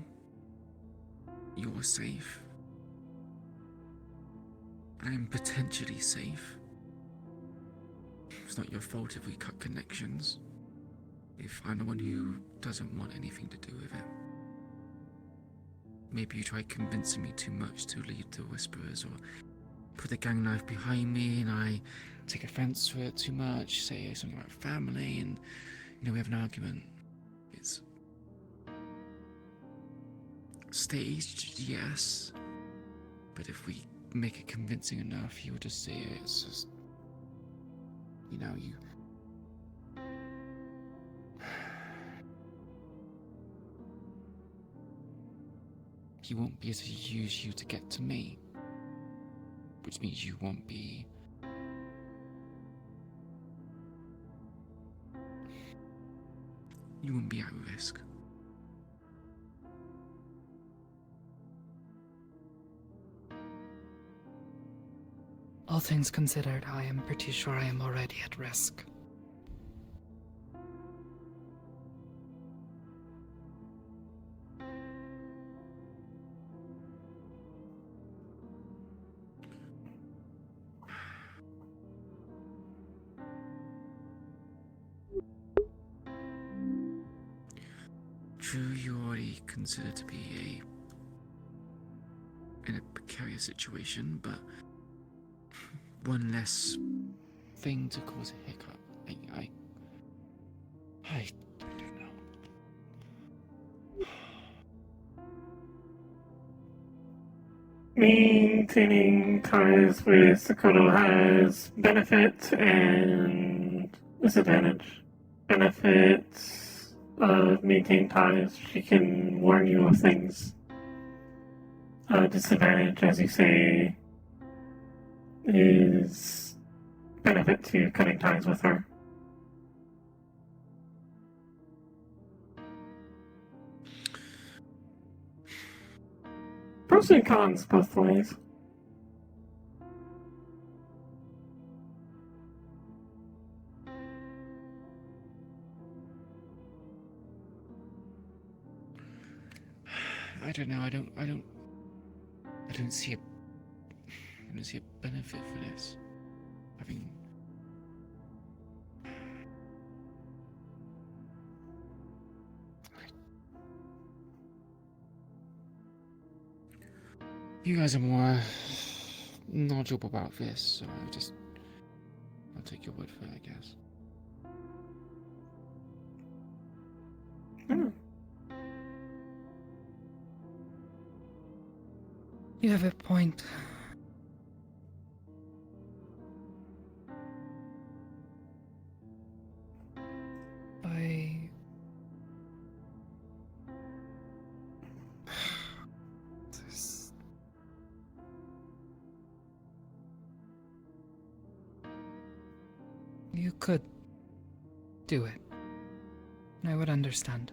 You're safe. I'm potentially safe. It's not your fault if we cut connections. If I'm the one who doesn't want anything to do with it. Maybe you tried convincing me too much to leave the Whisperers, or put the gang knife behind me and I take offense to it too much, say something about family, and, you know, we have an argument. It's staged, yes, but if we make it convincing enough, you'll just see it. It's just, you know, he won't be able to use you to get to me. which means you won't be. You won't be at risk. All things considered, I am pretty sure I am already at risk. True, you're already considered to be in a precarious situation, but one less thing to cause a hiccup. I don't know. Maintaining ties with Sakoto has benefit and disadvantage. Benefits of maintaining ties, she can warn you of things. Disadvantage, as you say, is benefit to cutting ties with her. Pros and cons both ways. I don't know. I don't see a benefit for this. I mean, you guys are more knowledgeable about this, so I'll take your word for it, I guess. You have a point. You could do it. I would understand.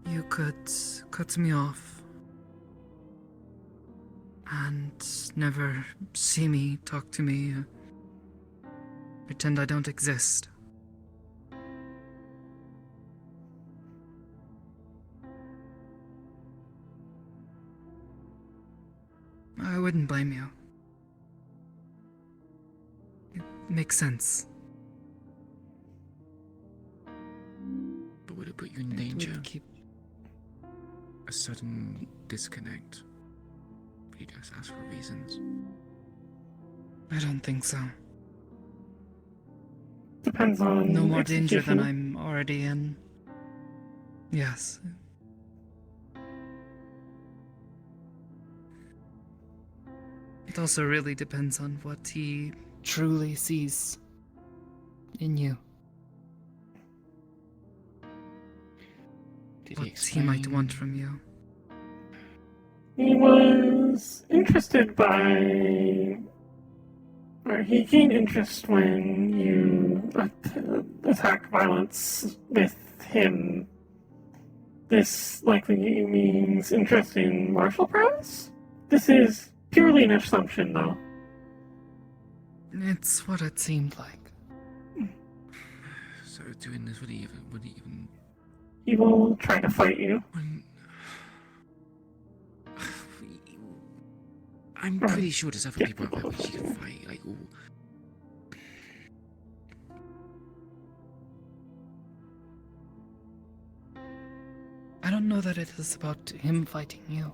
You could cut me off and never see me, talk to me, pretend I don't exist. I wouldn't blame you. It makes sense. But would it put you in danger? A sudden disconnect. You just ask for reasons. I don't think so. Depends on no more danger execution. than I'm already in. Yes. It also really depends on what he truly sees in you. Did What he he explain? might want from you. He was interested by, or he gained interest when you attack violence with him. This likely means interest in martial prowess? This is purely an assumption, though. It's what it seemed like. So doing this would he even He will try to fight you. I'm pretty sure there's other people out there which you can fight, like ooh. I don't know that it is about him fighting you.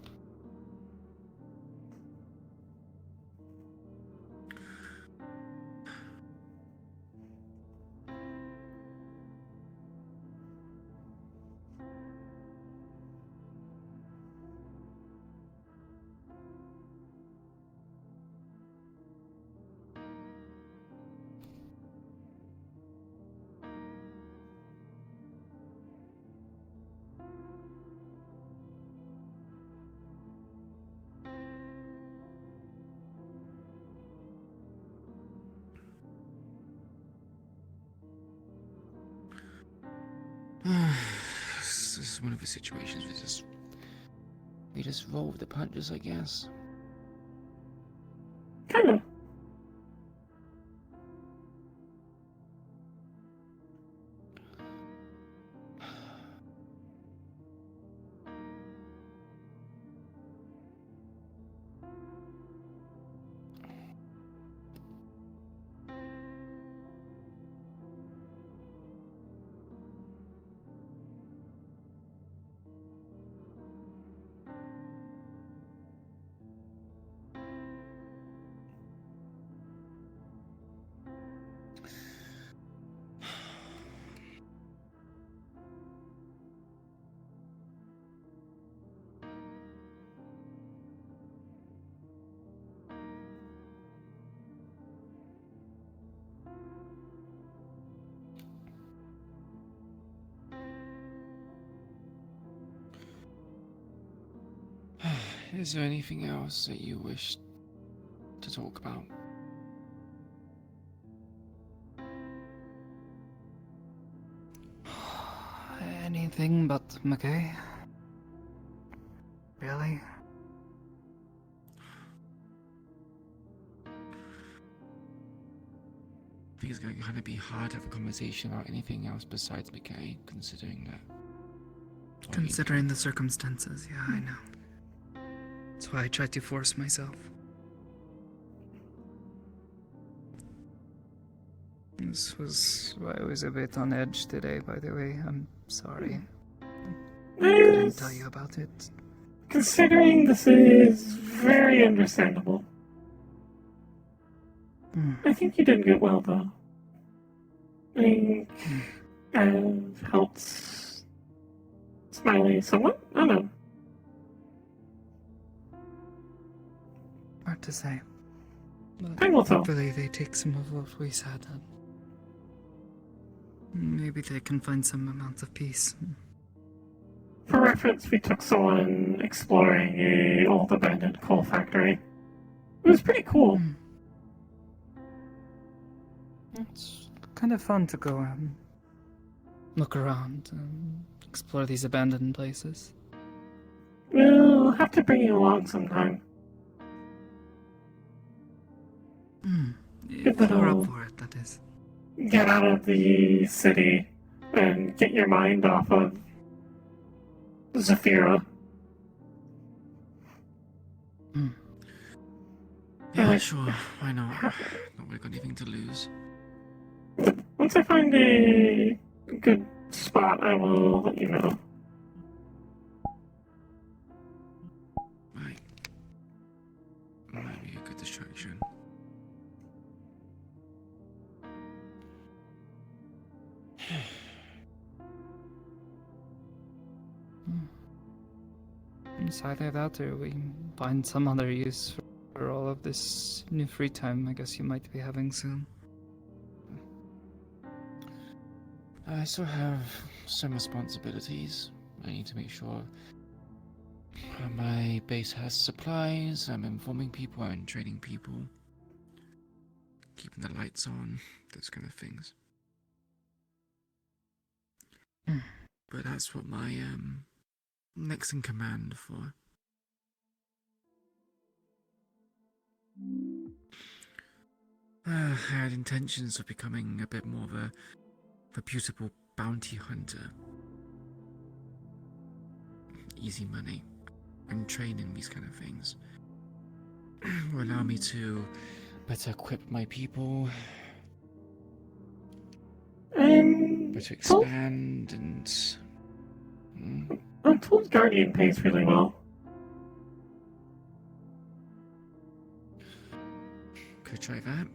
This is one of the situations we just roll with the punches, I guess. Kinda. Is there anything else that you wish to talk about? Anything but McKay? Really? I think it's going to kind of be hard to have a conversation about anything else besides McKay, considering that. Considering the circumstances, yeah, I know. That's why I tried to force myself. This was why I was a bit on edge today, by the way. I'm sorry. I couldn't tell you about it. Considering this is very understandable. I think you did get well, though. I think I've helped Smiley somewhat. I don't know. Hard to say. But Time will tell. hopefully they take some of what we said and maybe they can find some amount of peace. For reference, we took someone exploring a old abandoned coal factory. It was pretty cool. It's kind of fun to go and look around and explore these abandoned places. We'll have to bring you along sometime. If you're up for it, that is. Get out of the city and get your mind off of Zafira. Yeah, sure. Why not? Not really got anything to lose. Once I find a good spot, I will let you know. Might be a good distraction. It's either that or we find some other use for all of this new free time I guess you might be having soon. I still have some responsibilities. I need to make sure my base has supplies, I'm informing people, I'm training people, keeping the lights on, those kind of things. But that's what my next in command for. I had intentions of becoming a bit more of a reputable bounty hunter. Easy money and training these kind of things will allow me to better equip my people, better expand and I'm told Guardian pays really well. could try that.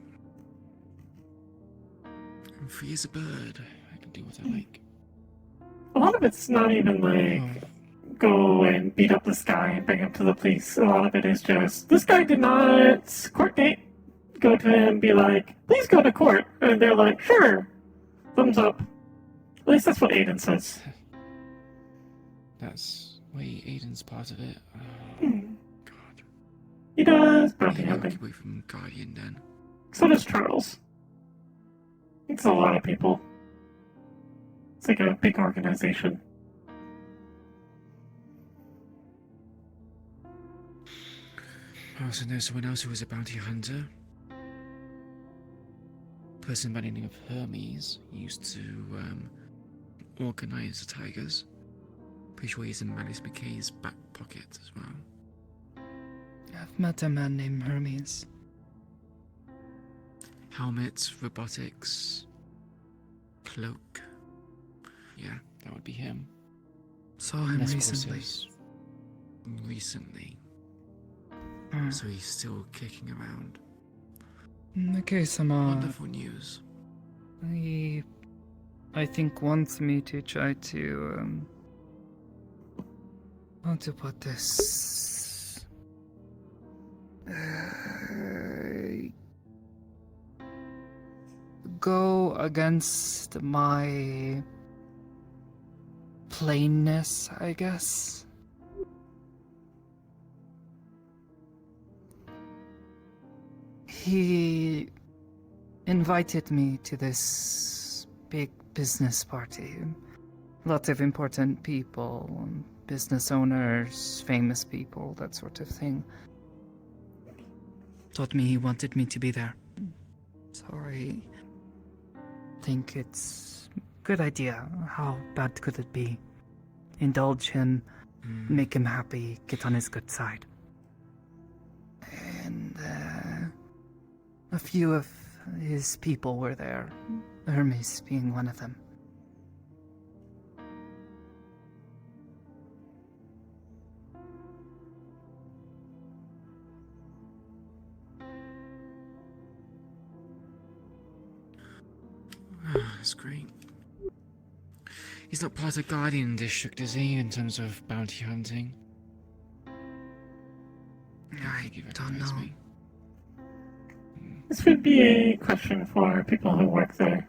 I'm free as a bird. I can do what I like. A lot of it's not even like go and beat up this guy and bring him to the police. A lot of it is just this guy did not court date. Go to him, be like, please go to court, and they're like, sure, thumbs up. At least that's what Aiden says. That's way Aiden's part of it. God. He does bounty Maybe I'll hunting. keep away from Guardian then. So does Charles. It's a lot of people. It's like a big organization. I also know someone else who was a bounty hunter. A person by the name of Hermes used to organize the tigers. Pretty sure he's in Malice McKay's back pocket as well. I've met a man named Hermes. Helmets, robotics, cloak. Yeah, that would be him. Saw him Less recently. horses. Recently. Hmm. So he's still kicking around. Okay, Sama. Wonderful news. I think wants me to try to how to put this. Go against my plainness, I guess. He invited me to this big business party. Lots of important people, business owners, famous people, that sort of thing. Told me he wanted me to be there. So I think it's a good idea. How bad could it be? Indulge him, make him happy, get on his good side. And a few of his people were there, Hermes being one of them. That's great. He's not part of Guardian District, is he, in terms of bounty hunting? I don't know. Me. This would be a question for people who work there.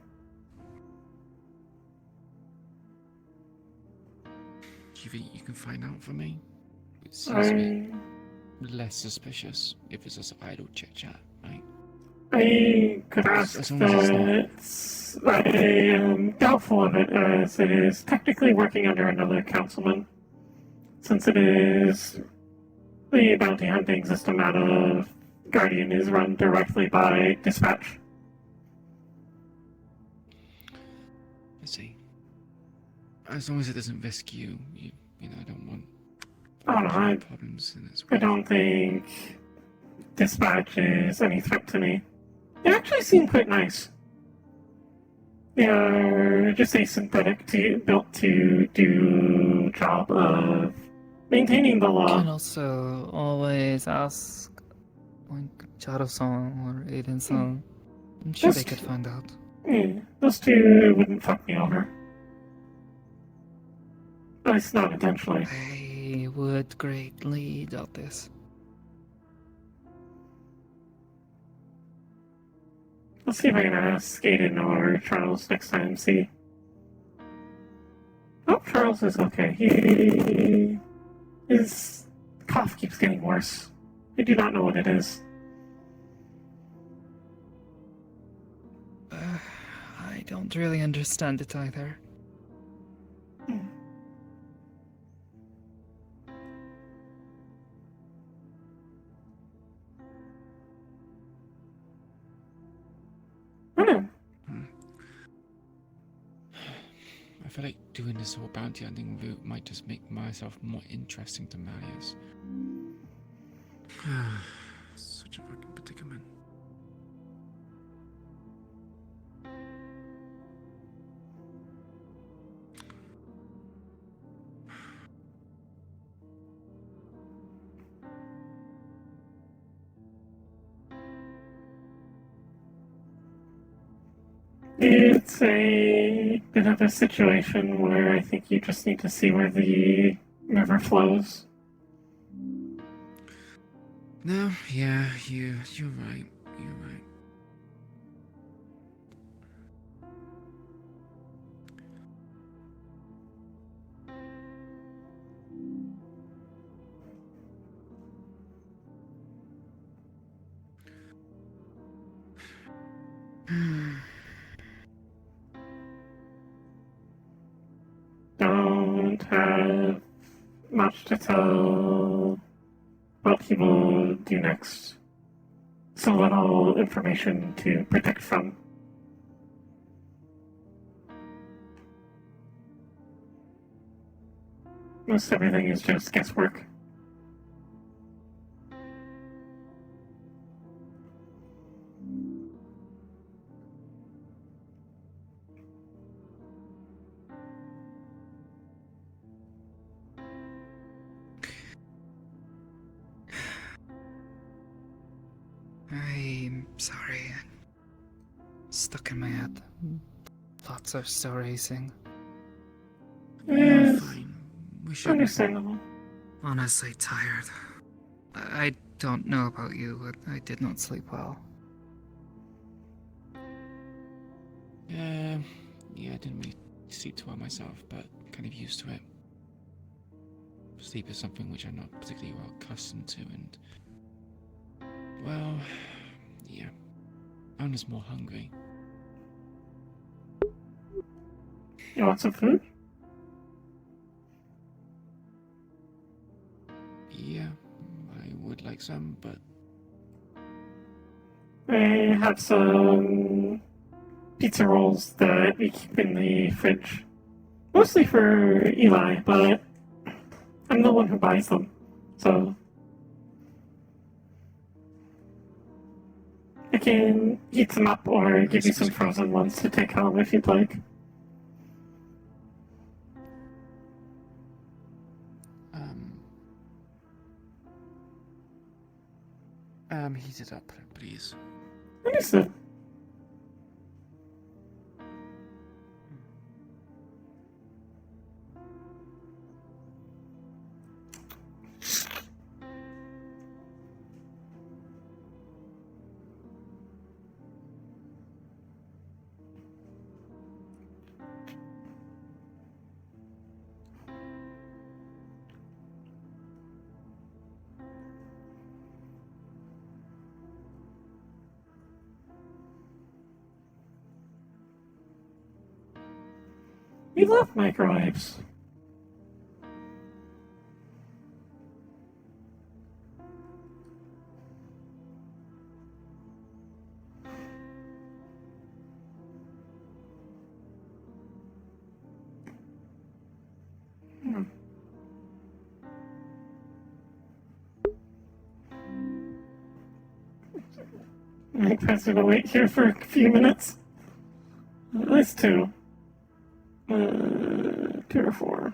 Do you think you can find out for me? It seems a bit less suspicious if it's just idle chit chat, right? I could ask As long as that. I am doubtful of it, as it is technically working under another councilman, since it is the bounty hunting system out of Guardian is run directly by dispatch. I see. As long as it doesn't risk you, you know, I don't want Oh no, problems in its I way. don't think dispatch is any threat to me. They actually seem quite nice. They are just a synthetic built to do job of maintaining the You can law. also always ask, like, Charo-san or Aiden-san. I'm sure they could find out. Yeah, those two wouldn't fuck me over. At least not intentionally. I would greatly doubt this. Let's see if I can ask Aiden or Charles next time, see. Oh, Charles is okay. His cough keeps getting worse. I do not know what it is. I don't really understand it either. I don't know. I feel like doing this whole bounty hunting route might just make myself more interesting to Marius. Such a fucking predicament. It's a bit of a situation where I think you just need to see where the river flows. No, yeah, you're right. You're right. don't have much to tell what he will do next. So little information to predict from. Most everything is just guesswork. I'm sorry. Stuck in my head. Thoughts are still racing. Yes, Fine. We should. understandable. Honestly tired. I don't know about you, but I did not sleep well. Yeah, I didn't really sleep too well myself, but kind of used to it. Sleep is something which I'm not particularly well accustomed to, and well, yeah, I'm just more hungry. You want some food? Yeah, I would like some, but I have some pizza rolls that we keep in the fridge. Mostly for Eli, but I'm the one who buys them. So I can heat them up or give you some frozen ones to take home if you'd like. heat it up, please. Understood. We love microwaves. I guess we're gonna wait here for a few minutes. At least two. 2 or 4.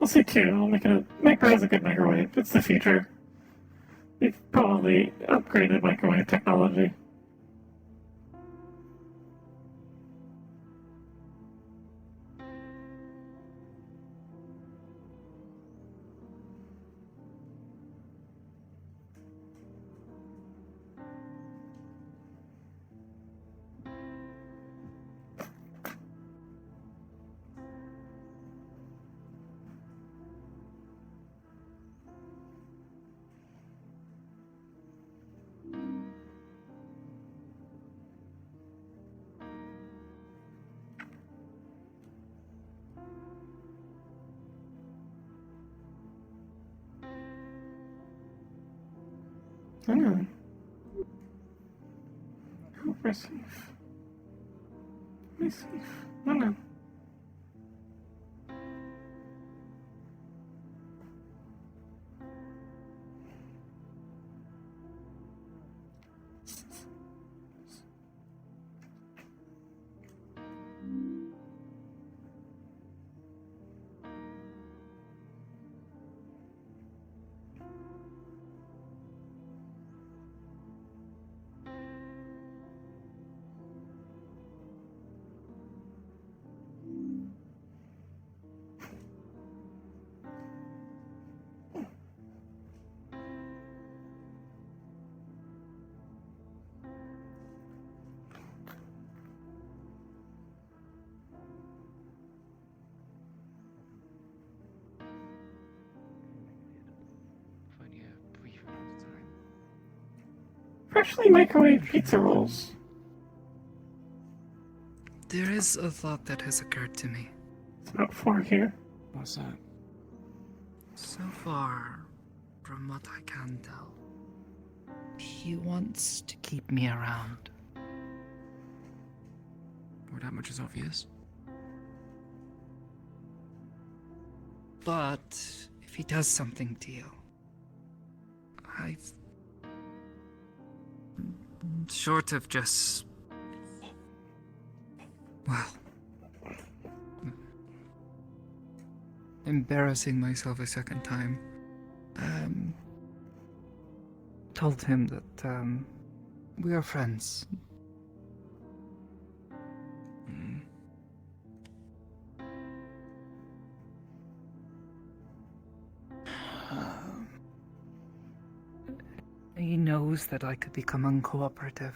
I'll say 2. I'll make it. Magpie is a good microwave. It's the future. They've probably upgraded microwave technology. Hang on. Help receive. Receive. Hang on. For only a brief amount of time. Freshly microwaved pizza rolls. There is a thought that has occurred to me. It's about 4 here. What's that? So far, from what I can tell, he wants to keep me around. Well, that much is obvious. But if he does something to you, I've... short of just... well... embarrassing myself a second time, told him that, we are friends. Mm. He knows that I could become uncooperative.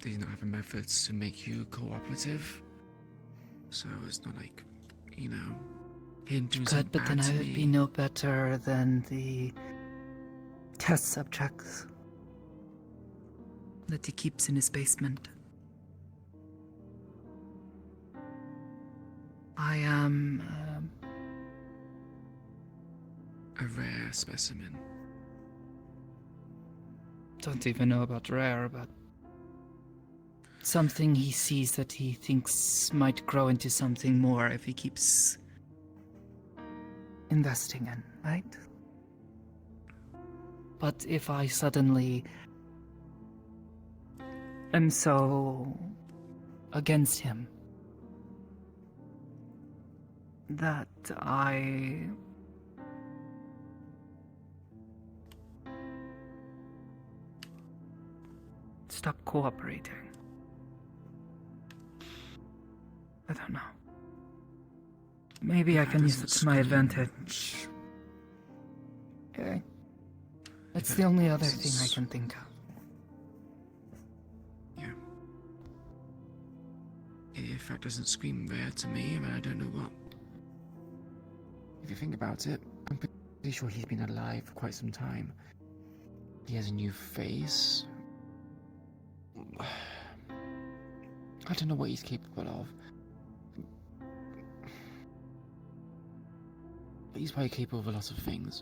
Do you not have methods to make you cooperative? So it's not like, you know, him doing Good, something but then bad I to would me. be no better than the test subjects that he keeps in his basement. I am, A rare specimen. don't even know about rare, but something he sees that he thinks might grow into something more if he keeps investing in, right? But if I suddenly am so against him that I stop cooperating. I don't know. Maybe I That can use doesn't it to my scream- advantage. Okay. That's the only other thing I can think of. Yeah. If that doesn't scream rare to me, then I don't know what. If you think about it, I'm pretty sure he's been alive for quite some time. He has a new face. I don't know what he's capable of. But he's probably capable of a lot of things.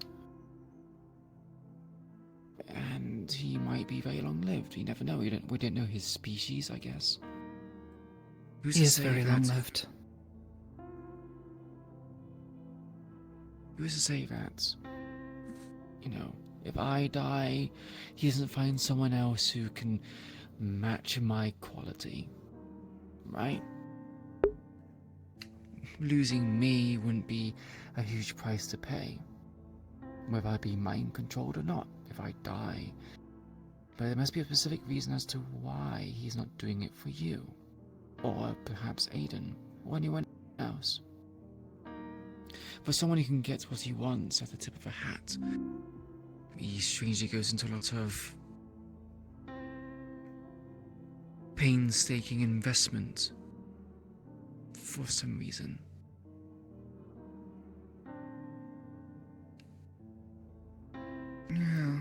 And he might be very long-lived. You never know. We don't know his species, I guess. Who's He to is say very that- long-lived. Who's to say that? You know, if I die, he doesn't find someone else who can match my quality. Right? Losing me wouldn't be a huge price to pay. Whether I be mind controlled or not, if I die. But there must be a specific reason as to why he's not doing it for you. Or perhaps Aiden, or anyone else. For someone who can get what he wants at the tip of a hat, He strangely goes into a lot of painstaking investment for some reason. Yeah.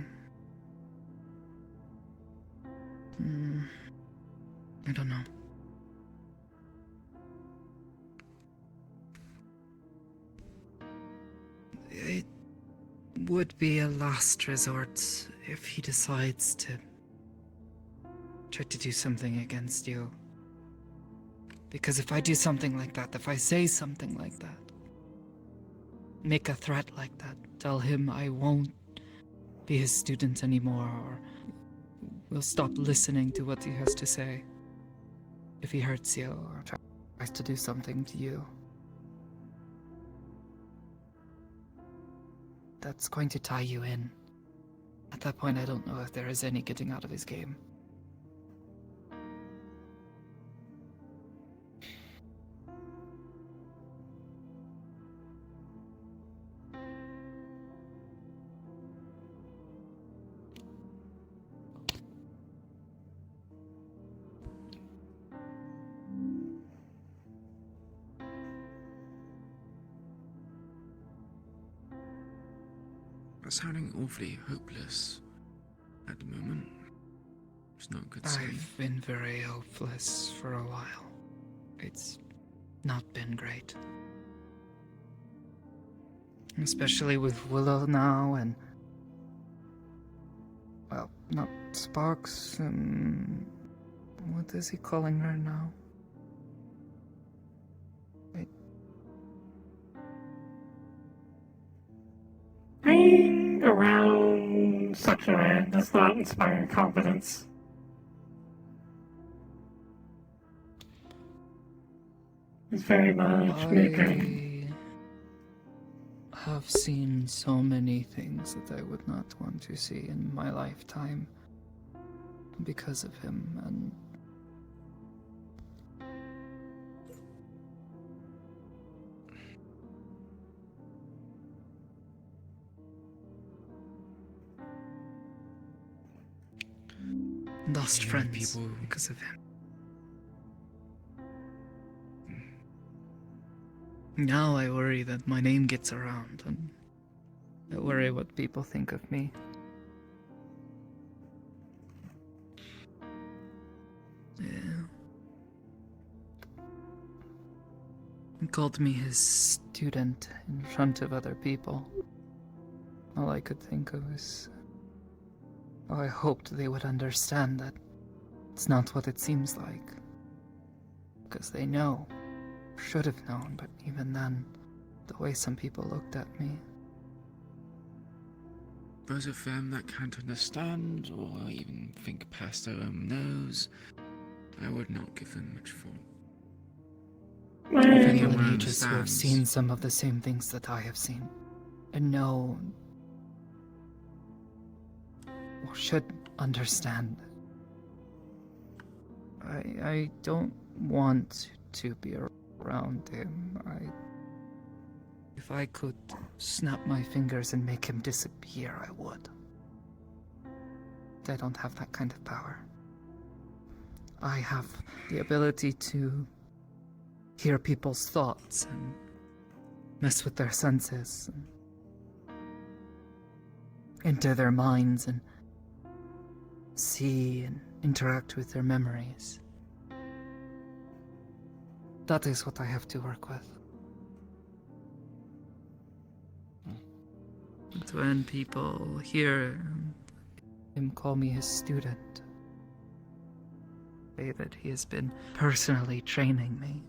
I don't know. It would be a last resort if he decides to try to do something against you. Because if I do something like that, if I say something like that, make a threat like that, tell him I won't be his student anymore, or will stop listening to what he has to say if he hurts you or tries to do something to you, that's going to tie you in. At that point, I don't know if there is any getting out of his game. That's sounding awfully hopeless at the moment. It's not a good sign. I've been very hopeless for a while. it's not been great. Especially with Willow now and... well, not Sparks, what is he calling her now? Wait. Hanging around such a man does not inspire confidence. It's very much making. I have seen so many things that I would not want to see in my lifetime because of him, and lost Yeah, friends people- because of him. Now I worry that my name gets around, and I worry what people think of me. Yeah. He called me his student in front of other people. All I could think of is... oh, I hoped they would understand that it's not what it seems like. Because they know. Should have known, but even then, the way some people looked at me... Those of them that can't understand or even think past their own nose, I would not give them much thought. If anyone anyone ages who have understands. seen some of the same things that I have seen, and know, or should understand. I don't want to be around him. If I could snap my fingers and make him disappear, I would. But I don't have that kind of power. I have the ability to hear people's thoughts and mess with their senses and enter their minds and see and interact with their memories. That is what I have to work with. And when people hear him call me his student, say that he has been personally training me,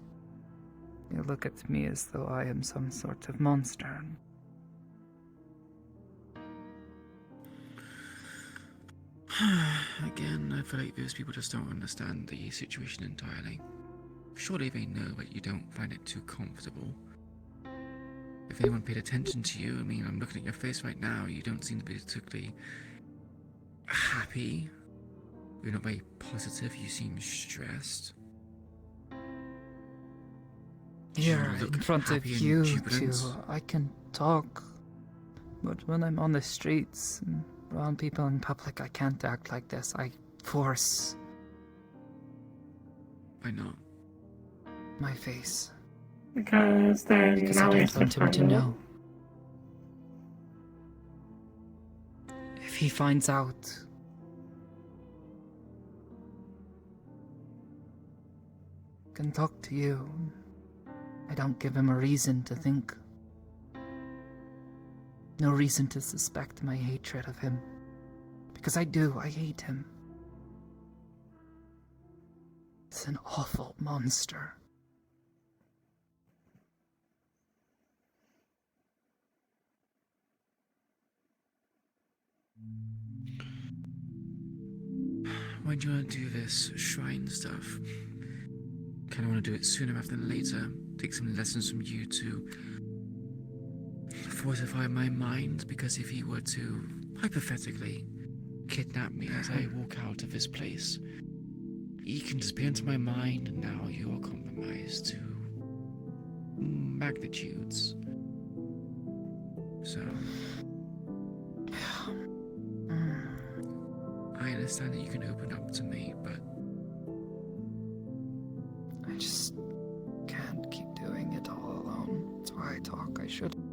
they look at me as though I am some sort of monster. Again, I feel like those people just don't understand the situation entirely. Surely they know that you don't find it too comfortable. If anyone paid attention to you, I mean, I'm looking at your face right now, you don't seem to be particularly happy. You're not very positive, you seem stressed. Here, You look in front of happy and you jubilant. two, I can talk. But when I'm on the streets and around people in public, I can't act like this. I force Why not? my face. Because then Because now I we don't want him to find out. know. If he finds out, I can talk to you. I don't give him a reason to think. No reason to suspect my hatred of him. Because I do, I hate him. He's an awful monster. When do you want to do this shrine stuff? Kinda want to do it sooner rather than later. Take some lessons from you to fortify my mind, because if he were to, hypothetically, kidnap me as I walk out of this place, he can disappear into my mind, and now you are compromised to magnitudes. So, I understand that you can open up to me, but I just can't keep doing it all alone. That's why I talk. I shouldn't.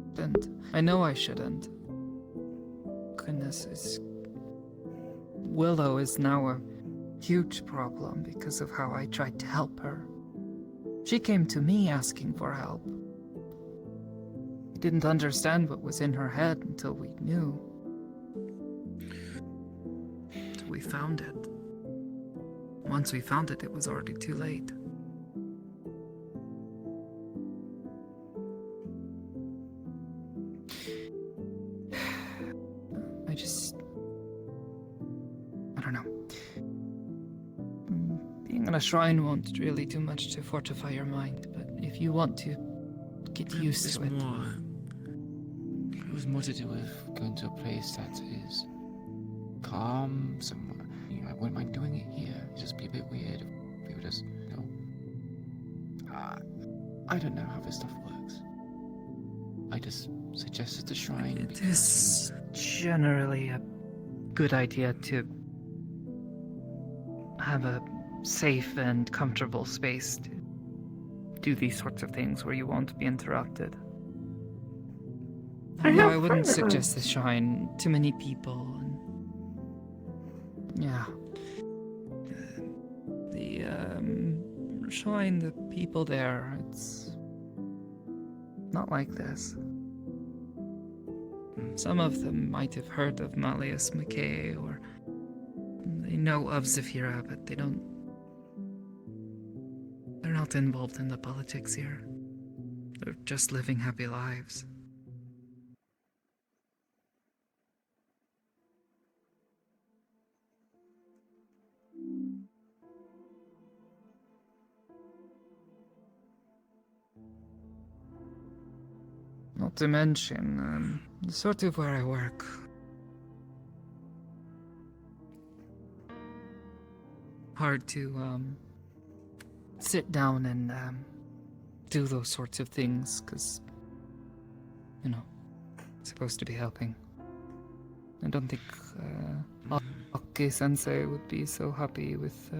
I know I shouldn't. Goodness, Willow is now a huge problem because of how I tried to help her. She came to me asking for help. We didn't understand what was in her head until we knew. Until we found it. Once we found it, it was already too late. I don't know. Being in a shrine won't really do much to fortify your mind, but if you want to get used to it. It was more to do with going to a place that is calm, somewhere. I wouldn't mind doing it here. It'd just be a bit weird if we were just, I don't know how this stuff works. I just suggested the shrine. It is generally a good idea to have a safe and comfortable space to do these sorts of things where you won't be interrupted. I wouldn't suggest the shrine. Too many people. And yeah. The shrine, the people there, it's not like this. Some of them might have heard of Malleus McKay, or they know of Zephyra, but they're not involved in the politics here. They're just living happy lives. Not to mention, sort of where I work. Hard to, sit down and, do those sorts of things, because, supposed to be helping. I don't think, Aki-sensei would be so happy with,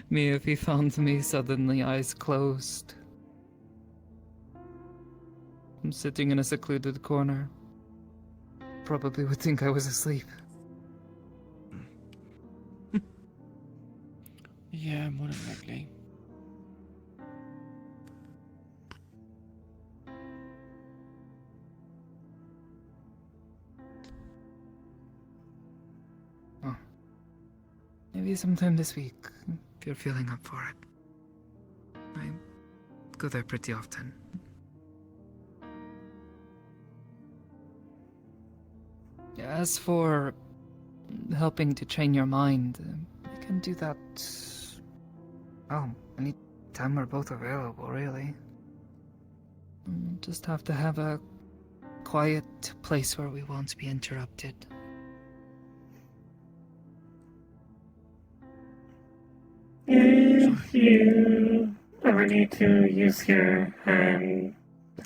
me if he found me suddenly eyes closed. I'm sitting in a secluded corner. Probably would think I was asleep. Yeah, more than likely. Oh. Maybe sometime this week, if you're feeling up for it. I go there pretty often. As for helping to train your mind, I can do that, any time we're both available, really. Just have to have a quiet place where we won't be interrupted. If you ever need to use your hand,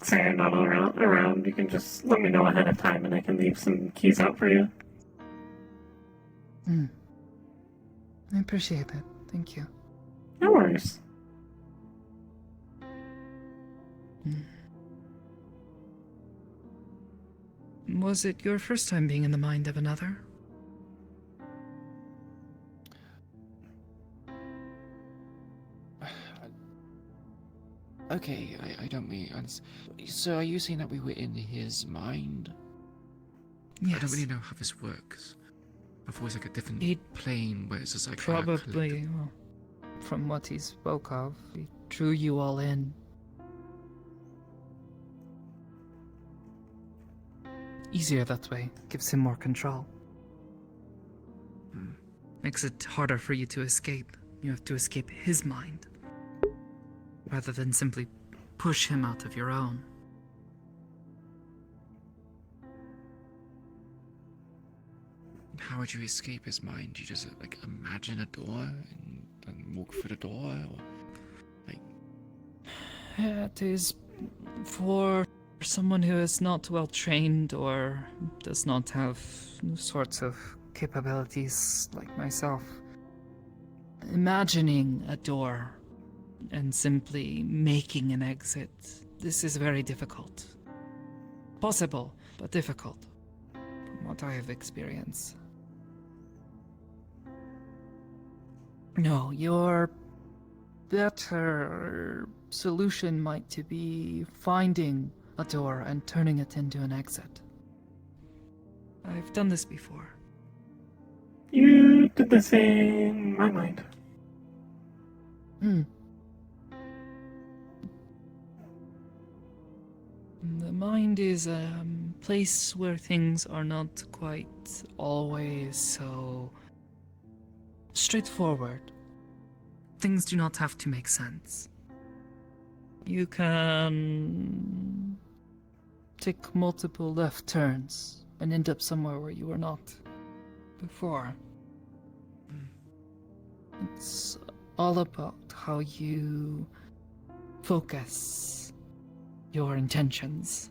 say I'm not around, you can just let me know ahead of time and I can leave some keys out for you. I appreciate it. Thank you. No worries. Was it your first time being in the mind of another? Okay, I don't really understand. So are you saying that we were in his mind? Yes. I don't really know how this works. I thought it was like a different plane where it's just like... Probably, well, from what he spoke of, he drew you all in. Easier that way. Gives him more control. Makes it harder for you to escape. You have to escape his mind, rather than simply push him out of your own. How would you escape his mind? You just like imagine a door and walk through the door, or like... It is for someone who is not well trained or does not have sorts of capabilities like myself. Imagining a door and simply making an exit. This is very difficult. Possible, but difficult, from what I have experienced. No, better solution might to be finding a door and turning it into an exit. I've done this before. You did the same in my mind. The mind is a place where things are not quite always so straightforward. Things do not have to make sense. You can take multiple left turns and end up somewhere where you were not before. It's all about how you focus your intentions.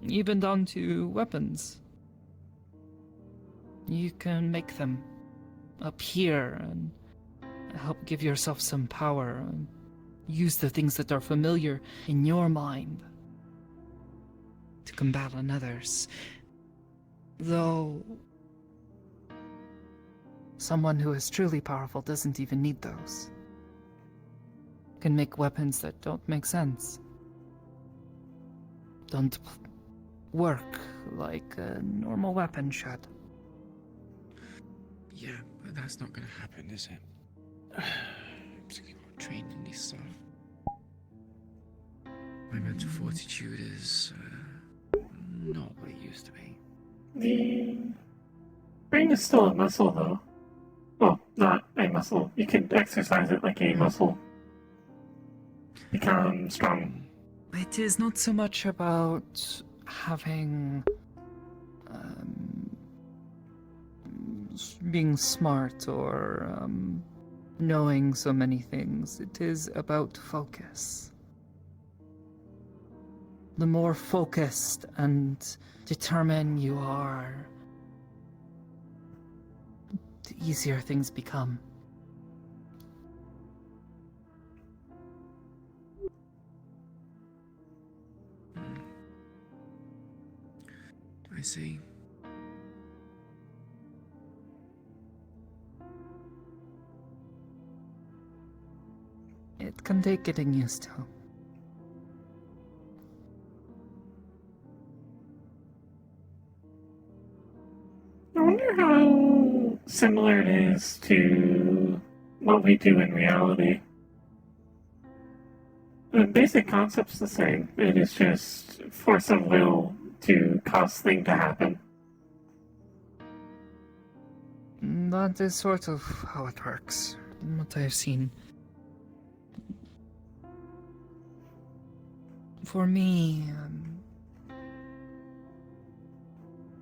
Even down to weapons. You can make them appear and help give yourself some power and use the things that are familiar in your mind to combat others. Though someone who is truly powerful doesn't even need those. Can make weapons that don't make sense. Don't work like a normal weapon should. Yeah, but that's not gonna happen, is it? Particularly when I'm trained in this stuff. My mental fortitude is not what it used to be. The brain is still a muscle, though. Well, not a muscle. You can exercise it like a muscle. Become strong. It is not so much about having being smart or knowing so many things. It is about focus. The more focused and determined you are, the easier things become. I see. It can take getting used to. I wonder how similar it is to what we do in reality. The basic concept's the same. It is just force of will to cause thing to happen. That is sort of how it works, from what I've seen. For me,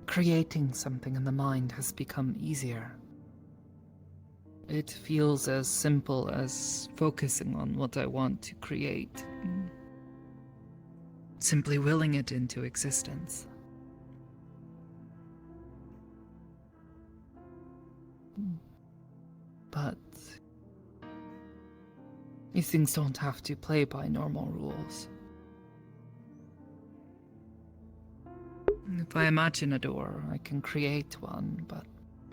creating something in the mind has become easier. It feels as simple as focusing on what I want to create. Simply willing it into existence. But these things don't have to play by normal rules. If I imagine a door, I can create one, but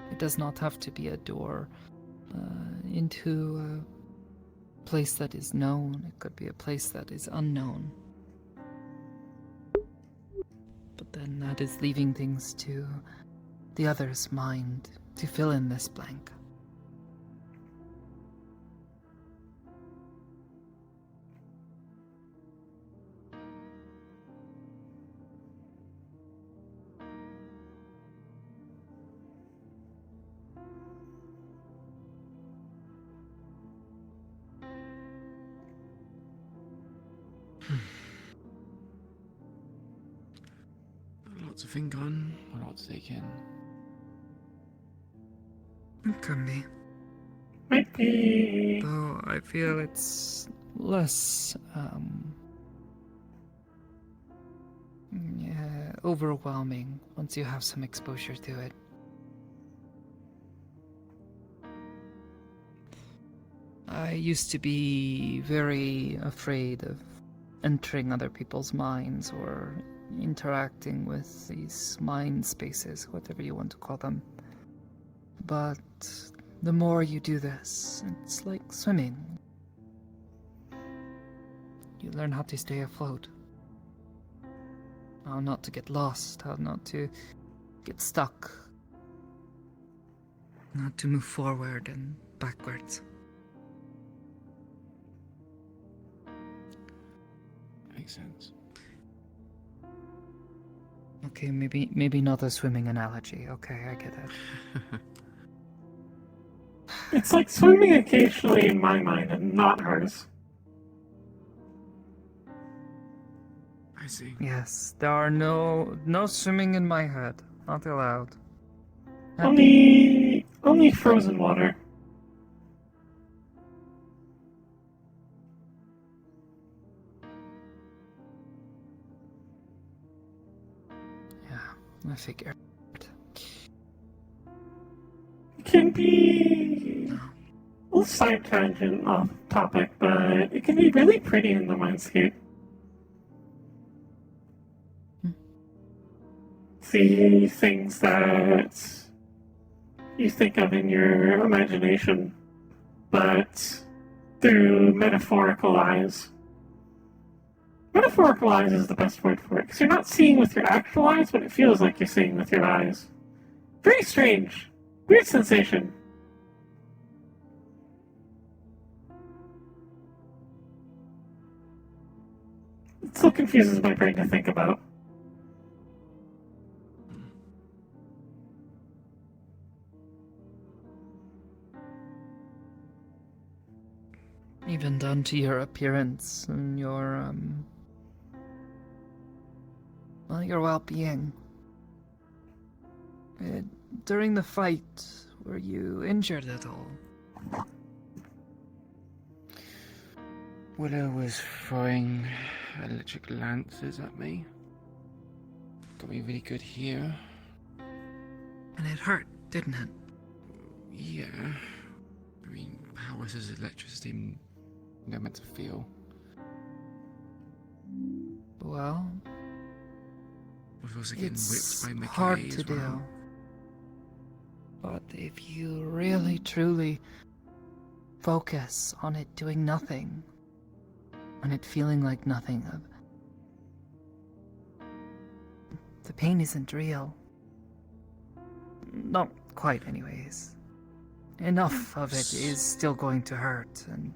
it does not have to be a door into a place that is known. It could be a place that is unknown. But then that is leaving things to the other's mind to fill in this blank. A lot to think on, a lot to take in. It can be. Might be. Though I feel it's less overwhelming once you have some exposure to it. I used to be very afraid of entering other people's minds or interacting with these mind spaces, whatever you want to call them. But the more you do this, it's like swimming. You learn how to stay afloat. How not to get lost, how not to get stuck. Not to move forward and backwards. Makes sense. Okay, maybe not a swimming analogy. Okay, I get it. It's like swimming occasionally in my mind and not hers. I see. Yes, there are no swimming in my head. Not allowed. Only frozen water. Yeah, I figured. It can be a little side tangent off topic, but it can be really pretty in the mindscape. See things that you think of in your imagination, but through metaphorical eyes. Metaphorical eyes is the best word for it, because you're not seeing with your actual eyes, but it feels like you're seeing with your eyes. Very strange. Weird sensation. It still confuses my brain to think about. Even down to your appearance and your your well-being. During the fight, were you injured at all? Willow was throwing electric lances at me. Got me really good here. And it hurt, didn't it? Yeah. I mean, how else is electricity meant to feel? Well, I was also getting it's whipped by Magpie hard as to do. well. But if you really, truly focus on it doing nothing, on it feeling like nothing, the pain isn't real. Not quite, anyways. Enough of it is still going to hurt, and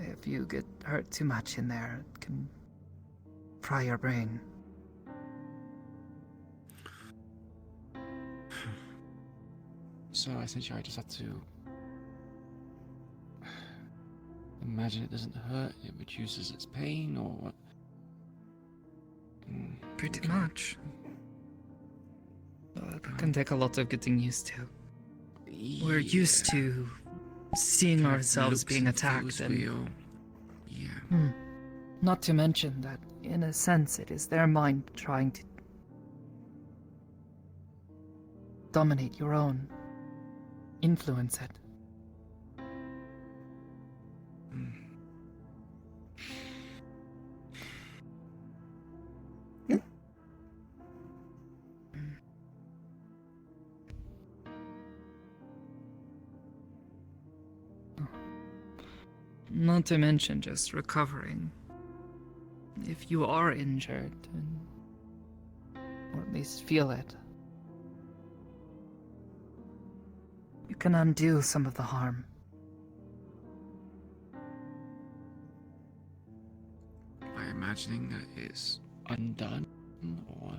if you get hurt too much in there, it can fry your brain. So essentially I just had to imagine it doesn't hurt, it reduces its pain, or what? Pretty Okay. much. It can take a lot of getting used to. We're used to seeing Kind of ourselves looks being and attacked, feels and real. Yeah. not to mention that, in a sense, it is their mind trying to dominate your own, influence it. Not to mention just recovering. If you are injured, or at least feel it, you can undo some of the harm. By imagining that it's undone, or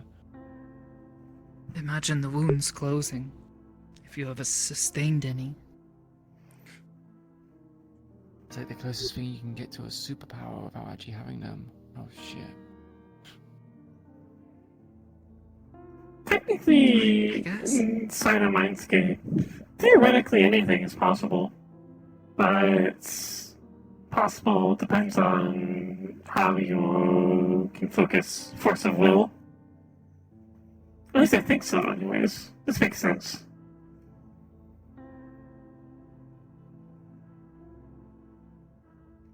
Imagine the wounds closing, if you have sustained any. it's like the closest thing you can get to a superpower without actually having them. Oh shit. Technically, I guess. inside a mindscape, theoretically anything is possible. But it's possible depends on how you can focus force of will. At least I think so, anyways. This makes sense.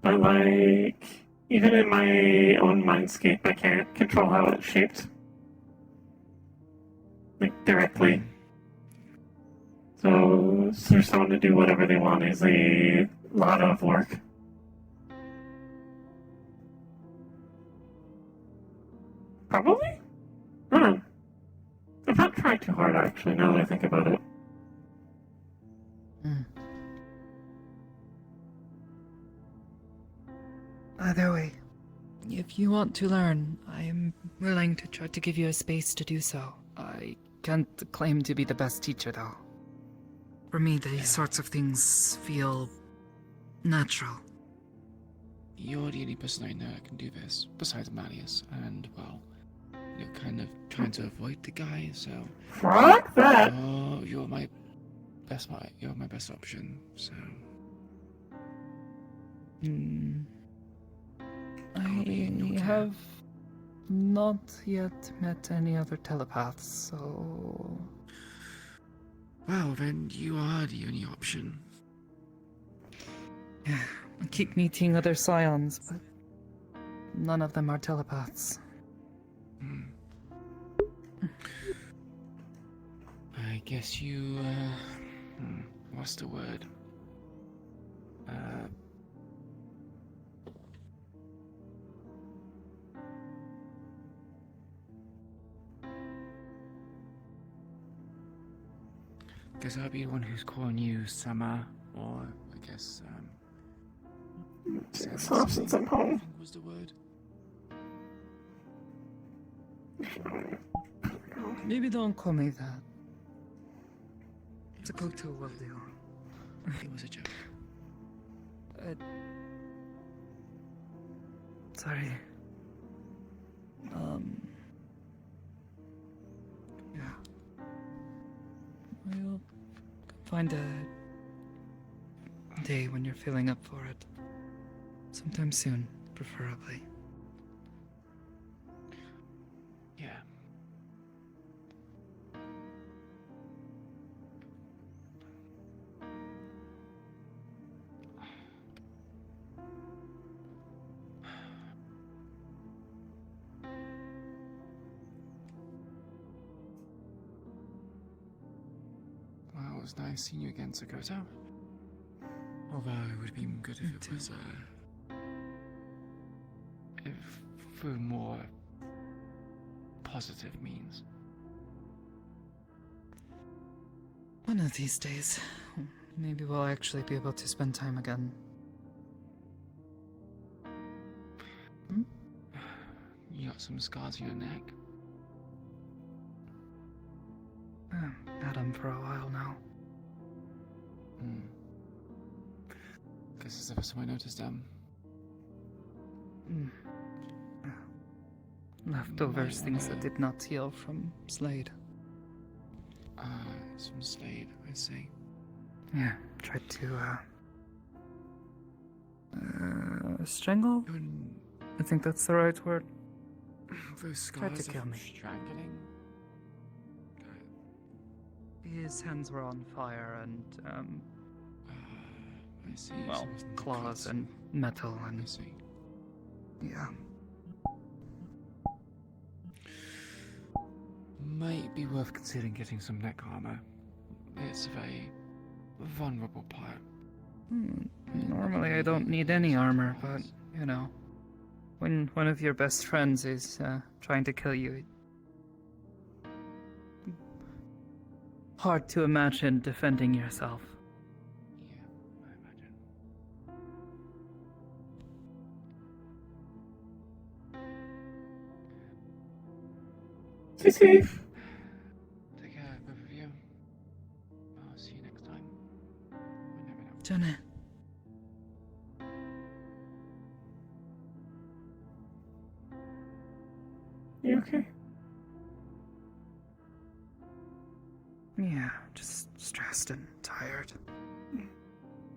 But, like, even in my own mindscape, I can't control how it's shaped. Like, directly. So for someone to do whatever they want is a lot of work. Probably? I don't know. I've not tried too hard, actually, now that I think about it. Either way, if you want to learn, I am willing to try to give you a space to do so. I can't claim to be the best teacher, though. For me, these sorts of things feel natural. You're the only person I know that can do this, besides Marius, and, well, you're kind of trying to avoid the guy, so... Fuck that! Oh, you're my best option, so... I have not yet met any other telepaths, so... Well, then you are the only option. I keep meeting other scions, but none of them are telepaths. I guess you, what's the word? Guess I'll be the one who's calling you Summer, or I guess, It's off since I'm home. I think was the word. Maybe don't call me that. It's a cocktail will do. It was a joke. Sorry. Yeah. We'll find a day when you're feeling up for it. Sometime soon, preferably. Yeah. Well, it was nice seeing you again, Sakota. Although it would have been good if it was, if through more positive means. One of these days, maybe we'll actually be able to spend time again. You got some scars on your neck. Had them for a while now. Guess it's the first time I noticed them. Leftovers, things that did not heal from Slade. It's from Slade, I see. Yeah, tried to, strangle? I think that's the right word. Those scars Tried to are kill from me. strangling? His hands were on fire and, I see. well, So it wasn't the claws cuts. and metal I and, see. yeah. Might be worth considering getting some neck armor. It's a very vulnerable part. Normally I don't need any armor, but, you know, when one of your best friends is, trying to kill you, hard to imagine defending yourself. Yeah, I imagine. Stay safe. Take care, both of you. I'll see you next time. We never know. Jenna. You okay? Yeah, just stressed and tired.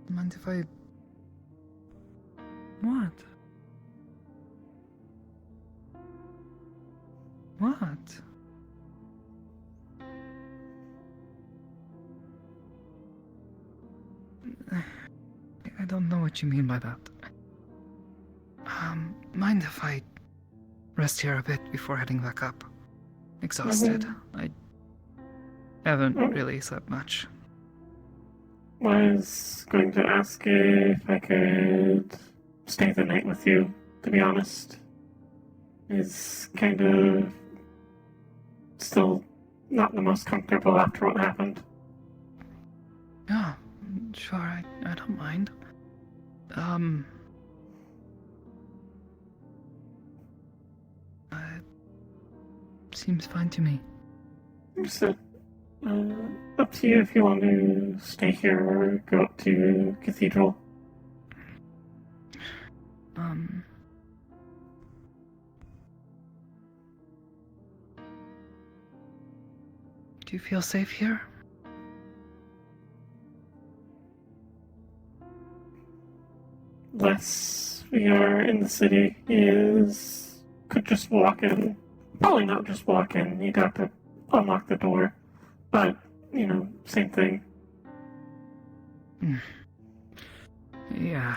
Mind if I... What? What? I don't know what you mean by that. Mind if I rest here a bit before heading back up? Exhausted. I haven't really slept much. was going to ask if I could stay the night with you, to be honest. Is kind of still not the most comfortable after what happened. Yeah, sure, I don't mind. Seems fine to me. So, up to you if you want to stay here or go up to Cathedral. Do you feel safe here? Less we are in the city could just walk in. Probably not just walk in, you'd have to unlock the door. But, same thing. Yeah,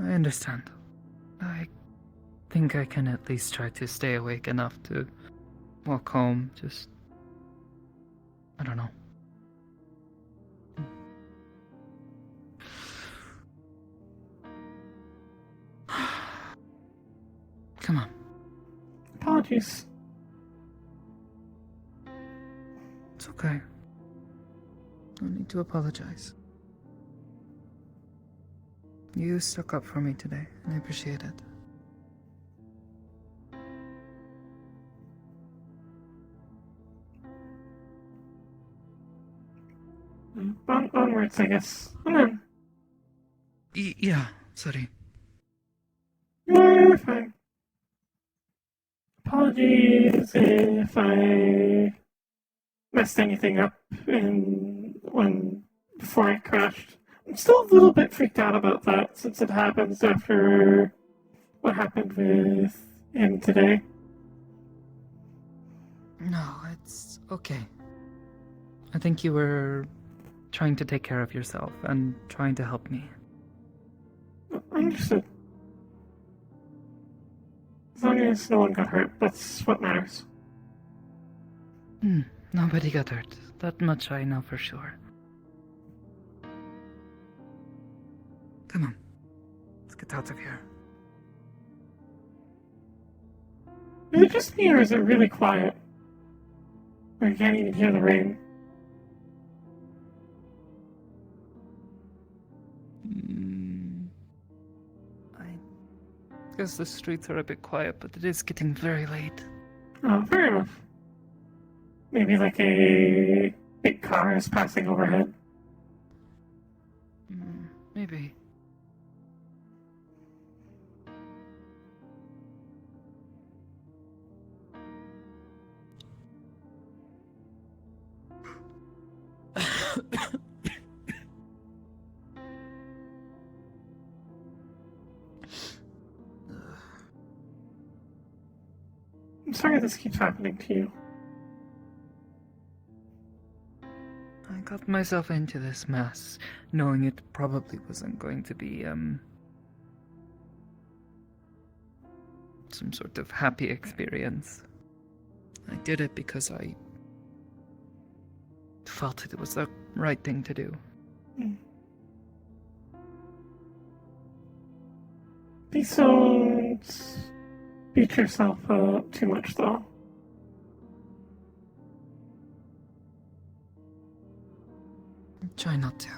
I understand. I think I can at least try to stay awake enough to walk home, just... I don't know. Come on. Apologies. It's okay. No need to apologize. You stuck up for me today, and I appreciate it. Onwards, I guess. Come on. Yeah, sorry. You're fine. Apologies if I messed anything up before I crashed. I'm still a little bit freaked out about that since it happens after what happened with him today. No, it's okay. I think you were trying to take care of yourself and trying to help me. Understood. As long as no one got hurt, that's what matters. Nobody got hurt. That much I know for sure. Come on. Let's get out of here. Is it just me or is it really quiet? Where you can't even hear the rain? I guess the streets are a bit quiet, but it is getting very late. Oh, fair enough. Maybe like a big car is passing overhead. Maybe. I'm sorry this keeps happening to you. I got myself into this mess, knowing it probably wasn't going to be, some sort of happy experience. I did it because I felt it was the right thing to do. Please don't beat yourself up too much, though. Try not to.